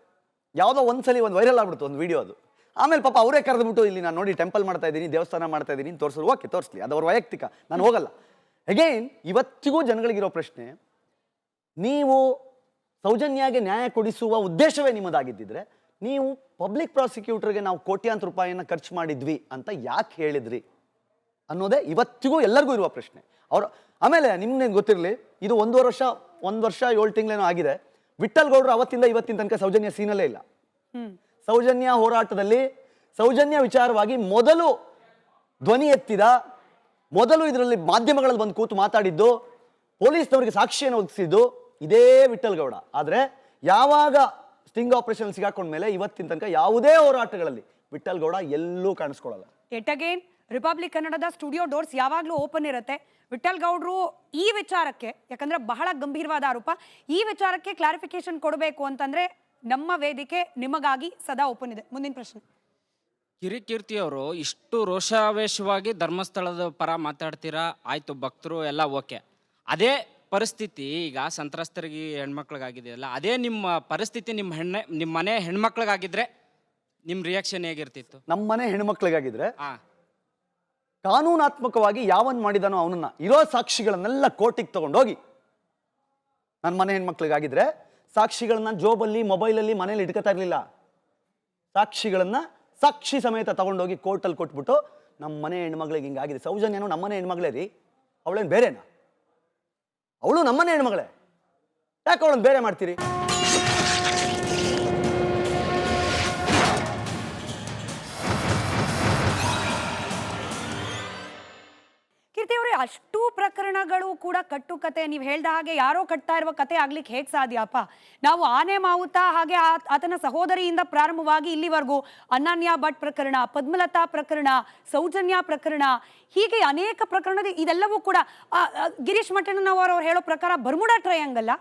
ಯಾವುದೋ ಒಂದ್ಸಲಿ ಒಂದು ವೈರಲ್ ಆಗ್ಬಿಡ್ತು ಒಂದು ವಿಡಿಯೋ. ಅದು ಆಮೇಲೆ ಪಾಪ ಅವರೇ ಕರೆದ್ಬಿಟ್ಟು ಇಲ್ಲಿ ನಾನು ನೋಡಿ ಟೆಂಪಲ್ ಮಾಡ್ತಾ ಇದ್ದೀನಿ, ದೇವಸ್ಥಾನ ಮಾಡ್ತಾ ಇದ್ದೀನಿ ತೋರಿಸಿದ್ರು. ಓಕೆ, ತೋರಿಸ್ಲಿ, ಅದು ಅವ್ರ ವೈಯಕ್ತಿಕ, ನಾನು ಹೋಗಲ್ಲ. ಅಗೈನ್ ಇವತ್ತಿಗೂ ಜನಗಳಿಗಿರೋ ಪ್ರಶ್ನೆ, ನೀವು ಸೌಜನ್ಯಗೆ ನ್ಯಾಯ ಕೊಡಿಸುವ ಉದ್ದೇಶವೇ ನಿಮ್ಮದಾಗಿದ್ದಿದ್ರೆ ನೀವು ಪಬ್ಲಿಕ್ ಪ್ರಾಸಿಕ್ಯೂಟರ್ಗೆ ನಾವು ಕೋಟ್ಯಾಂತರ ರೂಪಾಯಿಯನ್ನು ಖರ್ಚು ಮಾಡಿದ್ವಿ ಅಂತ ಯಾಕೆ ಹೇಳಿದ್ರಿ ಅನ್ನೋದೇ ಇವತ್ತಿಗೂ ಎಲ್ಲರಿಗೂ ಇರುವ ಪ್ರಶ್ನೆ. ಆಮೇಲೆ ನಿಮ್ಗೆ ಗೊತ್ತಿರಲಿ, ಇದು 1 ವರ್ಷ 7 ತಿಂಗಳೇನೋ ಆಗಿದೆ. ವಿಠಲ್ ಗೌಡ್ರು ಅವತ್ತಿಂದ ಇವತ್ತಿನ ತನಕ ಸೌಜನ್ಯ ಸೀನಲ್ಲೇ ಇಲ್ಲ. ಸೌಜನ್ಯ ಹೋರಾಟದಲ್ಲಿ ಸೌಜನ್ಯ ವಿಚಾರವಾಗಿ ಮೊದಲು ಧ್ವನಿ ಎತ್ತಿದ, ಮೊದಲು ಇದರಲ್ಲಿ ಮಾಧ್ಯಮಗಳಲ್ಲಿ ಬಂದು ಕೂತು ಮಾತಾಡಿದ್ದು, ಪೊಲೀಸ್ನವರಿಗೆ ಸಾಕ್ಷಿಯನ್ನು ಒದಗಿಸಿದ್ದು ಇದೇ ವಿಠಲ್ ಗೌಡ. ಆದರೆ ಯಾವಾಗ ಸ್ಟಿಂಗ್ ಆಪರೇಷನ್ ಸಿಗಾಕೊಂಡ ಮೇಲೆ ಇವತ್ತಿನ ತನಕ ಯಾವುದೇ ಹೋರಾಟಗಳಲ್ಲಿ ವಿಠಲ್ ಗೌಡ ಎಲ್ಲೂ ಕಾಣಿಸ್ಕೊಳ್ಳಲ್ಲ. ಎಟ್ ಅಗೇನ್ ರಿಪಬ್ಲಿಕ್ ಕನ್ನಡದ ಸ್ಟುಡಿಯೋ ಡೋರ್ಸ್ ಯಾವಾಗಲೂ ಓಪನ್ ಇರುತ್ತೆ. ವಿಠಲ್ ಗೌಡ್ರು ಈ ವಿಚಾರಕ್ಕೆ, ಯಾಕಂದ್ರೆ ಬಹಳ ಗಂಭೀರವಾದ ಆರೋಪ, ಈ ವಿಚಾರಕ್ಕೆ ಕ್ಲಾರಿಫಿಕೇಶನ್ ಕೊಡಬೇಕು ಅಂತಂದ್ರೆ ನಮ್ಮ ವೇದಿಕೆ ನಿಮಗಾಗಿ ಸದಾ ಓಪನ್ ಇದೆ. ಮುಂದಿನ ಪ್ರಶ್ನೆ. ಕಿರಿಕೀರ್ತಿ ಅವರು ಇಷ್ಟು ರೋಷಾವೇಶವಾಗಿ ಧರ್ಮಸ್ಥಳದ ಪರ ಮಾತಾಡ್ತೀರಾ, ಆಯ್ತು ಭಕ್ತರು ಎಲ್ಲ ಓಕೆ. ಅದೇ ಪರಿಸ್ಥಿತಿ ಈಗ ಸಂತ್ರಸ್ತರಿಗೆ ಹೆಣ್ಮಕ್ಳಿಗಾಗಿದೆಯಲ್ಲ, ಅದೇ ನಿಮ್ಮ ಪರಿಸ್ಥಿತಿ ನಿಮ್ಮ ಮನೆ ಹೆಣ್ಮಕ್ಳಿಗಾಗಿದ್ರೆ ನಿಮ್ಮ ರಿಯಾಕ್ಷನ್ ಹೇಗಿರ್ತಿತ್ತು? ನಮ್ಮ ಮನೆ ಹೆಣ್ಮಕ್ಳಿಗಾಗಿದ್ರೆ ಕಾನೂನಾತ್ಮಕವಾಗಿ ಯಾವನ್ ಮಾಡಿದಾನೋ ಅವನನ್ನ ಇರೋ ಸಾಕ್ಷಿಗಳನ್ನೆಲ್ಲ ಕೋರ್ಟಿಗೆ ತಗೊಂಡೋಗಿ, ನನ್ನ ಮನೆ ಹೆಣ್ಮಕ್ಳಿಗಾಗಿದ್ರೆ ಸಾಕ್ಷಿಗಳನ್ನ ಜೋಬಲ್ಲಿ ಮೊಬೈಲಲ್ಲಿ ಮನೇಲಿ ಇಟ್ಕೋತಾ ಇರಲಿಲ್ಲ. ಸಾಕ್ಷಿಗಳನ್ನ ಸಾಕ್ಷಿ ಸಮೇತ ತಗೊಂಡೋಗಿ ಕೋರ್ಟಲ್ಲಿ ಕೊಟ್ಬಿಟ್ಟು, ನಮ್ಮ ಮನೆ ಹೆಣ್ಮಗಳಿಗೆ ಹಿಂಗಾಗಿದೆ. ಸೌಜನ್ಯನು ನಮ್ಮನೆ ಹೆಣ್ಮಗಳೇ ರೀ, ಅವಳೇನು ಬೇರೆನಾ? ಅವಳು ನಮ್ಮನೆ ಹೆಣ್ಮಗಳೇ, ಯಾಕೆ ಅವಳನ್ನು ಬೇರೆ ಮಾಡ್ತೀರಿ? ಕೀರ್ತಿ ಅವರೇ, ಅಷ್ಟು ಪ್ರಕರಣಗಳು ಕೂಡ ಕಟ್ಟುಕತೆ, ನೀವು ಹೇಳ್ದ ಹಾಗೆ ಯಾರೋ ಕಟ್ತಾ ಇರುವ ಕತೆ ಆಗ್ಲಿಕ್ಕೆ ಹೇಗೆ ಸಾಧ್ಯಪ್ಪ? ನಾವು ಆನೆ ಮಾವುತ ಹಾಗೆ ಆತನ ಸಹೋದರಿಯಿಂದ ಪ್ರಾರಂಭವಾಗಿ ಇಲ್ಲಿವರೆಗೂ ಅನನ್ಯ ಭಟ್ ಪ್ರಕರಣ, ಪದ್ಮಲತಾ ಪ್ರಕರಣ, ಸೌಜನ್ಯ ಪ್ರಕರಣ, ಹೀಗೆ ಅನೇಕ ಪ್ರಕರಣ ಇದೆಲ್ಲವೂ ಕೂಡ ಗಿರೀಶ್ ಮಠಣ್ಣನವರ್ ಅವ್ರು ಹೇಳೋ ಪ್ರಕಾರ Bermuda triangle,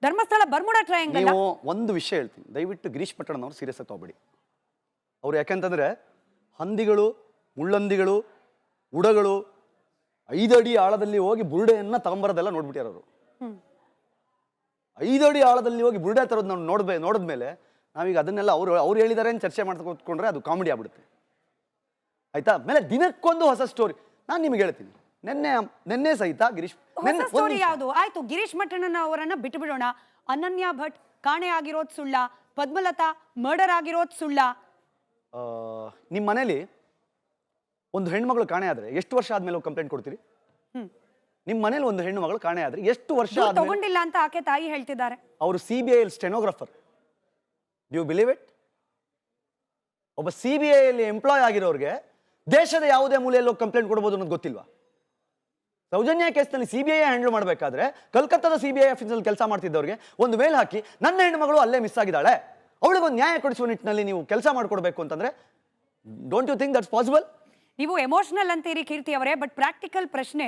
Dharmasthala Bermuda triangle. ನೀವು ಒಂದು ವಿಷಯ ಹೇಳ್ತೀನಿ, ದಯವಿಟ್ಟು ಗಿರೀಶ್ ಮಠಣ್ಣನವ್ರು ಸೀರಿಯಸ್ ಆಗಿ ತಗೋಬೇಡಿ. ಅವ್ರು ಯಾಕಂತಂದ್ರೆ ಹಂದಿಗಳು, ಮುಳ್ಳಂದಿಗಳು, ಉಡಗಳು 5 ಅಡಿ ಆಳದಲ್ಲಿ ಹೋಗಿ ಬುರುಡೆಯನ್ನ ತಗೊಂಬರೋದೆಲ್ಲ ನೋಡ್ಬಿಟ್ಟಾರ ಅವರು. 5 ಅಡಿ ಆಳದಲ್ಲಿ ಹೋಗಿ ಬುರುಡೆ ತರೋದು ನಾವು ನೋಡಿದ್ಮೇಲೆ ನಾವೀಗ ಅದನ್ನೆಲ್ಲ ಅವ್ರು ಹೇಳಿದಾರೆ ಅಂತ ಚರ್ಚೆ ಮಾಡ್ತಾ ಕೂತ್ಕೊಂಡ್ರೆ ಅದು ಕಾಮಿಡಿ ಆಗ್ಬಿಡುತ್ತೆ, ಆಯ್ತಾ? ಮೇಲೆ ದಿನಕ್ಕೊಂದು ಹೊಸ ಸ್ಟೋರಿ ನಾನು ನಿಮ್ಗೆ ಹೇಳ್ತೀನಿ. ನೆನ್ನೆ ಸಹಿತ ಗಿರೀಶ್ ಸ್ಟೋರಿ ಯಾವುದು ಆಯ್ತು, ಗಿರೀಶ್ ಮಠಣ್ಣನವರನ್ನ ಬಿಟ್ಟು ಬಿಡೋಣ. ಅನನ್ಯ ಭಟ್ ಕಾಣೆ ಆಗಿರೋದು ಸುಳ್ಳ, ಪದ್ಮಲತಾ ಮರ್ಡರ್ ಆಗಿರೋದು ಸುಳ್ಳ. ನಿಮ್ಮ ಮನೇಲಿ ಒಂದು ಹೆಣ್ಮಗಳು ಕಾಣೆ ಆದ್ರೆ ಎಷ್ಟು ವರ್ಷ ಆದ್ಮೇಲೆ ಕಂಪ್ಲೇಂಟ್ ಕೊಡ್ತೀರಿ? ನಿಮ್ಮ ಮನೇಲಿ ಒಂದು ಹೆಣ್ಣು ಮಗಳು ಕಾಣೆ ಆದ್ರೆ ಎಷ್ಟು ವರ್ಷ ತಗೊಂಡಿಲ್ಲ ಅಂತ ಆಕೆ ತಾಯಿ ಹೇಳ್ತಿದ್ದಾರೆ. ಅವರು CBI stenographer. Do you believe it? ಒಬ್ಬ CBI ಅಲ್ಲಿ ಎಂಪ್ಲಾಯ್ ಆಗಿರೋರಿಗೆ ದೇಶದ ಯಾವುದೇ ಮೂಲೆಯಲ್ಲಿ ಹೋಗಿ ಕಂಪ್ಲೇಂಟ್ ಕೊಡ್ಬೋದು ಅನ್ನೋದು ಗೊತ್ತಿಲ್ವಾ? ಸೌಜನ್ಯ ಕೇಸ್ನಲ್ಲಿ CBI ಹ್ಯಾಂಡಲ್ ಮಾಡಬೇಕಾದ್ರೆ ಕಲ್ಕತ್ತಾದ CBI ಆಫೀಸಲ್ಲಿ ಕೆಲಸ ಮಾಡ್ತಿದ್ದವ್ರಿಗೆ ಒಂದು ಮೇಲ್ ಹಾಕಿ ನನ್ನ ಹೆಣ್ಣುಮಗಳು ಅಲ್ಲೇ ಮಿಸ್ ಆಗಿದ್ದಾಳೆ, ಅವಳಿಗೊಂದು ನ್ಯಾಯ ಕೊಡಿಸುವ ನಿಟ್ಟಿನಲ್ಲಿ ನೀವು ಕೆಲಸ ಮಾಡ್ಕೊಡ್ಬೇಕು ಅಂತಂದ್ರೆ don't you think that's possible? ನೀವು ಎಮೋಷನಲ್ ಅಂತೀರಿ ಕೀರ್ತಿ ಅವರೇ, ಬಟ್ ಪ್ರಾಕ್ಟಿಕಲ್ ಪ್ರಶ್ನೆ.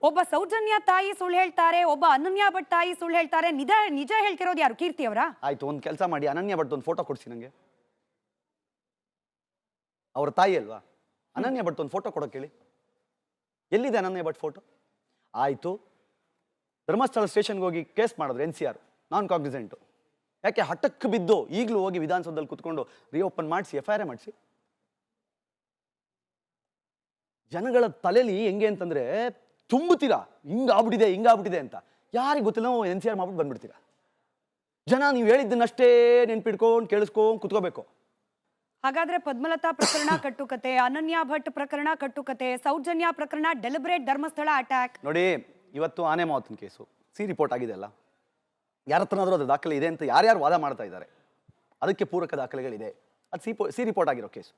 ಒಬ್ಬ ಸೌಜನ್ಯ ತಾಯಿ ಸುಳ್ಳು ಹೇಳ್ತಾರೆ, ಒಬ್ಬ ಅನನ್ಯ ಭಟ್ ತಾಯಿ ಸುಳ್ಳು ಹೇಳ್ತಾರೆ, ನಿಜ ಹೇಳ್ತಿರೋದು ಯಾರು? ಕೀರ್ತಿ ಅವರ? ಆಯ್ತು, ಒಂದು ಕೆಲಸ ಮಾಡಿ, ಅನನ್ಯ ಭಟ್ ಒಂದು ಫೋಟೋ ಕೊಡಿಸಿ ನನಗೆ. ಅವ್ರ ತಾಯಿ ಅಲ್ವಾ? ಅನನ್ಯ ಭಟ್ ಒಂದು ಫೋಟೋ ಕೊಡೋಕೆ ಹೇಳಿ. ಎಲ್ಲಿದೆ ಅನನ್ಯ ಭಟ್ ಫೋಟೋ? ಆಯಿತು, ಧರ್ಮಸ್ಥಳ ಸ್ಟೇಷನ್ಗೆ ಹೋಗಿ ಕೇಸ್ ಮಾಡಿದ್ರು NCR, ನಾನ್ ಕಾಗ್ನಿಸೆಂಟು. ಯಾಕೆ ಹಠಕ್ಕೆ ಬಿದ್ದು ಈಗಲೂ ಹೋಗಿ ವಿಧಾನಸೌಧದಲ್ಲಿ ಕುತ್ಕೊಂಡು ರಿಓಪನ್ ಮಾಡಿಸಿ FIR ಮಾಡಿಸಿ. ಜನಗಳ ತಲೆಯಲ್ಲಿ ಹೆಂಗೆ ಅಂತಂದ್ರೆ ತುಂಬುತ್ತೀರಾ, ಹಿಂಗಾಗ್ಬಿಟ್ಟಿದೆ ಅಂತ. ಯಾರಿಗೆ ಗೊತ್ತಿಲ್ಲ, ನಾವು NCR ಮಾಡ್ಬಿಟ್ಟು ಬಂದ್ಬಿಡ್ತೀರಾ. ಜನ ನೀವು ಹೇಳಿದ್ದನ್ನಷ್ಟೇ ನೆನ್ಪಿಡ್ಕೊಂಡು ಕೇಳಿಸ್ಕೊಂಡು ಕುತ್ಕೋಬೇಕು. ಹಾಗಾದ್ರೆ ಪದ್ಮಲತಾ ಪ್ರಕರಣ ಕಟ್ಟುಕತೆ, ಅನನ್ಯ ಭಟ್ ಪ್ರಕರಣ ಕಟ್ಟುಕತೆ, ಸೌಜನ್ಯ ಪ್ರಕರಣ ಡೆಲಿಬ್ರೇಟ್ ಧರ್ಮಸ್ಥಳ ಅಟ್ಯಾಕ್. ನೋಡಿ, ಇವತ್ತು ಆನೆ ಮಾವತನ ಕೇಸು ರಿಪೋರ್ಟ್ ಆಗಿದೆ ಅಲ್ಲ, ಯಾರ ಹತ್ರನಾದ್ರೂ ಅದು ದಾಖಲೆ ಇದೆ ಅಂತ ಯಾರ್ಯಾರು ವಾದ ಮಾಡ್ತಾ ಇದ್ದಾರೆ, ಅದಕ್ಕೆ ಪೂರಕ ದಾಖಲೆಗಳಿದೆ. ಅದು ರಿಪೋರ್ಟ್ ಆಗಿರೋ ಕೇಸು.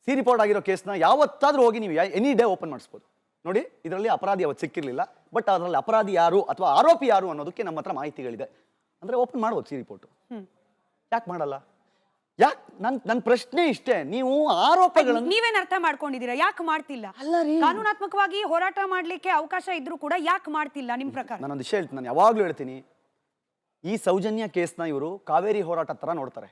ರಿಪೋರ್ಟ್ ಆಗಿರೋ ಕೇಸ್ನ ಯಾವತ್ತಾದ್ರೂ ಹೋಗಿ ನೀವು ಎನಿ ಡೇ ಓಪನ್ ಮಾಡಿಸ್ಬೋದು. ನೋಡಿ, ಇದರಲ್ಲಿ ಅಪರಾಧಿ ಅವತ್ತು ಸಿಕ್ಕಿರಲಿಲ್ಲ, ಬಟ್ ಅದರಲ್ಲಿ ಅಪರಾಧಿ ಯಾರು ಅಥವಾ ಆರೋಪಿ ಯಾರು ಅನ್ನೋದಕ್ಕೆ ನಮ್ಮ ಹತ್ರ ಮಾಹಿತಿಗಳಿದೆ. ಅಂದ್ರೆ ಓಪನ್ ಮಾಡ್ಬೋದು ರಿಪೋರ್ಟ್. ಯಾಕೆ ಮಾಡಲ್ಲ? ಯಾಕೆ? ನನ್ನ ಪ್ರಶ್ನೆ ಇಷ್ಟೇ. ನೀವು ಆರೋಪಗಳನ್ನು ನೀವೇನ್ ಅರ್ಥ ಮಾಡ್ಕೊಂಡಿದ್ದೀರಾ? ಯಾಕೆ ಮಾಡ್ತಿಲ್ಲ? ಕಾನೂನಾತ್ಮಕವಾಗಿ ಹೋರಾಟ ಮಾಡ್ಲಿಕ್ಕೆ ಅವಕಾಶ ಇದ್ರೂ ಕೂಡ ಯಾಕೆ ಮಾಡ್ತಿಲ್ಲ ನಿಮ್ ಪ್ರಕಾರ? ನಾನೊಂದು ವಿಷಯ ಹೇಳ್ತೀನಿ, ನಾನು ಯಾವಾಗ್ಲೂ ಹೇಳ್ತೀನಿ, ಈ ಸೌಜನ್ಯ ಕೇಸ್ನ ಇವರು ಕಾವೇರಿ ಹೋರಾಟ ತರ ನೋಡ್ತಾರೆ.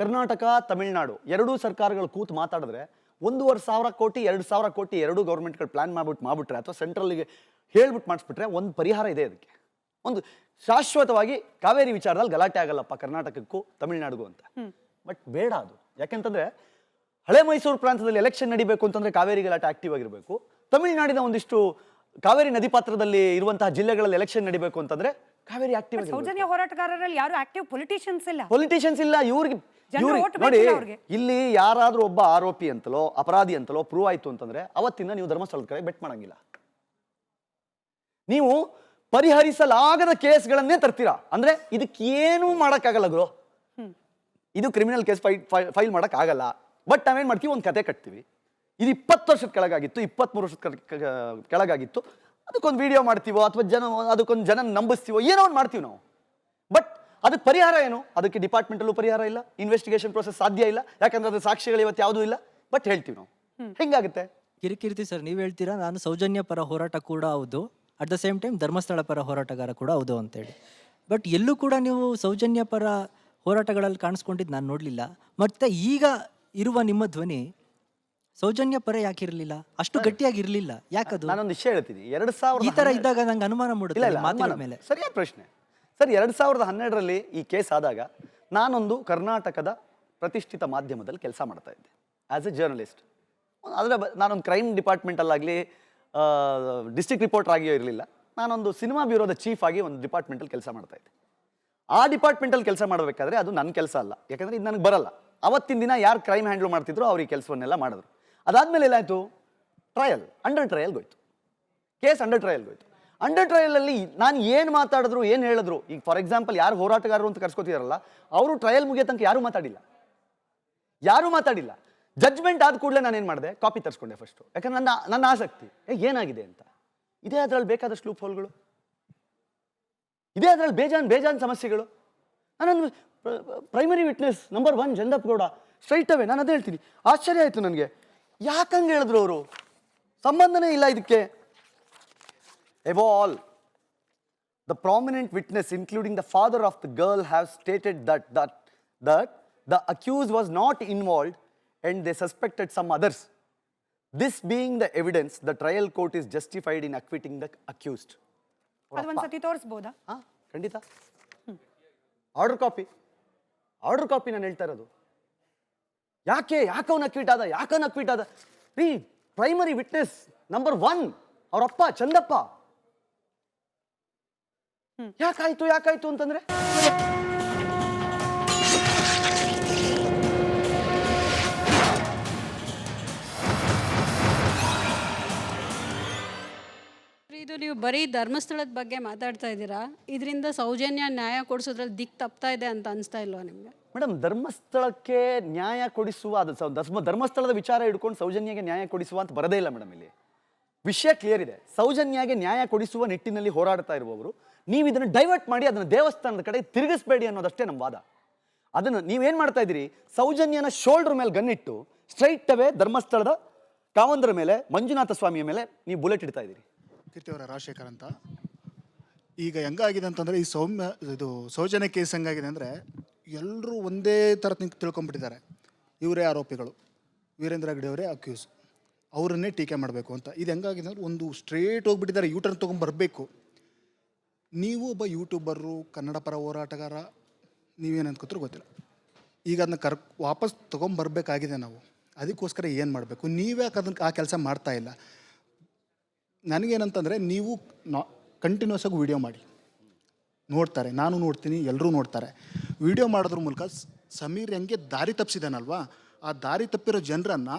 ಕರ್ನಾಟಕ, ತಮಿಳುನಾಡು ಎರಡೂ ಸರ್ಕಾರಗಳು ಕೂತು ಮಾತಾಡಿದ್ರೆ 1,500 ಕೋಟಿ 2,000 ಕೋಟಿ ಎರಡೂ ಗೌರ್ಮೆಂಟ್ಗಳು ಪ್ಲಾನ್ ಮಾಡ್ಬಿಟ್ರೆ ಅಥವಾ ಸೆಂಟ್ರಲ್ಗೆ ಹೇಳ್ಬಿಟ್ಟು ಮಾಡಿಸ್ಬಿಟ್ರೆ ಒಂದು ಪರಿಹಾರ ಇದೆ. ಅದಕ್ಕೆ ಒಂದು ಶಾಶ್ವತವಾಗಿ ಕಾವೇರಿ ವಿಚಾರದಲ್ಲಿ ಗಲಾಟೆ ಆಗಲ್ಲಪ್ಪ ಕರ್ನಾಟಕಕ್ಕೂ ತಮಿಳುನಾಡಿಗೂ ಅಂತ. ಬಟ್ ಬೇಡ ಅದು. ಯಾಕೆಂತಂದ್ರೆ ಹಳೆ ಮೈಸೂರು ಪ್ರಾಂತದಲ್ಲಿ ಎಲೆಕ್ಷನ್ ನಡಿಬೇಕು ಅಂತಂದ್ರೆ ಕಾವೇರಿ ಗಲಾಟೆ ಆಕ್ಟಿವ್ ಆಗಿರಬೇಕು. ತಮಿಳುನಾಡಿನ ಒಂದಿಷ್ಟು ಕಾವೇರಿ ನದಿ ಪಾತ್ರದಲ್ಲಿ ಇರುವಂತಹ ಜಿಲ್ಲೆಗಳಲ್ಲಿ ಎಲೆಕ್ಷನ್ ನಡಿಬೇಕು ಅಂತಂದ್ರೆ ಕಾವೇರಿ ಆಕ್ಟಿವ್ ಆಗಿರಬೇಕು. ಸೌಜನ್ಯ ಹೋರಾಟಗಾರರಲ್ಲಿ ಯಾರು ಆಕ್ಟಿವ್ ಪೊಲಿಟಿಷಿಯನ್ಸ್ ಇಲ್ಲ. ಇವ್ರಿಗೆ ನೋಡಿ, ಇಲ್ಲಿ ಯಾರಾದ್ರೂ ಒಬ್ಬ ಆರೋಪಿ ಅಂತಲೋ ಅಪರಾಧಿ ಅಂತಲೋ ಪ್ರೂವ್ ಆಯ್ತು ಅಂತಂದ್ರೆ ಅವತ್ತಿಂದ ನೀವು ಧರ್ಮಸ್ಥಳದ ಕಡೆ ಬೆಟ್ ಮಾಡಂಗಿಲ್ಲ. ನೀವು ಪರಿಹರಿಸಲಾಗದ ಕೇಸ್ಗಳನ್ನೇ ತರ್ತೀರಾ. ಅಂದ್ರೆ ಇದಕ್ಕೇನು ಮಾಡಕ್ಕಾಗಲ್ಲ ಗುರು. ಇದು ಕ್ರಿಮಿನಲ್ ಕೇಸ್ ಫೈಲ್ ಮಾಡಕ್ ಆಗಲ್ಲ. ಬಟ್ ನಾವೇನ್ ಮಾಡ್ತೀವಿ, ಒಂದು ಕತೆ ಕಟ್ತೀವಿ. ಇದು 20 ವರ್ಷದ ಕೆಳಗಾಗಿತ್ತು, 23 ವರ್ಷದ ಕೆಳಗಾಗಿತ್ತು. ಅದಕ್ಕೊಂದು ವಿಡಿಯೋ ಮಾಡ್ತೀವೋ ಅಥವಾ ಅದಕ್ಕೊಂದು ಜನ ನಂಬಿಸ್ತೀವೋ, ಏನೋ ಒಂದು ಮಾಡ್ತೀವಿ ನಾವು. ಬಟ್ ಅದಕ್ಕೆ ಪರಿಹಾರ ಏನು? ಅದಕ್ಕೆ ಡಿಪಾರ್ಟ್ಮೆಂಟಲ್ಲೂ ಪರಿಹಾರ ಇಲ್ಲ, ಇನ್ವೆಸ್ಟಿಗೇಷನ್ ಪ್ರೋಸೆಸ್ ಸಾಧ್ಯ ಇಲ್ಲ. ಯಾಕಂದ್ರೆ ಅದು ಸಾಕ್ಷಿಗಳು ಇವತ್ತು ಯಾವುದೂ ಇಲ್ಲ. ಬಟ್ ಹೇಳ್ತೀವಿ ನಾವು, ಹೆಂಗಾಗುತ್ತೆ? ಕಿರಿಕಿರ್ತಿ ಸರ್, ನೀವು ಹೇಳ್ತೀರಾ ನಾನು ಸೌಜನ್ಯ ಪರ ಹೋರಾಟ ಕೂಡ ಹೌದು, at the same time Dharmasthala ಪರ ಹೋರಾಟಗಾರ ಕೂಡ ಹೌದು ಅಂತೇಳಿ. ಬಟ್ ಎಲ್ಲೂ ಕೂಡ ನೀವು ಸೌಜನ್ಯ ಪರ ಹೋರಾಟಗಳಲ್ಲಿ ಕಾಣಿಸ್ಕೊಂಡಿದ್ದು ನಾನು ನೋಡಲಿಲ್ಲ. ಮತ್ತೆ ಈಗ ಇರುವ ನಿಮ್ಮ ಧ್ವನಿ ಸೌಜನ್ಯ ಪರ ಯಾಕಿರಲಿಲ್ಲ? ಅಷ್ಟು ಗಟ್ಟಿಯಾಗಿರ್ಲಿಲ್ಲ ಯಾಕದು? ನಾನೊಂದು ವಿಷಯ ಹೇಳ್ತೀನಿ. 2000 ಈ ತರ ಇದ್ದಾಗ ನಂಗೆ ಅನುಮಾನ ಮೂಡುತ್ತೆ ಮಾತಿನ ಮೇಲೆ. ಸರಿಯಾದ ಪ್ರಶ್ನೆ ಸರ್. 2012ರಲ್ಲಿ ಈ ಕೇಸ್ ಆದಾಗ ನಾನೊಂದು ಕರ್ನಾಟಕದ ಪ್ರತಿಷ್ಠಿತ ಮಾಧ್ಯಮದಲ್ಲಿ ಕೆಲಸ ಮಾಡ್ತಾ ಇದ್ದೆ ಆಸ್ ಎ ಜರ್ನಲಿಸ್ಟ್. ಆದರೆ ನಾನೊಂದು ಕ್ರೈಮ್ ಡಿಪಾರ್ಟ್ಮೆಂಟಲ್ಲಾಗಲಿ ಡಿಸ್ಟ್ರಿಕ್ಟ್ ರಿಪೋರ್ಟರ್ ಆಗಿಯೋ ಇರಲಿಲ್ಲ. ನಾನೊಂದು ಸಿನಿಮಾ ಬ್ಯೂರೋದ ಚೀಫ್ ಆಗಿ ಒಂದು ಡಿಪಾರ್ಟ್ಮೆಂಟಲ್ಲಿ ಕೆಲಸ ಮಾಡ್ತಾ ಇದ್ದೆ. ಆ ಡಿಪಾರ್ಟ್ಮೆಂಟಲ್ಲಿ ಕೆಲಸ ಮಾಡಬೇಕಾದ್ರೆ ಅದು ನನ್ನ ಕೆಲಸ ಅಲ್ಲ, ಯಾಕಂದರೆ ಇದು ನನಗೆ ಬರಲ್ಲ. ಅವತ್ತಿನ ದಿನ ಯಾರು ಕ್ರೈಮ್ ಹ್ಯಾಂಡಲ್ ಮಾಡ್ತಿದ್ರು ಅವ್ರಿಗೆ ಕೆಲಸವನ್ನೆಲ್ಲ ಮಾಡಿದ್ರು. ಅದಾದಮೇಲೆ ಏನಾಯಿತು, ಅಂಡರ್ ಟ್ರಯಲ್ಗೋಯ್ತು ಕೇಸ್. ಅಂಡರ್ ಟ್ರಯಲಲ್ಲಿ ನಾನು ಏನು ಮಾತಾಡಿದ್ರು ಏನು ಹೇಳಿದ್ರು, ಈಗ ಫಾರ್ ಎಕ್ಸಾಂಪಲ್ ಯಾರು ಹೋರಾಟಗಾರರು ಅಂತ ಕರ್ಸ್ಕೊತಿದಾರಲ್ಲ, ಅವರು ಟ್ರಯಲ್ ಮುಗಿಯೋ ತನಕ ಯಾರೂ ಮಾತಾಡಿಲ್ಲ. ಜಡ್ಜ್ಮೆಂಟ್ ಆದ ಕೂಡಲೇ ನಾನೇನು ಮಾಡಿದೆ, ಕಾಪಿ ತರಿಸ್ಕೊಂಡೆ ಫಸ್ಟು. ಯಾಕಂದ್ರೆ ನನ್ನ ಆಸಕ್ತಿ ಏನಾಗಿದೆ ಅಂತ. ಇದೇ ಅದರಲ್ಲಿ ಬೇಕಾದಷ್ಟು ಲೂಪ್ ಹೋಲ್ಗಳು, ಇದೇ ಅದರಲ್ಲಿ ಬೇಜಾನ್ ಸಮಸ್ಯೆಗಳು. ನಾನೊಂದು primary witness number 1 Jandap Gowda straight away ನಾನು ಅದೇ ಹೇಳ್ತೀನಿ. ಆಶ್ಚರ್ಯ ಆಯಿತು ನನಗೆ, ಯಾಕಂಗೆ ಹೇಳಿದ್ರು ಅವರು, ಸಂಬಂಧನೇ ಇಲ್ಲ ಇದಕ್ಕೆ. Above all, the prominent witness, including the father of the girl, have stated that the accused was not involved and they suspected some others. This being the evidence, the trial court is justified in acquitting the accused. ಅದು ಒಂದ್ಸತಿ ತೋರಿಸಬಹುದಾ? ಖಂಡಿತ. Order copy ನಾನು ಹೇಳ್ತಾ ಇರೋದು. ಯಾಕೆ ಅವನು acquit ಆದ ರೀ? ಪ್ರೈಮರಿ ವಿಟ್ನೆಸ್ ನಂಬರ್ 1 ಅವರಪ್ಪ ಚಂದಪ್ಪ. ಯಾಕಾಯ್ತು ಅಂತಂದ್ರೆ ಇದು ನೀವು ಬರೀ ಧರ್ಮಸ್ಥಳದ ಬಗ್ಗೆ ಮಾತಾಡ್ತಾ ಇದ್ದೀರಾ, ಇದರಿಂದ ಸೌಜನ್ಯ ನ್ಯಾಯ ಕೊಡಿಸೋದ್ರಲ್ಲಿ ದಿಕ್ಕು ತಪ್ತಾ ಇದೆ ಅಂತ ಅನಿಸ್ತಾ ಇಲ್ವಾ ನಿಮಗೆ? ಮೇಡಮ್, ಧರ್ಮಸ್ಥಳಕ್ಕೆ ನ್ಯಾಯ ಕೊಡಿಸುವ ಧರ್ಮಸ್ಥಳದ ವಿಚಾರ ಹಿಡ್ಕೊಂಡು ಸೌಜನ್ಯಗೆ ನ್ಯಾಯ ಕೊಡಿಸುವ ಅಂತ ಬರದೇ ಇಲ್ಲ ಮೇಡಮ್. ಇಲ್ಲಿ ವಿಷಯ ಕ್ಲಿಯರ್ ಇದೆ. ಸೌಜನ್ಯಗೆ ನ್ಯಾಯ ಕೊಡಿಸುವ ನಿಟ್ಟಿನಲ್ಲಿ ಹೋರಾಡ್ತಾ ಇರುವವರು ನೀವು ಇದನ್ನು ಡೈವರ್ಟ್ ಮಾಡಿ ಅದನ್ನು ದೇವಸ್ಥಾನದ ಕಡೆ ತಿರುಗಿಸ್ಬೇಡಿ ಅನ್ನೋದಷ್ಟೇ ನಮ್ಮ ವಾದ. ಅದನ್ನು ನೀವೇನು ಮಾಡ್ತಾ ಇದ್ದೀರಿ, ಸೌಜನ್ಯನ ಶೋಲ್ಡರ್ ಮೇಲೆ ಗನ್ನಿಟ್ಟು ಸ್ಟ್ರೈಟ್ ಅವೇ ಧರ್ಮಸ್ಥಳದ ಕಾವಂದರ ಮೇಲೆ, ಮಂಜುನಾಥ ಸ್ವಾಮಿಯ ಮೇಲೆ ನೀವು ಬುಲೆಟ್ ಇಡ್ತಾ ಇದ್ದೀರಿ. ಕೀರ್ತಿಯವರ ರಾಜಶೇಖರ್ ಅಂತ. ಈಗ ಹೆಂಗಾಗಿದೆ ಅಂತಂದರೆ, ಈ ಸೌಜನ್ಯ ಕೇಸ್ ಹೆಂಗಾಗಿದೆ ಅಂದರೆ, ಎಲ್ಲರೂ ಒಂದೇ ಥರ ತಿಳ್ಕೊಂಬಿಟ್ಟಿದ್ದಾರೆ. ಇವರೇ ಆರೋಪಿಗಳು, ವೀರೇಂದ್ರ ಹೆಗ್ಗಡೆ ಅವರೇ ಅಕ್ಯೂಸ್, ಅವರನ್ನೇ ಟೀಕೆ ಮಾಡಬೇಕು ಅಂತ. ಇದು ಹೆಂಗಾಗಿದೆ ಅಂದರೆ, ಒಂದು ಸ್ಟ್ರೇಟ್ ಹೋಗ್ಬಿಟ್ಟಿದ್ದಾರೆ, ಯೂಟರ್ನ್ ತೊಗೊಂಬರ್ಬೇಕು. ನೀವು ಒಬ್ಬ ಯೂಟ್ಯೂಬರು, ಕನ್ನಡ ಪರ ಹೋರಾಟಗಾರ, ನೀವೇನು ಅನ್ಕೋತೀರೋ ಗೊತ್ತಿಲ್ಲ. ಈಗ ಅದನ್ನ ವಾಪಸ್ ತೊಗೊಂಬರ್ಬೇಕಾಗಿದೆ ನಾವು. ಅದಕ್ಕೋಸ್ಕರ ಏನು ಮಾಡಬೇಕು, ನೀವ್ಯಾಕೆ ಅದನ್ನು ಆ ಕೆಲಸ ಮಾಡ್ತಾ ಇಲ್ಲ? ನನಗೇನಂತಂದರೆ, ನೀವು ಕಂಟಿನ್ಯೂಸ್ ಆಗಿ ವೀಡಿಯೋ ಮಾಡಿ ನೋಡ್ತಾರೆ, ನಾನು ನೋಡ್ತೀನಿ, ಎಲ್ಲರೂ ನೋಡ್ತಾರೆ. ವಿಡಿಯೋ ಮಾಡೋದ್ರ ಮೂಲಕ ಸಮೀರ್ ಹೆಂಗೆ ದಾರಿ ತಪ್ಪಿಸಿದಾನಲ್ವಾ, ಆ ದಾರಿ ತಪ್ಪಿರೋ ಜನರನ್ನು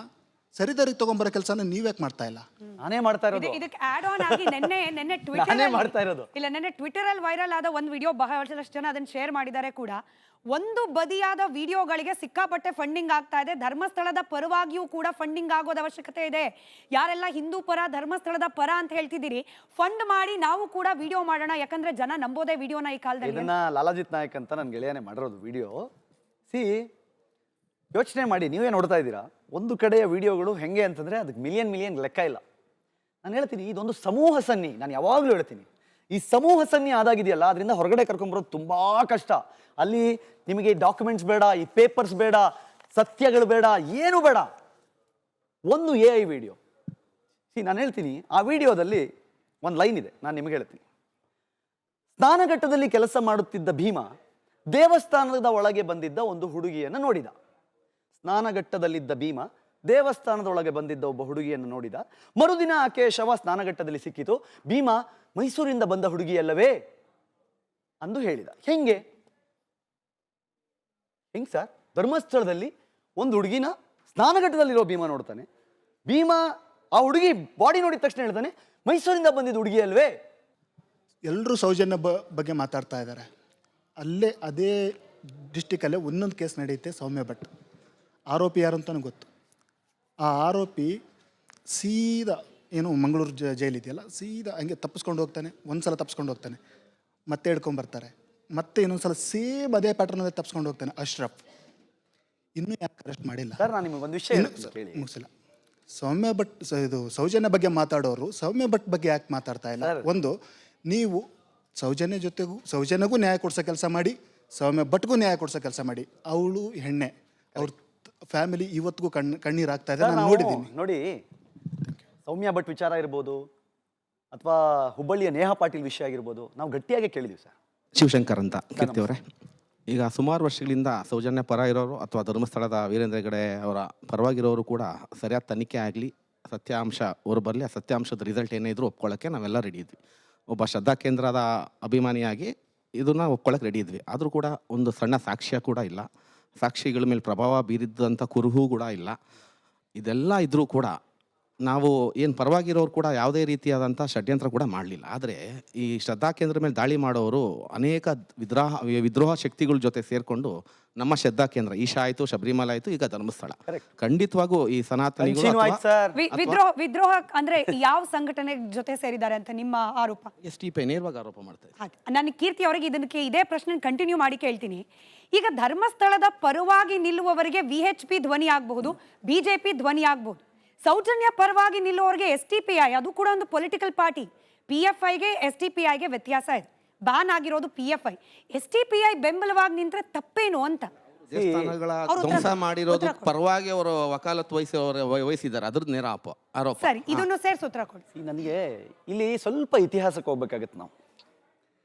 ಸರಿದಾರಿ ತೊಗೊಂಬರೋ ಕೆಲಸನ ನೀವ್ಯಾಕೆ ಮಾಡ್ತಾ ಇಲ್ಲ? ನಾನೇ ಮಾಡ್ತಾ ಇರೋದು. ಇದಕ್ಕೆ ಆಡ್ ಆನ್ ಆಗಿ ನೆನ್ನೆ ಟ್ವಿಟರ್ ಅಲ್ಲಿ ವೈರಲ್ ಆದ ಒಂದು ವಿಡಿಯೋ ಬಹಳಷ್ಟು ಜನ ಅದನ್ನ ಶೇರ್ ಮಾಡಿದ್ದಾರೆ ಕೂಡ. ಒಂದು ಬದಿಯಾದ ವಿಡಿಯೋಗಳಿಗೆ ಸಿಕ್ಕಾಪಟ್ಟೆ ಫಂಡಿಂಗ್ ಆಗ್ತಾ ಇದೆ. ಧರ್ಮಸ್ಥಳದ ಪರವಾಗಿಯೂ ಕೂಡ ಫಂಡಿಂಗ್ ಆಗೋದ ಅವಶ್ಯಕತೆ ಇದೆ. ಯಾರೆಲ್ಲ ಹಿಂದೂ ಪರ, ಧರ್ಮಸ್ಥಳದ ಪರ ಅಂತ ಹೇಳ್ತಿದ್ದೀರಿ, ಫಂಡ್ ಮಾಡಿ ನಾವು ಕೂಡ ವಿಡಿಯೋ ಮಾಡೋಣ. ಯಾಕಂದ್ರೆ ಜನ ನಂಬೋದೇ ವಿಡಿಯೋನ ಈ ಕಾಲದಲ್ಲಿ. ಇದನ್ನ ಲಾಲಾಜಿತ್ ನಾಯಕ್ ಅಂತ ನನ್ನ ಗೆಳೆಯನೇ ಮಾಡಿರೋದು ವಿಡಿಯೋ. ಯೋಚನೆ ಮಾಡಿ, ನೀವೇ ನೋಡ್ತಾ ಇದ್ದೀರಾ, ಒಂದು ಕಡೆಯ ವಿಡಿಯೋಗಳು ಹೆಂಗೆ ಅಂತಂದರೆ ಅದಕ್ಕೆ ಮಿಲಿಯನ್ ಲೆಕ್ಕ ಇಲ್ಲ. ನಾನು ಹೇಳ್ತೀನಿ, ಇದೊಂದು ಸಮೂಹ ಸನ್ನಿ. ನಾನು ಯಾವಾಗಲೂ ಹೇಳ್ತೀನಿ, ಈ ಸಮೂಹ ಸನ್ನಿ ಆದಾಗಿದೆಯಲ್ಲ, ಅದರಿಂದ ಹೊರಗಡೆ ಕರ್ಕೊಂಬರೋದು ತುಂಬ ಕಷ್ಟ. ಅಲ್ಲಿ ನಿಮಗೆ ಡಾಕ್ಯುಮೆಂಟ್ಸ್ ಬೇಡ, ಈ ಪೇಪರ್ಸ್ ಬೇಡ, ಸತ್ಯಗಳು ಬೇಡ, ಏನು ಬೇಡ, ಒಂದು AI ವಿಡಿಯೋ. ನಾನು ಹೇಳ್ತೀನಿ, ಆ ವಿಡಿಯೋದಲ್ಲಿ ಒಂದು ಲೈನ್ ಇದೆ, ನಾನು ನಿಮಗೆ ಹೇಳ್ತೀನಿ. ಸ್ನಾನಘಟ್ಟದಲ್ಲಿ ಕೆಲಸ ಮಾಡುತ್ತಿದ್ದ ಭೀಮ ದೇವಸ್ಥಾನದ ಒಳಗೆ ಬಂದಿದ್ದ ಒಂದು ಹುಡುಗಿಯನ್ನು ನೋಡಿದ. ಸ್ನಾನಘಟ್ಟದಲ್ಲಿದ್ದ ಭೀಮ ದೇವಸ್ಥಾನದ ಒಳಗೆ ಬಂದಿದ್ದ ಒಬ್ಬ ಹುಡುಗಿಯನ್ನು ನೋಡಿದ. ಮರುದಿನ ಆಕೆಯ ಶವ ಸ್ನಾನಘಟ್ಟದಲ್ಲಿ ಸಿಕ್ಕಿತು. ಭೀಮ ಮೈಸೂರಿಂದ ಬಂದ ಹುಡುಗಿಯಲ್ಲವೇ ಅಂದು ಹೇಳಿದ. ಹೆಂಗೆ ಸರ್? ಧರ್ಮಸ್ಥಳದಲ್ಲಿ ಒಂದು ಹುಡುಗಿನ ಸ್ನಾನಘಟ್ಟದಲ್ಲಿರೋ ಭೀಮ ನೋಡ್ತಾನೆ. ಭೀಮ ಆ ಹುಡುಗಿ ಬಾಡಿ ನೋಡಿದ ತಕ್ಷಣ ಹೇಳ್ತಾನೆ, ಮೈಸೂರಿಂದ ಬಂದಿದ್ದ ಹುಡುಗಿ ಅಲ್ವೇ? ಎಲ್ಲರೂ ಸೌಜನ್ಯ ಬಗ್ಗೆ ಮಾತಾಡ್ತಾ ಇದ್ದಾರೆ. ಅದೇ ಡಿಸ್ಟಿಕಲ್ಲೇ ಒಂದೊಂದು ಕೇಸ್ ನಡೆಯುತ್ತೆ. ಸೌಮ್ಯ ಭಟ್ ಆರೋಪಿ ಯಾರು ಅಂತಲೂ ಗೊತ್ತು. ಆ ಆರೋಪಿ ಸೀದಾ ಏನು ಮಂಗಳೂರು ಜೈಲಿದೆಯಲ್ಲ, ಸೀದಾ ಹಂಗೆ ತಪ್ಪಿಸ್ಕೊಂಡು ಹೋಗ್ತಾನೆ. ಒಂದು ಸಲ ತಪ್ಪಿಸ್ಕೊಂಡು ಹೋಗ್ತಾನೆ, ಮತ್ತೆ ಹಿಡ್ಕೊಂಬರ್ತಾರೆ, ಮತ್ತೆ ಇನ್ನೊಂದು ಸಲ ಸೇಮ್ ಅದೇ ಪ್ಯಾಟರ್ನಲ್ಲಿ ತಪ್ಪಿಸ್ಕೊಂಡು ಹೋಗ್ತಾನೆ. ಅಶ್ರಫ್ ಇನ್ನೂ ಯಾಕೆ ಅರೆಸ್ಟ್ ಮಾಡಿಲ್ಲ ಸರ್? ನಾನು ನಿಮಗೆ ಒಂದು ವಿಷಯ ಮುಗಿಸಿಲ್ಲ. ಸೌಮ್ಯ ಭಟ್ ಸೌಜನ್ಯ ಬಗ್ಗೆ ಮಾತಾಡೋರು ಸೌಮ್ಯ ಭಟ್ ಬಗ್ಗೆ ಯಾಕೆ ಮಾತಾಡ್ತಾ ಇಲ್ಲ? ಒಂದು, ನೀವು ಸೌಜನ್ಯಗೂ ನ್ಯಾಯ ಕೊಡ್ಸೋ ಕೆಲಸ ಮಾಡಿ, ಸೌಮ್ಯ ಭಟ್ಗೂ ನ್ಯಾಯ ಕೊಡ್ಸೋ ಕೆಲಸ ಮಾಡಿ. ಅವಳು ಹೆಣ್ಣೆ, ಅವ್ರ ಫ್ಯಾಮಿಲಿ ಇವತ್ತಿಗೂ ಕಣ್ಣೀರು ಆಗ್ತಾ ಇದೆ, ನಾನು ನೋಡಿದ್ದೀನಿ. ನೋಡಿ, ಸೌಮ್ಯ ಭಟ್ ವಿಚಾರ ಇರ್ಬೋದು, ಅಥವಾ ಹುಬ್ಬಳ್ಳಿಯ ನೇಹಾ ಪಾಟೀಲ್ ವಿಷಯ ಆಗಿರ್ಬೋದು, ನಾವು ಗಟ್ಟಿಯಾಗಿ ಕೇಳಿದೀವಿ ಸರ್. ಶಿವಶಂಕರ್ ಅಂತ ಕೀರ್ತಿಯವರೇ, ಈಗ ಸುಮಾರು ವರ್ಷಗಳಿಂದ ಸೌಜನ್ಯ ಪರ ಇರೋರು ಅಥವಾ ಧರ್ಮಸ್ಥಳದ ವೀರೇಂದ್ರ ಹೆಗ್ಗಡೆ ಅವರ ಪರವಾಗಿರೋರು ಕೂಡ ಸರಿಯಾದ ತನಿಖೆ ಆಗಲಿ, ಸತ್ಯಾಂಶ ಹೊರಬರಲಿ, ಆ ಸತ್ಯಾಂಶದ ರಿಸಲ್ಟ್ ಏನೇ ಇದ್ರೂ ಒಪ್ಕೊಳ್ಳೋಕ್ಕೆ ನಾವೆಲ್ಲ ರೆಡಿ ಇದ್ವಿ. ಒಬ್ಬ ಶ್ರದ್ಧಾ ಕೇಂದ್ರದ ಅಭಿಮಾನಿಯಾಗಿ ಇದನ್ನು ಒಪ್ಕೊಳ್ಳೋಕೆ ರೆಡಿ ಇದ್ವಿ. ಆದರೂ ಕೂಡ ಒಂದು ಸಣ್ಣ ಸಾಕ್ಷ್ಯ ಕೂಡ ಇಲ್ಲ, ಸಾಕ್ಷಿಗಳ ಮೇಲೆ ಪ್ರಭಾವ ಬೀರಿದ್ದಂಥ ಕುರುಹು ಕೂಡ ಇಲ್ಲ. ಇದೆಲ್ಲ ಇದ್ದರೂ ಕೂಡ ನಾವು ಏನು ಪರವಾಗಿರೋರು ಕೂಡ ಯಾವುದೇ ರೀತಿಯಾದಂಥ ಷಡ್ಯಂತ್ರ ಕೂಡ ಮಾಡಲಿಲ್ಲ. ಆದರೆ ಈ ಶ್ರದ್ಧಾ ಕೇಂದ್ರ ಮೇಲೆ ದಾಳಿ ಮಾಡೋರು ಅನೇಕ ವಿದ್ರೋಹ ಶಕ್ತಿಗಳ ಜೊತೆ ಸೇರಿಕೊಂಡು ನಮ್ಮ ಶ್ರದ್ಧಾ ಕೇಂದ್ರ ಈಶಾ ಆಯಿತು, ಶಬರಿಮಲೆ ಆಯಿತು, ಈಗ ಧರ್ಮಸ್ಥಳ, ಖಂಡಿತವಾಗೂ ಈ ಸನಾತನಿಗಳು ವಿದ್ರೋಹ ಅಂದ್ರೆ ಯಾವ ಸಂಘಟನೆ ಜೊತೆ ಸೇರಿದ್ದಾರೆ ಅಂತ ನಿಮ್ಮ ಆರೋಪ? STP ನೇರವಾಗಿ ಆರೋಪ ಮಾಡ್ತಾ ಇದ್ದಾರೆ. ನಾನು ಕೀರ್ತಿ ಅವರಿಗೆ ಇದಕ್ಕೆ ಇದೇ ಪ್ರಶ್ನೆ ಕಂಟಿನ್ಯೂ ಮಾಡಿ ಕೇಳ್ತೀನಿ. ಈಗ ಧರ್ಮಸ್ಥಳದ ಪರವಾಗಿ ನಿಲ್ಲುವವರಿಗೆ VHP ಧ್ವನಿ ಆಗಬಹುದು, BJP ಧ್ವನಿ ಆಗಬಹುದು. ಸೌಜನ್ಯ ಪರವಾಗಿ ನಿಲ್ಲುವವರಿಗೆ STPI, ಅದು ಕೂಡ ಒಂದು ಪೊಲಿಟಿಕಲ್ ಪಾರ್ಟಿ. PFIಗೆ STPIಗೆ ವ್ಯತ್ಯಾಸ ಇದೆ. ಬ್ಯಾನ್ ಆಗಿರೋದು PFI. STPI ಬೆಂಬಲವಾಗಿ ನಿಂತ್ರೆ ತಪ್ಪೇನು ಅಂತ. ದೇವಸ್ಥಾನಗಳ ಧ್ವಂಸ ಮಾಡಿರೋದು ಪರವಾಗಿ ಅವರು ವಕಾಲತ್ ವಹಿಸಿದ್ದಾರೆ, ಅದ್ರದ್ದು ನೇರ ಆರೋಪ. ಸರಿ, ಇದನ್ನು ಸೇರಿಸಿ ಉತ್ತರ ಕೊಡಿ. ನನಗೆ ಇಲ್ಲಿ ಸ್ವಲ್ಪ ಇತಿಹಾಸಕ್ಕೆ ಹೋಗ್ಬೇಕಾಗತ್ತೆ. ನಾವು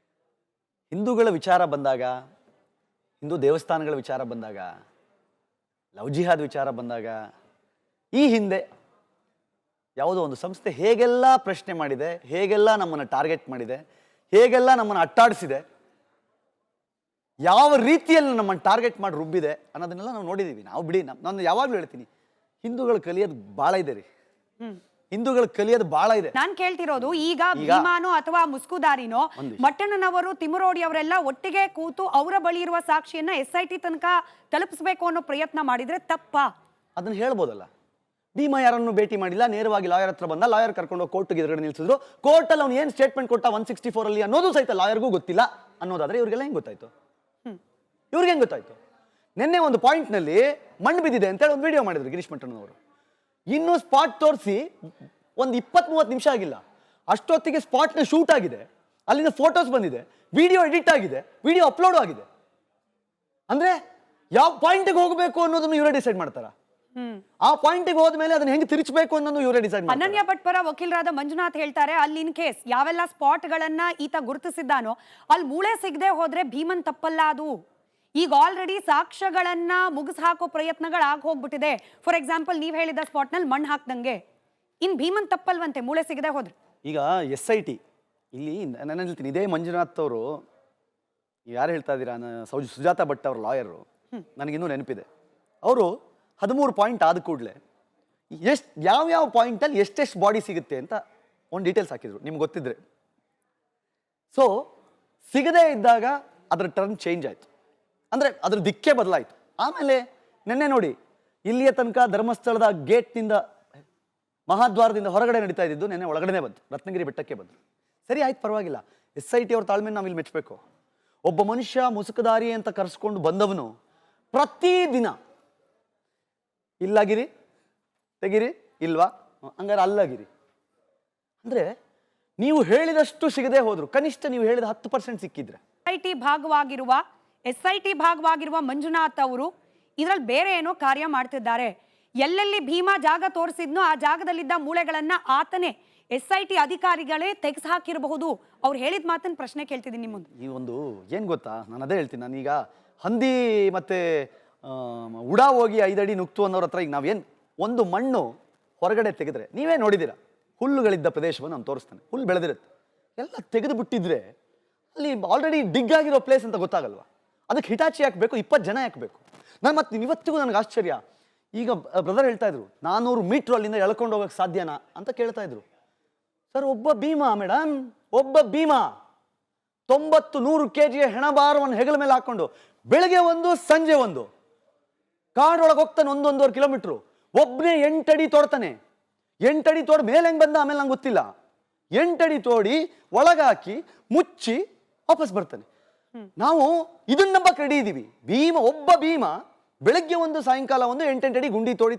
ಹಿಂದೂಗಳ ವಿಚಾರ ಬಂದಾಗ, ಹಿಂದೂ ದೇವಸ್ಥಾನಗಳ ವಿಚಾರ ಬಂದಾಗ, ಲವ್ ಜಿಹಾದ್ ವಿಚಾರ ಬಂದಾಗ, ಈ ಹಿಂದೆ ಯಾವುದೋ ಒಂದು ಸಂಸ್ಥೆ ಹೇಗೆಲ್ಲ ಪ್ರಶ್ನೆ ಮಾಡಿದೆ, ಹೇಗೆಲ್ಲ ನಮ್ಮನ್ನು ಟಾರ್ಗೆಟ್ ಮಾಡಿದೆ, ಹೇಗೆಲ್ಲ ನಮ್ಮನ್ನು ಅಟ್ಟಾಡಿಸಿದೆ, ಯಾವ ರೀತಿಯಲ್ಲಿ ನಮ್ಮನ್ನು ಟಾರ್ಗೆಟ್ ಮಾಡಿ ರುಬ್ಬಿದೆ ಅನ್ನೋದನ್ನೆಲ್ಲ ನಾವು ನೋಡಿದ್ದೀವಿ. ನಾವು ಬಿಡಿ, ನಾನು ಯಾವಾಗಲೂ ಹೇಳ್ತೀನಿ, ಹಿಂದೂಗಳು ಕಲಿಯೋದು ಭಾಳ ಇದೆ ರೀ. ಹಿಂದೂಗಳು ಕಲಿಯೋದು ಬಹಳ ಇದೆ. ನಾನ್ ಕೇಳ್ತಿರೋದು ಈಗ ಭೀಮಾನೋ ಅಥವಾ ಮುಸ್ಕುದಾರಿನೋ ಮಟ್ಟಣ್ಣನವರು ತಿಮ್ಮರೋಡಿ ಅವರೆಲ್ಲ ಒಟ್ಟಿಗೆ ಕೂತು ಅವರ ಬಳಿ ಇರುವ ಸಾಕ್ಷಿಯನ್ನ SIT ತನಕ ತಲುಪಿಸಬೇಕು ಅನ್ನೋ ಪ್ರಯತ್ನ ಮಾಡಿದ್ರೆ ತಪ್ಪಾ? ಅದನ್ನ ಹೇಳ್ಬೋದಲ್ಲ. ಭೀಮಾ ಯಾರನ್ನು ಭೇಟಿ ಮಾಡಿಲ್ಲ, ನೇರವಾಗಿ ಲಾಯರ್ ಹತ್ರ ಬಂದ, ಲಾಯರ್ ಕರ್ಕೊಂಡು ಕೋರ್ಟ್ಗೆ ಎದುರುಗಡೆ ನಿಲ್ಸಿದ್ರು. ಕೋರ್ಟಲ್ಲಿ ಅವ್ನು ಏನು ಸ್ಟೇಟ್ಮೆಂಟ್ ಕೊಟ್ಟ 164 ಅಲ್ಲಿ ಅನ್ನೋದು ಸಹಿತ ಲಾಯರ್ಗೂ ಗೊತ್ತಿಲ್ಲ ಅನ್ನೋದಾದ್ರೆ ಇವ್ರಿಗೆಲ್ಲ ಹೆಂಗ್ ಗೊತ್ತಾಯ್ತು? ಇವ್ರಿಗೆ ಹೆಂಗ್ ಗೊತ್ತಾಯ್ತು? ನಿನ್ನೆ ಒಂದು ಪಾಯಿಂಟ್ನಲ್ಲಿ ಮಣ್ಣು ಬಿದ್ದಿದೆ ಅಂತ ಹೇಳಿ ಒಂದು ವಿಡಿಯೋ ಮಾಡಿದ್ರು ಗಿರೀಶ್ ಮಟ್ಟಣ್ಣನವರು. ಇನ್ನೂ ಸ್ಪಾಟ್ ತೋರಿಸಿ ಒಂದು 20-30 ನಿಮಿಷ ಆಗಿಲ್ಲ, ಅಷ್ಟೊತ್ತಿಗೆ ಸ್ಪಾಟ್ನ ಶೂಟ್ ಆಗಿದೆ, ಅಲ್ಲಿಂದ ಫೋಟೋಸ್ ಬಂದಿದೆ, ವಿಡಿಯೋ ಎಡಿಟ್ ಆಗಿದೆ, ವಿಡಿಯೋ ಅಪ್ಲೋಡ್ ಆಗಿದೆ. ಅಂದ್ರೆ ಯಾವ ಪಾಯಿಂಟ್ಗೆ ಹೋಗಬೇಕು ಅನ್ನೋದನ್ನು ಇವರೇ ಡಿಸೈಡ್ ಮಾಡ್ತಾರ. ಆ ಪಾಯಿಂಟ್ಗೆ ಹೋದ್ಮೇಲೆ ಅದನ್ನ ಹೆಂಗೆ ತಿರುಚಬೇಕು ಅನ್ನೋದು ಇವರೇ ಡಿಸೈಡ್ ಮಾಡ್ತಾರೆ. ಅನನ್ಯ ಭಟ್ ಪರ ವಕೀಲರಾದ ಮಂಜುನಾಥ್ ಹೇಳ್ತಾರೆ, ಅಲ್ಲಿ ಇನ್ ಕೇಸ್ ಯಾವೆಲ್ಲ ಸ್ಪಾಟ್ ಗಳನ್ನ ಈತ ಗುರುತಿಸಿದ್ದಾನೋ ಅಲ್ಲಿ ಮೂಳೆ ಸಿಗದೆ ಹೋದ್ರೆ ಭೀಮನ್ ತಪ್ಪಲ್ಲ ಅದು. ಈಗ ಆಲ್ರೆಡಿ ಸಾಕ್ಷ್ಯಗಳನ್ನ ಮುಗಿಸ್ ಹಾಕೋ ಪ್ರಯತ್ನಗಳು ಆಗ ಹೋಗ್ಬಿಟ್ಟಿದೆ. ಫಾರ್ ಎಕ್ಸಾಂಪಲ್ ನೀವ್ ಹೇಳಿದ ಸ್ಪಾಟ್ ನಲ್ಲಿ ಮಣ್ಣು ಹಾಕ್ದಂಗೆ ಇನ್ ಭೀಮನ್ ತಪ್ಪಲ್ವಂತೆ ಮೂಳೆ ಸಿಗದೆ ಹೋದ್ರೆ. ಈಗ SIT ಇಲ್ಲಿ ನಾನು ಹೇಳ್ತೀನಿ, ಇದೇ ಮಂಜುನಾಥ್ ಅವರು ಯಾರು ಹೇಳ್ತಾ ಇದ್ದೀರಾ, ಸುಜಾತ ಭಟ್ ಅವ್ರ ಲಾಯರು, ನನಗಿನ್ನೂ ನೆನಪಿದೆ. ಅವರು 13 ಪಾಯಿಂಟ್ ಆದ ಕೂಡಲೇ ಯಾವ್ಯಾವ ಪಾಯಿಂಟಲ್ಲಿ ಎಷ್ಟೆಷ್ಟು ಬಾಡಿ ಸಿಗುತ್ತೆ ಅಂತ ಒಂದು ಡೀಟೇಲ್ಸ್ ಹಾಕಿದ್ರು, ನಿಮ್ಗೆ ಗೊತ್ತಿದ್ರೆ. ಸೊ ಸಿಗದೇ ಇದ್ದಾಗ ಅದರ ಟರ್ನ್ ಚೇಂಜ್ ಆಯಿತು, ಅಂದರೆ ಅದ್ರ ದಿಕ್ಕೇ ಬದಲಾಯಿತು. ಆಮೇಲೆ ನಿನ್ನೆ ನೋಡಿ, ಇಲ್ಲಿಯ ತನಕ ಧರ್ಮಸ್ಥಳದ ಗೇಟ್ನಿಂದ ಮಹಾದ್ವಾರದಿಂದ ಹೊರಗಡೆ ನಡೀತಾ ಇದ್ದಿದ್ದು ನೆನ್ನೆ ಒಳಗಡೆ ಬಂತು, ರತ್ನಗಿರಿ ಬೆಟ್ಟಕ್ಕೆ ಬಂತು. ಸರಿ ಆಯ್ತು, ಪರವಾಗಿಲ್ಲ. SIT ಅವ್ರ ತಾಳ್ಮೆನ ನಾವು ಇಲ್ಲಿ ಮೆಚ್ಚಬೇಕು. ಒಬ್ಬ ಮನುಷ್ಯ ಮುಸುಕುದಾರಿ ಅಂತ ಕರೆಸ್ಕೊಂಡು ಬಂದವನು ಪ್ರತಿದಿನ ಇಲ್ಲಾಗಿರಿ ತೆಗಿರಿ, ಇಲ್ವಾ ಹಂಗಾರೆ ಅಲ್ಲಾಗಿರಿ ಅಂದ್ರೆ ನೀವು ಹೇಳಿದಷ್ಟು ಸಿಗದೆ ಹೋದ್ರು ಕನಿಷ್ಠ ನೀವು ಹೇಳಿದ 10% ಸಿಕ್ಕಿದ್ರೆ. SIT ಭಾಗವಾಗಿರುವ ಮಂಜುನಾಥ್ ಅವರು ಇದ್ರಲ್ಲಿ ಬೇರೆ ಏನೋ ಕಾರ್ಯ ಮಾಡ್ತಿದ್ದಾರೆ. ಎಲ್ಲೆಲ್ಲಿ ಭೀಮಾ ಜಾಗ ತೋರಿಸಿದ್ನೋ ಆ ಜಾಗದಲ್ಲಿದ್ದ ಮೂಳೆಗಳನ್ನ ಆತನೇ SIT ಅಧಿಕಾರಿಗಳೇ ತೆಗೆದು ಹಾಕಿರಬಹುದು. ಅವ್ರು ಹೇಳಿದ ಮಾತನ್ನ ಪ್ರಶ್ನೆ ಕೇಳ್ತಿದ್ದೀನಿ ನಿಮ್ಮ ಮುಂದೆ. ಈ ಒಂದು ಏನ್ ಗೊತ್ತಾ, ನಾನು ಅದೇ ಹೇಳ್ತೀನಿ. ನಾನೀಗ ಹಂದಿ ಮತ್ತೆ ಉಡಾ ಹೋಗಿ 5 ಅಡಿ ನುಗ್ತು ಅನ್ನೋರ ಹತ್ರ ಈಗ ನಾವೇನು ಒಂದು ಮಣ್ಣು ಹೊರಗಡೆ ತೆಗೆದ್ರೆ, ನೀವೇ ನೋಡಿದ್ದೀರಾ, ಹುಲ್ಲುಗಳಿದ್ದ ಪ್ರದೇಶವನ್ನು ನಾನು ತೋರಿಸ್ತಾನೆ, ಹುಲ್ಲು ಬೆಳೆದಿರುತ್ತೆ, ಎಲ್ಲ ತೆಗೆದು ಬಿಟ್ಟಿದ್ರೆ ಅಲ್ಲಿ ಆಲ್ರೆಡಿ ಡಿಗ್ ಆಗಿರೋ ಪ್ಲೇಸ್ ಅಂತ ಗೊತ್ತಾಗಲ್ವಾ? ಅದಕ್ಕೆ ಹಿಟಾಚಿ ಹಾಕಬೇಕು, 20 ಜನ ಹಾಕಬೇಕು. ನಾನು ಮತ್ತೆ ಇವತ್ತಿಗೂ ನನಗೆ ಆಶ್ಚರ್ಯ. ಈಗ ಬ್ರದರ್ ಹೇಳ್ತಾ ಇದ್ರು 400 ಮೀಟ್ರ್ ಅಲ್ಲಿಂದ ಎಳ್ಕೊಂಡು ಹೋಗಕ್ಕೆ ಸಾಧ್ಯನಾ ಅಂತ ಕೇಳ್ತಾ ಇದ್ರು. ಸರ್, ಒಬ್ಬ ಭೀಮಾ ಮೇಡಮ್, ಒಬ್ಬ ಭೀಮಾ 90-100 kg ಹೆಣಭಾರವನ್ನು ಹೆಗಲ ಮೇಲೆ ಹಾಕೊಂಡು ಬೆಳಗ್ಗೆ ಒಂದು ಸಂಜೆ ಒಂದು ಕಾಡೊಳಗೆ ಹೋಗ್ತಾನೆ, 1-1.5 ಕಿಲೋಮೀಟ್ರು. ಒಬ್ಬನೇ 8 ಅಡಿ ತೋಡ್ತಾನೆ. 8 ಅಡಿ ತೋಡ್ ಮೇಲೆ ಹೆಂಗೆ ಬಂದ ಆಮೇಲೆ ನಂಗೆ ಗೊತ್ತಿಲ್ಲ. 8 ಅಡಿ ತೋಡಿ ಒಳಗಾಕಿ ಮುಚ್ಚಿ ವಾಪಸ್ ಬರ್ತಾನೆ. ನಾವು ಇದನ್ನ ನಂಬಕ್ಕೆ ರೆಡಿ ಇದ್ದೀವಿ. ಒಬ್ಬ ಭೀಮ ಬೆಳಗ್ಗೆ ಒಂದು ಸಾಯಂಕಾಲ ಒಂದು 8 ಅಡಿ ಗುಂಡಿ ತೋಡಿ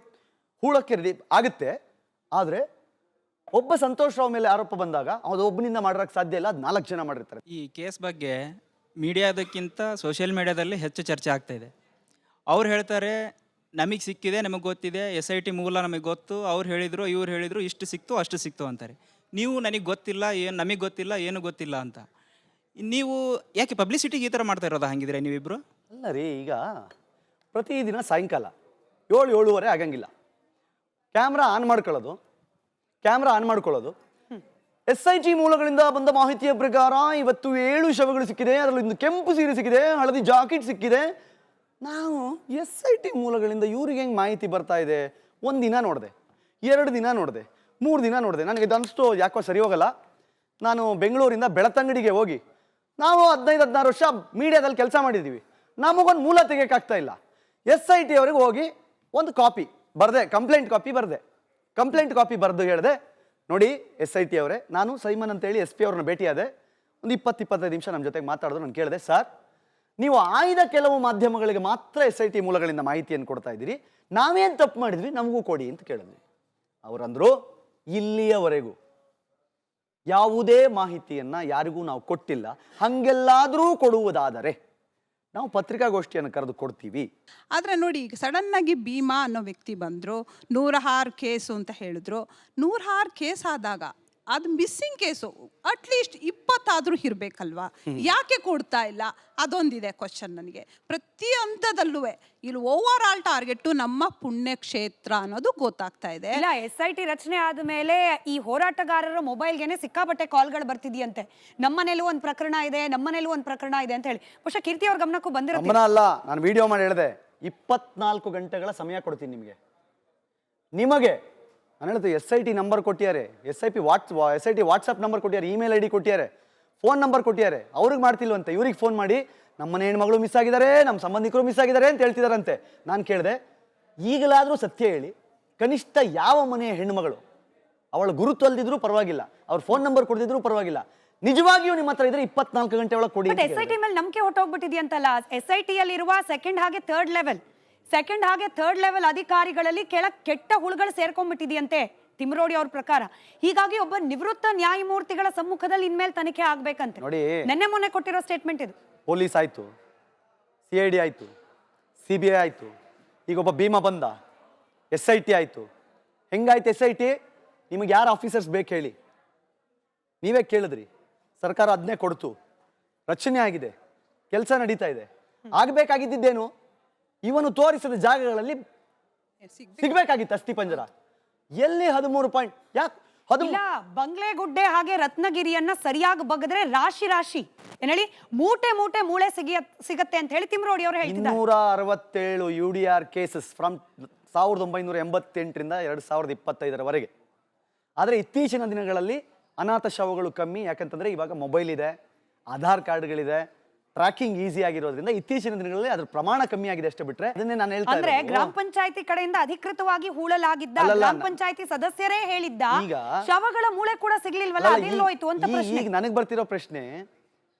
ಹೂಳಕ್ಕೆ ರೆಡಿ ಆಗುತ್ತೆ. ಆದರೆ ಒಬ್ಬ ಸಂತೋಷ್ ರಾವ್ ಮೇಲೆ ಆರೋಪ ಬಂದಾಗ ಅದು ಒಬ್ಬನಿಂದ ಮಾಡೋಕ್ಕೆ ಸಾಧ್ಯ ಇಲ್ಲ, ಅದು 4 ಜನ ಮಾಡಿರ್ತಾರೆ. ಈ ಕೇಸ್ ಬಗ್ಗೆ ಮೀಡಿಯಾದಕ್ಕಿಂತ ಸೋಷಿಯಲ್ ಮೀಡಿಯಾದಲ್ಲಿ ಹೆಚ್ಚು ಚರ್ಚೆ ಆಗ್ತಾ ಇದೆ. ಅವ್ರು ಹೇಳ್ತಾರೆ ನಮಗೆ ಸಿಕ್ಕಿದೆ, ನಮಗೆ ಗೊತ್ತಿದೆ, SIT ಮೂಲ ನಮಗೆ ಗೊತ್ತು, ಅವ್ರು ಹೇಳಿದ್ರು ಇವ್ರು ಹೇಳಿದ್ರು, ಇಷ್ಟು ಸಿಕ್ತು ಅಷ್ಟು ಸಿಕ್ತು ಅಂತಾರೆ. ನೀವು ನನಗೆ ಗೊತ್ತಿಲ್ಲ, ಏನು ನಮಗೆ ಗೊತ್ತಿಲ್ಲ, ಏನು ಗೊತ್ತಿಲ್ಲ ಅಂತ ನೀವು ಯಾಕೆ ಪಬ್ಲಿಸಿಟಿಗೆ ಈ ಥರ ಮಾಡ್ತಾ ಇರೋದು? ಹಂಗಿದ್ರೆ ನೀವಿಬ್ರು ಅಲ್ಲ ರೀ, ಈಗ ಪ್ರತಿದಿನ ಸಾಯಂಕಾಲ 7-7:30 ಆಗಂಗಿಲ್ಲ, ಕ್ಯಾಮ್ರಾ ಆನ್ ಮಾಡ್ಕೊಳ್ಳೋದು. SIT ಮೂಲಗಳಿಂದ ಬಂದ ಮಾಹಿತಿಯ ಪ್ರಕಾರ ಇವತ್ತು 7 ಶವಗಳು ಸಿಕ್ಕಿದೆ, ಅದರಲ್ಲಿ ಒಂದು ಕೆಂಪು ಸೀರೆ ಸಿಕ್ಕಿದೆ, ಹಳದಿ ಜಾಕೆಟ್ ಸಿಕ್ಕಿದೆ. ನಾವು SIT ಮೂಲಗಳಿಂದ ಇವ್ರಿಗೆ ಹೆಂಗೆ ಮಾಹಿತಿ ಬರ್ತಾ ಇದೆ? 1 ದಿನ ನೋಡಿದೆ, 2 ದಿನ ನೋಡಿದೆ, 3 ದಿನ ನೋಡಿದೆ. ನನಗೆ ಇದನ್ನಿಸ್ತು ಯಾಕೋ ಸರಿ ಹೋಗಲ್ಲ. ನಾನು ಬೆಂಗಳೂರಿಂದ ಬೆಳತಂಗಡಿಗೆ ಹೋಗಿ ನಾವು 15-16 ವರ್ಷ ಮೀಡಿಯಾದಲ್ಲಿ ಕೆಲಸ ಮಾಡಿದ್ದೀವಿ, ನಮಗೊಂದು ಮೂಲ ತೆಗಿಯೋಕ್ಕಾಗ್ತಾ ಇಲ್ಲ. SIT ಅವರಿಗೆ ಹೋಗಿ ಒಂದು ಕಾಪಿ ಬರೆದೆ, ಕಂಪ್ಲೇಂಟ್ ಕಾಪಿ ಬರೆದು ಹೇಳಿದೆ, ನೋಡಿ SIT ಅವರೇ, ನಾನು ಸೈಮನ್ ಅಂತೇಳಿ SP ಅವ್ರನ್ನ ಭೇಟಿಯಾದೆ. ಒಂದು 20-25 ನಿಮಿಷ ನಮ್ಮ ಜೊತೆಗೆ ಮಾತಾಡಿದ್ರು. ನಾನು ಕೇಳಿದೆ, ಸರ್ ನೀವು ಆಯ್ದ ಕೆಲವು ಮಾಧ್ಯಮಗಳಿಗೆ ಮಾತ್ರ SIT ಮೂಲಗಳಿಂದ ಮಾಹಿತಿಯನ್ನು ಕೊಡ್ತಾ ಇದ್ದೀರಿ, ನಾವೇನು ತಪ್ಪು ಮಾಡಿದ್ವಿ ನಮಗೂ ಕೊಡಿ ಅಂತ ಕೇಳಿದ್ವಿ. ಅವರಂದ್ರು ಇಲ್ಲಿಯವರೆಗೂ ಯಾವುದೇ ಮಾಹಿತಿಯನ್ನು ಯಾರಿಗೂ ನಾವು ಕೊಟ್ಟಿಲ್ಲ, ಹಾಗೆಲ್ಲಾದರೂ ಕೊಡುವುದಾದರೆ ನಾವು ಪತ್ರಿಕಾಗೋಷ್ಠಿಯನ್ನು ಕರೆದು ಕೊಡ್ತೀವಿ. ಆದರೆ ನೋಡಿ, ಈಗ ಸಡನ್ನಾಗಿ ಭೀಮಾ ಅನ್ನೋ ವ್ಯಕ್ತಿ ಬಂದರು, 106 ಕೇಸು ಅಂತ ಹೇಳಿದ್ರು. 106 ಕೇಸ್ ಆದಾಗ ಅದು ಮಿಸ್ಸಿಂಗ್ ಕೇಸು ಅಟ್ಲೀಸ್ಟ್ 20 ಆದರೂ ಇರಬೇಕಲ್ವಾ? ಯಾಕೆ ಕೊಡ್ತಾ ಇಲ್ಲ? ಅದೊಂದಿದೆ ಕ್ವಶನ್ ನನಗೆ. ಪ್ರತಿ ಹಂತದಲ್ಲೂ ಇಲ್ಲಿ ಓವರ್ ಆಲ್ ಟಾರ್ಗೆಟ್ ನಮ್ಮ ಪುಣ್ಯಕ್ಷೇತ್ರ ಅನ್ನೋದು ಗೊತ್ತಾಗ್ತಾ ಇದೆ. ಇಲ್ಲ, SIT ರಚನೆ ಆದಮೇಲೆ ಈ ಹೋರಾಟಗಾರರ ಮೊಬೈಲ್ಗೆನೆ ಸಿಕ್ಕಾಪಟ್ಟೆ ಕಾಲ್ಗಳು ಬರ್ತಿದೆಯಂತೆ. ನಮ್ಮನೇಲೂ ಒಂದು ಪ್ರಕರಣ ಇದೆ ಅಂತ ಹೇಳಿ. ಬಹುಶಃ ಕೀರ್ತಿ ಅವ್ರ ಗಮನಕ್ಕೂ ಬಂದಿರುತ್ತೆ. ಗಮನ ಅಲ್ಲ, ನಾನು ವಿಡಿಯೋ ಮಾಡಿ ಹೇಳಿದೆ, 24 ಗಂಟೆಗಳ ಸಮಯ ಕೊಡ್ತೀನಿ ನಿಮಗೆ ನಾನು ಹೇಳ್ತೆ SIT ನಂಬರ್ ಕೊಟ್ಟಿದ್ದಾರೆ, SIT ವಾಟ್ಸಪ್ ನಂಬರ್ ಕೊಟ್ಟಿದ್ದಾರೆ, ಇಮೇಲ್ ID ಕೊಟ್ಟಿದ್ದಾರೆ, ಫೋನ್ ನಂಬರ್ ಕೊಟ್ಟಿದ್ದಾರೆ. ಅವ್ರಿಗೆ ಮಾಡ್ತಿಲ್ವಂತೆ, ಇವ್ರಿಗೆ ಫೋನ್ ಮಾಡಿ ನಮ್ಮ ಮನೆ ಹೆಣ್ಮಗಳು ಮಿಸ್ ಆಗಿದ್ದಾರೆ, ನಮ್ಮ ಸಂಬಂಧಿಕರು ಮಿಸ್ ಆಗಿದ್ದಾರೆ ಅಂತ ಹೇಳ್ತಿದಾರಂತೆ. ನಾನು ಕೇಳಿದೆ, ಈಗಲಾದರೂ ಸತ್ಯ ಹೇಳಿ, ಕನಿಷ್ಠ ಯಾವ ಮನೆಯ ಹೆಣ್ಮಗಳು ಅವಳ ಗುರುತು ಅಲ್ದಿದ್ರು ಪರವಾಗಿಲ್ಲ, ಅವ್ರ ಫೋನ್ ನಂಬರ್ ಕೊಡ್ದಿದ್ರು ಪರವಾಗಿಲ್ಲ, ನಿಜವಾಗಿಯೂ ನಿಮ್ಮ ಹತ್ರ ಇದ್ರೆ 24 ಗಂಟೆ ಒಳಗೆ ಕೊಡಿ. SIT ಮೇಲೆ ನಂಬಿಕೆ ಹೊಟ್ಟೋಗ್ಬಿಟ್ಟಿದೆಯಂತಲ್ಲ. SIT ಯಲ್ಲಿರುವ ಸೆಕೆಂಡ್ ಹಾಗೆ ಥರ್ಡ್ ಲೆವೆಲ್ ಅಧಿಕಾರಿಗಳಲ್ಲಿ ಕೆಟ್ಟ ಹುಳುಗಳು ಸೇರ್ಕೊಂಡ್ಬಿಟ್ಟಿದೆಯಂತೆ ತಿಮ್ರೋಡಿ ಅವ್ರ ಪ್ರಕಾರ. ಹೀಗಾಗಿ ಒಬ್ಬ ನಿವೃತ್ತ ನ್ಯಾಯಮೂರ್ತಿಗಳ ಸಮ್ಮುಖದಲ್ಲಿ ಇನ್ಮೇಲೆ ತನಿಖೆ ಆಗ್ಬೇಕಂತೆ. ನೋಡಿ, ಮೊನ್ನೆ ಕೊಟ್ಟಿರೋ ಸ್ಟೇಟ್ಮೆಂಟ್ ಇದು. ಪೊಲೀಸ್ ಆಯ್ತು, CID ಆಯ್ತು, CBI ಆಯ್ತು, ಈಗ ಒಬ್ಬ ಭೀಮಾ ಬಂದ, SIT ಆಯ್ತು. ಹೆಂಗಾಯ್ತು SIT? ನಿಮಗೆ ಯಾರು ಆಫೀಸರ್ಸ್ ಬೇಕು ಹೇಳಿ, ನೀವೇ ಕೇಳಿದ್ರಿ, ಸರ್ಕಾರ ಅದನ್ನೇ ಕೊಡ್ತು, ರಚನೆ ಆಗಿದೆ, ಕೆಲಸ ನಡೀತಾ ಇದೆ. ಆಗಬೇಕಾಗಿದ್ದೇನು? ಇವನು ತೋರಿಸಿದ ಜಾಗಗಳಲ್ಲಿ ಸಿಗ್ಬೇಕಾಗಿತ್ತು ಅಸ್ಥಿಪಂಜರ. ಎಲ್ಲಿ 13 ಪಾಯಿಂಟ್? ಯಾಕೆ ಇಲ್ಲ, ಬಂಗ್ಲೆಗುಡ್ಡೆ ಹಾಗೆ ರತ್ನಗಿರಿಯನ್ನ ಸರಿಯಾಗಿ ಬಗ್ಗದ್ರೆ ರಾಶಿ ಏನೇಳಿ ಮೂಟೆ ಮೂಳೆ ಸಿಗತ್ತೆ ಅಂತ ಹೇಳಿ ತಿಮ್ರೋಡಿ ಅವರು ಹೇಳ್ತಿದ್ದಾರೆ. 267 UDR ಕೇಸಸ್ ಫ್ರಮ್ 1988ರಿಂದ 2025ರವರೆಗೆ. ಆದರೆ ಇತ್ತೀಚಿನ ದಿನಗಳಲ್ಲಿ ಅನಾಥ ಶವಗಳು ಕಮ್ಮಿ. ಯಾಕಂತಂದ್ರೆ ಇವಾಗ ಮೊಬೈಲ್ ಇದೆ, ಆಧಾರ್ ಕಾರ್ಡ್ಗಳಿದೆ, ಟ್ರ್ಯಾಕಿಂಗ್ ಈಸಿ ಆಗಿರೋದ್ರಿಂದ ಇತ್ತೀಚಿನ ದಿನಗಳಲ್ಲಿ ಅದ್ರ ಪ್ರಮಾಣ ಕಮ್ಮಿ ಆಗಿದೆ ಅಷ್ಟೇ. ಬಿಟ್ರೆ ಅದನ್ನೇ ನಾನು ಹೇಳ್ತಾ ಅಂದ್ರೆ ಗ್ರಾಮ ಪಂಚಾಯತಿ ಕಡೆಯಿಂದ ಅಧಿಕೃತವಾಗಿ ಹೂಳಲಾಗಿದ್ದ ಗ್ರಾಮ ಪಂಚಾಯತಿ ಸದಸ್ಯರೇ ಹೇಳಿದ್ದ ಶವಗಳ ಮೂಳೆ ಕೂಡ ಸಿಗ್ಲಿಲ್ವಲ್ಲ, ಅದೆಲ್ಲೋಯ್ತು ಅಂತ ಪ್ರಶ್ನೆ. ಈಗ ನನಗೆ ಬರ್ತಿರೋ ಪ್ರಶ್ನೆ,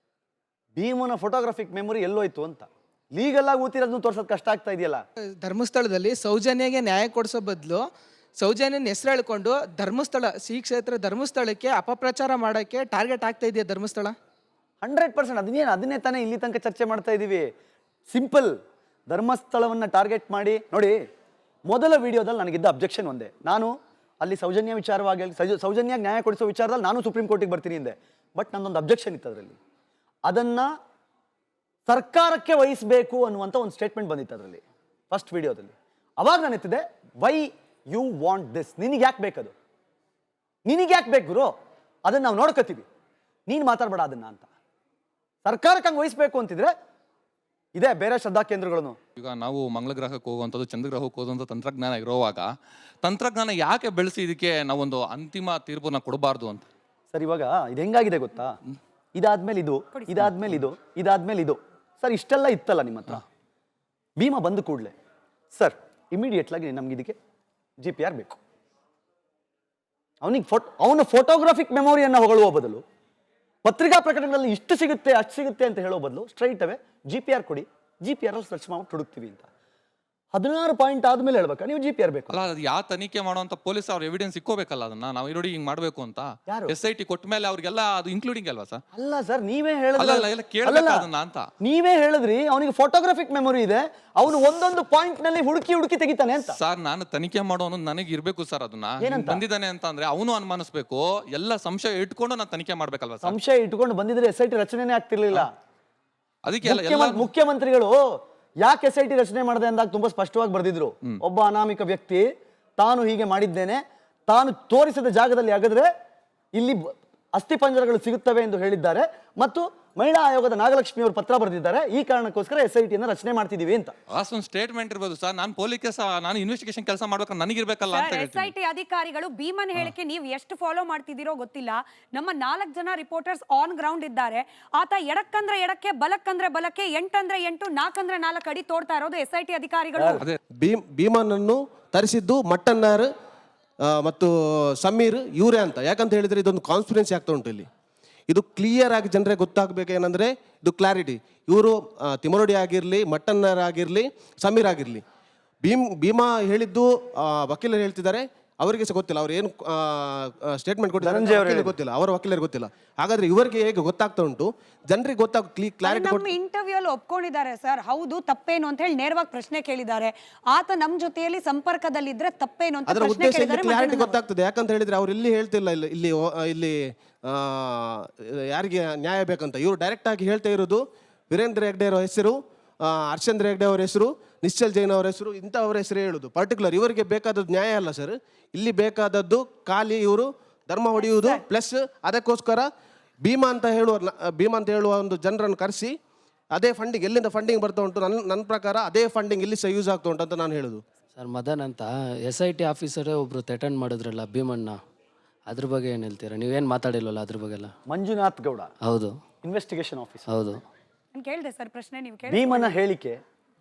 ಭೀಮನ ಫೋಟೋಗ್ರಾಫಿಕ್ ಮೆಮೊರಿ ಎಲ್ಲೋಯ್ತು ಅಂತ. ಲೀಗಲ್ ಆಗಿ ಊತಿರೋದನ್ನು ತೋರ್ಸೋದು ಕಷ್ಟ ಆಗ್ತಾ ಇದೆಯಲ್ಲ. ಧರ್ಮಸ್ಥಳದಲ್ಲಿ ಸೌಜನ್ಯಗೆ ನ್ಯಾಯ ಕೊಡಿಸೋ ಬದಲು ಸೌಜನ್ಯನ ಹೆಸರು ಹೇಳ್ಕೊಂಡು ಧರ್ಮಸ್ಥಳ ಶ್ರೀ ಕ್ಷೇತ್ರ ಧರ್ಮಸ್ಥಳಕ್ಕೆ ಅಪಪ್ರಚಾರ ಮಾಡೋಕ್ಕೆ ಟಾರ್ಗೆಟ್ ಆಗ್ತಾ ಇದೆಯಾ ಧರ್ಮಸ್ಥಳ? 100%. ಅದನ್ನೇ ತಾನೇ ಇಲ್ಲಿ ತನಕ ಚರ್ಚೆ ಮಾಡ್ತಾ ಇದ್ದೀವಿ. ಸಿಂಪಲ್, ಧರ್ಮಸ್ಥಳವನ್ನು ಟಾರ್ಗೆಟ್ ಮಾಡಿ ನೋಡಿ. ಮೊದಲ ವಿಡಿಯೋದಲ್ಲಿ ನನಗಿದ್ದ ಅಬ್ಜೆಕ್ಷನ್ ಒಂದೇ, ನಾನು ಅಲ್ಲಿ ಸೌಜನ್ಯ ವಿಚಾರವಾಗಿ ಸೌಜನ್ಯ ನ್ಯಾಯ ಕೊಡಿಸೋ ವಿಚಾರದಲ್ಲಿ ನಾನು ಸುಪ್ರೀಂ ಕೋರ್ಟಿಗೆ ಬರ್ತೀನಿ ಹಿಂದೆ. ಬಟ್ ನನ್ನೊಂದು ಅಬ್ಜೆಕ್ಷನ್ ಇತ್ತು ಅದರಲ್ಲಿ, ಅದನ್ನ ಸರ್ಕಾರಕ್ಕೆ ವಹಿಸಬೇಕು ಅನ್ನುವಂಥ ಒಂದು ಸ್ಟೇಟ್ಮೆಂಟ್ ಬಂದಿತ್ತು ಅದರಲ್ಲಿ ಫಸ್ಟ್ ವಿಡಿಯೋದಲ್ಲಿ. ಅವಾಗ ನಾನು ಎತ್ತಿದೆ, ವೈ ಯು ವಾಂಟ್ ದಿಸ್? ನಿನಗೆ ಯಾಕೆ ಬೇಕದು? ನಿನಗೆ ಯಾಕೆ ಬೇಕು ಗುರು? ಅದನ್ನ ನಾವು ನೋಡ್ಕೋತೀವಿ, ನೀನು ಮಾತಾಡಬೇಡ ಅದನ್ನ ಅಂತ. ಸರ್ಕಾರಕ್ಕೆ ಹಂಗೆ ವಹಿಸ್ಬೇಕು ಅಂತಿದ್ರೆ ಇದೆ ಬೇರೆ ಶ್ರದ್ಧಾ ಕೇಂದ್ರಗಳನ್ನು. ಈಗ ನಾವು ಮಂಗಳ ಗ್ರಹಕ್ಕೆ ಹೋಗುವಂಥದ್ದು, ಚಂದ್ರಗ್ರಹಕ್ಕೆ ಹೋಗುವಂಥ ತಂತ್ರಜ್ಞಾನ ಇರುವಾಗ ತಂತ್ರಜ್ಞಾನ ಯಾಕೆ ಬೆಳೆಸಿ ಇದಕ್ಕೆ ನಾವೊಂದು ಅಂತಿಮ ತೀರ್ಪನ್ನ ಕೊಡಬಾರ್ದು ಅಂತ? ಸರ್, ಇವಾಗ ಇದು ಹೆಂಗಾಗಿದೆ ಗೊತ್ತಾ? ಇದಾದ್ಮೇಲೆ ಇದು, ಇದಾದ್ಮೇಲೆ ಇದು, ಇದಾದ್ಮೇಲೆ ಇದು. ಸರ್, ಇಷ್ಟೆಲ್ಲ ಇತ್ತಲ್ಲ ನಿಮ್ಮ ಹತ್ರ. ಭೀಮಾ ಬಂದು ಕೂಡಲೇ ಸರ್ ಇಮಿಡಿಯೇಟ್ಲಾಗಿ ನಮ್ಗೆ ಇದಕ್ಕೆ GPR ಬೇಕು. ಅವನ ಫೋಟೋಗ್ರಾಫಿಕ್ ಮೆಮೊರಿಯನ್ನು ಹೊಗಳುವ ಬದಲು, ಪತ್ರಿಕಾ ಪ್ರಕಟಣೆಗಳಲ್ಲಿ ಇಷ್ಟು ಸಿಗುತ್ತೆ ಅಷ್ಟು ಸಿಗುತ್ತೆ ಅಂತ ಹೇಳೋ ಬದಲು ಸ್ಟ್ರೈಟ್ ಅವೇ GPR ಕೊಡಿ, GPR ಅಲ್ಲಿ ಸರ್ಚ್ ಮಾಡಿ ಹುಡುಕ್ತೀವಿ ಅಂತ. 16 ಪಾಯಿಂಟ್ ಆದ್ಮೇಲೆ ಹೇಳ್ಬೇಕಾ ನೀವು GPR ಬೇಕು? ಅಲ್ಲ, ಅದು ಯಾವ ತನಿಖೆ ಮಾಡುವಂತ ಪೊಲೀಸ್ ಅವ್ರ ಎವಿಡೆನ್ಸ್ ಇಕ್ಕೋಬೇಕಲ್ಲ, ಅದನ್ನ ನಾವು ನೋಡಿ ಹಿಂಗ್ ಮಾಡ್ಬೇಕು ಅಂತ. SIT ಕೊಟ್ಟ ಮೇಲೆ ಅವ್ರಿಗೆಲ್ಲ ಅದು ಇನ್ಕ್ಲೂಡಿಂಗ್ ಅಲ್ವಾ ಸರ್? ಅಲ್ಲ ಸರ್, ನೀವೇ ಹೇಳಿದ್ರಿ ಅಂತ. ನೀವೇ ಹೇಳಿದ್ರಿ ಅವನಿಗೆ ಫೋಟೋಗ್ರಾಫಿಕ್ ಮೆಮೊರಿ ಇದೆ, ಅವನು ಒಂದೊಂದು ಪಾಯಿಂಟ್ ನಲ್ಲಿ ಹುಡುಕಿ ತೆಗಿತಾನೆ ಅಂತ. ಸರ್, ನಾನು ತನಿಖೆ ಮಾಡೋನು ನನಗೆ ಇರ್ಬೇಕು ಸರ್. ಅದನ್ನ ಬಂದಿದ್ದಾನೆ ಅಂತ ಅಂದ್ರೆ ಅವನು ಅನುಮಾನಿಸ್ಬೇಕು, ಎಲ್ಲ ಸಂಶಯ ಇಟ್ಕೊಂಡು ನಾನು ತನಿಖೆ ಮಾಡ್ಬೇಕಲ್ವಾ ಸರ್? ಸಂಶಯ ಇಟ್ಕೊಂಡು ಬಂದಿದ್ರೆ SIT ರಚನೆನೇ ಆಗ್ತಿರ್ಲಿಲ್ಲ. ಅದಕ್ಕೆ ಮುಖ್ಯಮಂತ್ರಿಗಳು ಯಾಕೆ SIT ರಚನೆ ಮಾಡಿದೆ ಅಂದಾಗ ತುಂಬಾ ಸ್ಪಷ್ಟವಾಗಿ ಬರೆದಿದ್ರು. ಒಬ್ಬ ಅನಾಮಿಕ ವ್ಯಕ್ತಿ ತಾನು ಹೀಗೆ ಮಾಡಿದ್ದೇನೆ, ತಾನು ತೋರಿಸಿದ ಜಾಗದಲ್ಲಿ ಅಗದ್ರೆ ಇಲ್ಲಿ ಅಸ್ಥಿಪಂಜರಗಳು ಸಿಗುತ್ತವೆ ಎಂದು ಹೇಳಿದ್ದಾರೆ. ಮತ್ತು ಮಹಿಳಾ ಆಯೋಗದ ನಾಗಲಕ್ಷ್ಮಿ ಅವರು ಪತ್ರ ಬರೆದಿದ್ದಾರೆ, ಈ ಕಾರಣಕ್ಕೋಸ್ಕರ SIT ಅನ್ನು ರಚನೆ ಮಾಡ್ತಿದೀವಿ ಅಂತ. ಒಂದು ಸ್ಟೇಟ್ಮೆಂಟ್ ಇರ್ಬೋದು ಸರ್. ನಾನು ಪೊಲೀಸ್, ನಾನು ಇನ್ವೆಸ್ಟಿಗೇಷನ್ ಕೆಲಸ ಮಾಡ್ಬೇಕು, ನನಗಿರ್ಬೇಕಲ್ಲ ಅಂತ ಹೇಳ್ತೀನಿ. SIT ಅಧಿಕಾರಿಗಳು ಭೀಮನ್ ಹೇಳಿಕೆ ನೀವು ಎಷ್ಟು ಫಾಲೋ ಮಾಡ್ತಿದ್ದೀರೋ ಗೊತ್ತಿಲ್ಲ. ನಮ್ಮ 4 ಜನ ರಿಪೋರ್ಟರ್ಸ್ ಆನ್ ಗ್ರೌಂಡ್ ಇದ್ದಾರೆ. ಆತ ಎಡಕ್ಕಂದ್ರೆ ಎಡಕ್ಕೆ, ಬಲಕ್ಕಂದ್ರೆ ಬಲಕ್ಕೆ, 8 ಅಂದ್ರೆ 8, 4 ಅಂದ್ರೆ 4 ಅಡಿ ತೋಡ್ತಾ ಇರೋದು SIT ಅಧಿಕಾರಿಗಳು. ಭೀಮನನ್ನು ತರಿಸಿದ್ದು ಮಟ್ಟನ್ನಾರ್ ಮತ್ತು ಸಮೀರ್ ಇವರೇ ಅಂತ. ಯಾಕಂತ ಹೇಳಿದ್ರೆ ಇದೊಂದು ಕಾನ್ಸ್ಪಿರೆನ್ಸಿ ಆಗ್ತಾ ಉಂಟು ಇಲ್ಲಿ. ಇದು ಕ್ಲಿಯರ್ ಆಗಿ ಜನರಿಗೆ ಗೊತ್ತಾಗಬೇಕೇನೆಂದರೆ ಇದು ಕ್ಲಾರಿಟಿ. ಇವರು ತಿಮರೋಡಿ ಆಗಿರಲಿ, ಮಟ್ಟನ್ನರ್ ಆಗಿರಲಿ, ಸಮೀರ್ ಆಗಿರಲಿ, ಭೀಮಾ ಹೇಳಿದ್ದು ವಕೀಲರು ಹೇಳ್ತಿದ್ದಾರೆ, ಅವರಿಗೆ ಸಹ ಗೊತ್ತಿಲ್ಲ, ಅವ್ರು ಏನು ಸ್ಟೇಟ್ಮೆಂಟ್ ಕೊಟ್ಟಿದ್ದಾರೆ ಗೊತ್ತಿಲ್ಲ, ಅವರ ವಕೀಲರಿಗೆ ಗೊತ್ತಿಲ್ಲ. ಹಾಗಾದ್ರೆ ಇವರಿಗೆ ಹೇಗೆ ಗೊತ್ತಾಗ್ತಾ ಉಂಟು? ಜನರಿಗೆ ಕ್ಲಾರಿಟಿ. ನಮ್ಮ ಇಂಟರ್ವ್ಯೂ ಅಲ್ಲಿ ಒಪ್ಕೊಂಡಿದ್ದಾರೆ ಸರ್, ಹೌದು ತಪ್ಪೇನು ಅಂತ ಹೇಳಿ ನೇರವಾಗಿ ಪ್ರಶ್ನೆ ಕೇಳಿದ್ದಾರೆ. ಆತ ನಮ್ಮ ಜೊತೆಯಲ್ಲಿ ಸಂಪರ್ಕದಲ್ಲಿದ್ರೆ ತಪ್ಪೇನು ಅಂತ ಪ್ರಶ್ನೆ ಕೇಳಿದ್ದಾರೆ. ಕ್ಲಾರಿಟಿ ಗೊತ್ತಾಗ್ತದೆ. ಯಾಕಂತ ಹೇಳಿದ್ರೆ ಅವ್ರು ಇಲ್ಲಿ ಹೇಳ್ತಿಲ್ಲ, ಇಲ್ಲಿ ಯಾರಿಗೆ ನ್ಯಾಯ ಬೇಕಂತ. ಇವರು ಡೈರೆಕ್ಟ್ ಆಗಿ ಹೇಳ್ತಾ ಇರೋದು ವೀರೇಂದ್ರ ಹೆಗ್ಡೆ ಅವರ ಹೆಸರು, ಹರ್ಷೇಂದ್ರ ಹೆಗ್ಡೆ ಅವರ ಹೆಸರು, ನಿಶ್ಚಲ್ ಜೈನ್ ಅವರ ಹೆಸರು, ಇಂಥವ್ರ ಹೆಸರು ಹೇಳುದು ಪರ್ಟಿಕ್ಯುಲರ್. ಇವರಿಗೆ ಬೇಕಾದದ್ದು ನ್ಯಾಯ ಅಲ್ಲ ಸರ್. ಇಲ್ಲಿ ಬೇಕಾದದ್ದು ಖಾಲಿ ಇವರು ಧರ್ಮ ಹೊಡೆಯುವುದು. ಪ್ಲಸ್ ಅದಕ್ಕೋಸ್ಕರ ಭೀಮಾ ಅಂತ ಹೇಳುವ ಒಂದು ಜನರನ್ನು ಕರೆಸಿ ಅದೇ ಫಂಡಿಂಗ್, ಎಲ್ಲಿಂದ ಫಂಡಿಂಗ್ ಬರ್ತಾ ಉಂಟು, ನನ್ನ ಪ್ರಕಾರ ಅದೇ ಫಂಡಿಂಗ್ ಇಲ್ಲಿ ಸಹ ಯೂಸ್ ಆಗ್ತಾ ಉಂಟು ಅಂತ ನಾನು ಹೇಳುದು. ಸರ್ ಮದನ್ ಅಂತ SIT ಆಫೀಸರೇ ಒಬ್ಬರು ಥ್ರೆಟನ್ ಮಾಡಿದ್ರಲ್ಲ ಭೀಮಣ್ಣ, ಅದ್ರ ಬಗ್ಗೆ ಏನು ಹೇಳ್ತೀರಾ? ನೀವೇನು ಮಾತಾಡಿಲ್ವಲ್ಲ ಅದ್ರ ಬಗ್ಗೆ ಎಲ್ಲ? ಮಂಜುನಾಥ್ ಗೌಡ, ಹೌದು ಇನ್ವೆಸ್ಟಿಗೇಷನ್ ಆಫೀಸರ್. ಹೌದು. ನಾನು ಕೇಳಿದೆ ಸರ್ ಪ್ರಶ್ನೆ, ನೀವು ಕೇಳಿ.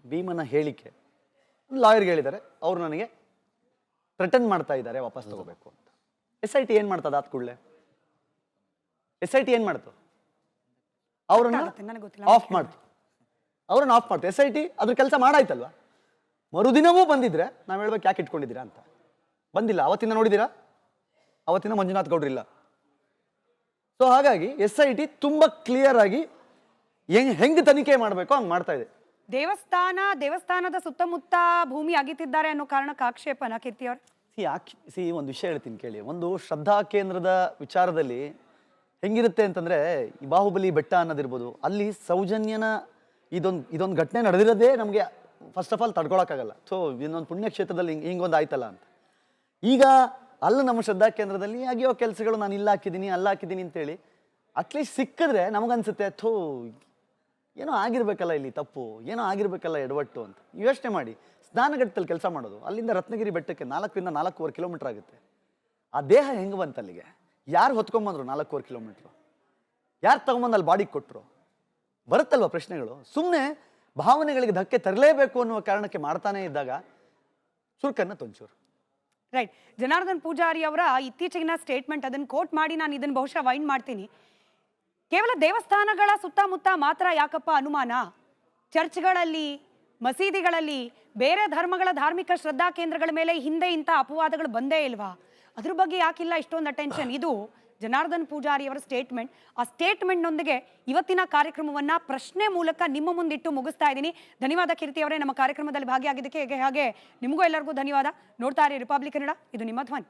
ಭೀಮನ ಹೇಳಿಕೆ ಲಾಯರ್ಗೆ ಹೇಳಿದ್ದಾರೆ, ಅವ್ರು ನನಗೆ ಥ್ರೆಟನ್ ಮಾಡ್ತಾ ಇದ್ದಾರೆ ವಾಪಸ್ ತಗೋಬೇಕು ಅಂತ. SIT ಏನು ಮಾಡ್ತದ ಆದ ಕೂಡಲೇ? SIT ಏನು ಮಾಡ್ತು? ಅವ್ರನ್ನ ನನಗೆ ಗೊತ್ತಿಲ್ಲ. ಆಫ್ ಮಾಡ್ತು. SIT ಅದ್ರ ಕೆಲಸ ಮಾಡಾಯ್ತಲ್ವಾ? ಮರುದಿನವೂ ಬಂದಿದ್ರೆ ನಾವು ಹೇಳ್ಬೇಕು ಯಾಕೆ ಇಟ್ಕೊಂಡಿದ್ದೀರಾ ಅಂತ. ಬಂದಿಲ್ಲ, ಅವತ್ತಿನ ನೋಡಿದ್ದೀರಾ? ಅವತ್ತಿನ ಮಂಜುನಾಥ್ ಗೌಡ್ರು ಇಲ್ಲ. ಸೊ ಹಾಗಾಗಿ SIT ತುಂಬ ಕ್ಲಿಯರ್ ಆಗಿ ಹೆಂಗೆ ತನಿಖೆ ಮಾಡಬೇಕು ಹಂಗೆ ಮಾಡ್ತಾ ಇದೆ. ದೇವಸ್ಥಾನದ ಸುತ್ತಮುತ್ತ ಭೂಮಿ ಅಗಿತಿದ್ದಾರೆ ಅನ್ನೋ ಕಾರಣಕ್ಕೆ ಆಕ್ಷೇಪನ ಕೀರ್ತಿ ಅವ್ರೆ? ಒಂದು ವಿಷಯ ಹೇಳ್ತೀನಿ ಕೇಳಿ. ಒಂದು ಶ್ರದ್ಧಾ ಕೇಂದ್ರದ ವಿಚಾರದಲ್ಲಿ ಹೆಂಗಿರುತ್ತೆ ಅಂತಂದ್ರೆ, ಈ ಬಾಹುಬಲಿ ಬೆಟ್ಟ ಅನ್ನೋದಿರ್ಬೋದು, ಅಲ್ಲಿ ಸೌಜನ್ಯನ ಇದೊಂದು ಘಟನೆ ನಡೆದಿರೋದೇ ನಮಗೆ ಫಸ್ಟ್ ಆಫ್ ಆಲ್ ತಡ್ಕೊಳಕ್ಕಾಗಲ್ಲ. ಸೊ ಇನ್ನೊಂದು ಪುಣ್ಯಕ್ಷೇತ್ರದಲ್ಲಿ ಹಿಂಗೊಂದು ಆಯ್ತಲ್ಲ ಅಂತ. ಈಗ ಅಲ್ಲ ನಮ್ಮ ಶ್ರದ್ಧಾ ಕೇಂದ್ರದಲ್ಲಿ ಅಗಿಯೋ ಕೆಲಸಗಳು ನಾನು ಇಲ್ಲ ಹಾಕಿದ್ದೀನಿ ಅಲ್ಲ ಹಾಕಿದ್ದೀನಿ ಅಂತೇಳಿ ಅಟ್ಲೀಸ್ಟ್ ಸಿಕ್ಕಿದ್ರೆ ನಮಗನ್ಸುತ್ತೆ, ಏನೋ ಆಗಿರ್ಬೇಕಲ್ಲ ಇಲ್ಲಿ ತಪ್ಪು, ಏನೋ ಆಗಿರ್ಬೇಕಲ್ಲ ಎಡವಟ್ಟು ಅಂತ ಯೋಚನೆ ಮಾಡಿ. ಸ್ನಾನಘಟ್ಟದಲ್ಲಿ ಕೆಲಸ ಮಾಡೋದು, ಅಲ್ಲಿಂದ ರತ್ನಗಿರಿ ಬೆಟ್ಟಕ್ಕೆ 4ರಿಂದ 4.25 ಕಿಲೋಮೀಟರ್ ಆಗುತ್ತೆ. ಆ ದೇಹ ಹೆಂಗೆ ಬಂತು ಅಲ್ಲಿಗೆ? ಯಾರು ಹೊತ್ಕೊಂಬಂದ್ರು 4.25 ಕಿಲೋಮೀಟ್ರು? ಯಾರು ತಗೊಂಬಂದು ಅಲ್ಲಿ ಬಾಡಿಗೆ ಕೊಟ್ಟರು? ಬರುತ್ತಲ್ವ ಪ್ರಶ್ನೆಗಳು. ಸುಮ್ಮನೆ ಭಾವನೆಗಳಿಗೆ ಧಕ್ಕೆ ತರಲೇಬೇಕು ಅನ್ನುವ ಕಾರಣಕ್ಕೆ ಮಾಡ್ತಾನೆ ಇದ್ದಾಗ ಚುರುಕನ್ನ ತೊಂಚೂರು. ರೈಟ್. ಜನಾರ್ದನ್ ಪೂಜಾರಿ ಅವರ ಇತ್ತೀಚೆಗಿನ ಸ್ಟೇಟ್ಮೆಂಟ್, ಅದನ್ನು ಕೋಟ್ ಮಾಡಿ ನಾನು ಇದನ್ನು ಬಹುಶಃ ವೈಂಡ್ ಮಾಡ್ತೀನಿ. ಕೇವಲ ದೇವಸ್ಥಾನಗಳ ಸುತ್ತಮುತ್ತ ಮಾತ್ರ ಯಾಕಪ್ಪ ಅನುಮಾನ? ಚರ್ಚ್ಗಳಲ್ಲಿ, ಮಸೀದಿಗಳಲ್ಲಿ, ಬೇರೆ ಧರ್ಮಗಳ ಧಾರ್ಮಿಕ ಶ್ರದ್ಧಾ ಕೇಂದ್ರಗಳ ಮೇಲೆ ಹಿಂದೆ ಇಂಥ ಅಪವಾದಗಳು ಬಂದೇ ಇಲ್ವಾ? ಅದ್ರ ಬಗ್ಗೆ ಯಾಕಿಲ್ಲ ಇಷ್ಟೊಂದು ಅಟೆನ್ಷನ್? ಇದು ಜನಾರ್ದನ್ ಪೂಜಾರಿ ಅವರ ಸ್ಟೇಟ್ಮೆಂಟ್. ಆ ಸ್ಟೇಟ್ಮೆಂಟ್ನೊಂದಿಗೆ ಇವತ್ತಿನ ಕಾರ್ಯಕ್ರಮವನ್ನ ಪ್ರಶ್ನೆ ಮೂಲಕ ನಿಮ್ಮ ಮುಂದಿಟ್ಟು ಮುಗಿಸ್ತಾ ಇದ್ದೀನಿ. ಧನ್ಯವಾದ ಕೀರ್ತಿ ಅವರೇ ನಮ್ಮ ಕಾರ್ಯಕ್ರಮದಲ್ಲಿ ಭಾಗಿಯಾಗಿದ್ದಕ್ಕೆ. ಹಾಗೆ ನಿಮಗೂ ಎಲ್ಲರಿಗೂ ಧನ್ಯವಾದ. ನೋಡ್ತಾ ಇರಿ ರಿಪಬ್ಲಿಕ್ ಕನ್ನಡ, ಇದು ನಿಮ್ಮ ಧ್ವನಿ.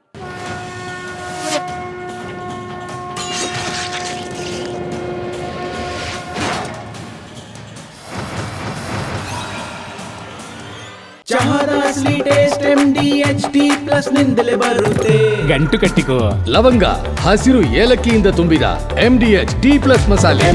ಚಹಾದ ಅಸಲಿ ಟೇಸ್ಟ್ MDHT+ ನಿಂದಲೇ ಬರುತ್ತೆ. ಗಂಟು ಕಟ್ಟಿಕೋ. ಲವಂಗ, ಹಸಿರು ಏಲಕ್ಕಿಯಿಂದ ತುಂಬಿದ MDHT+ ಮಸಾಲೆ.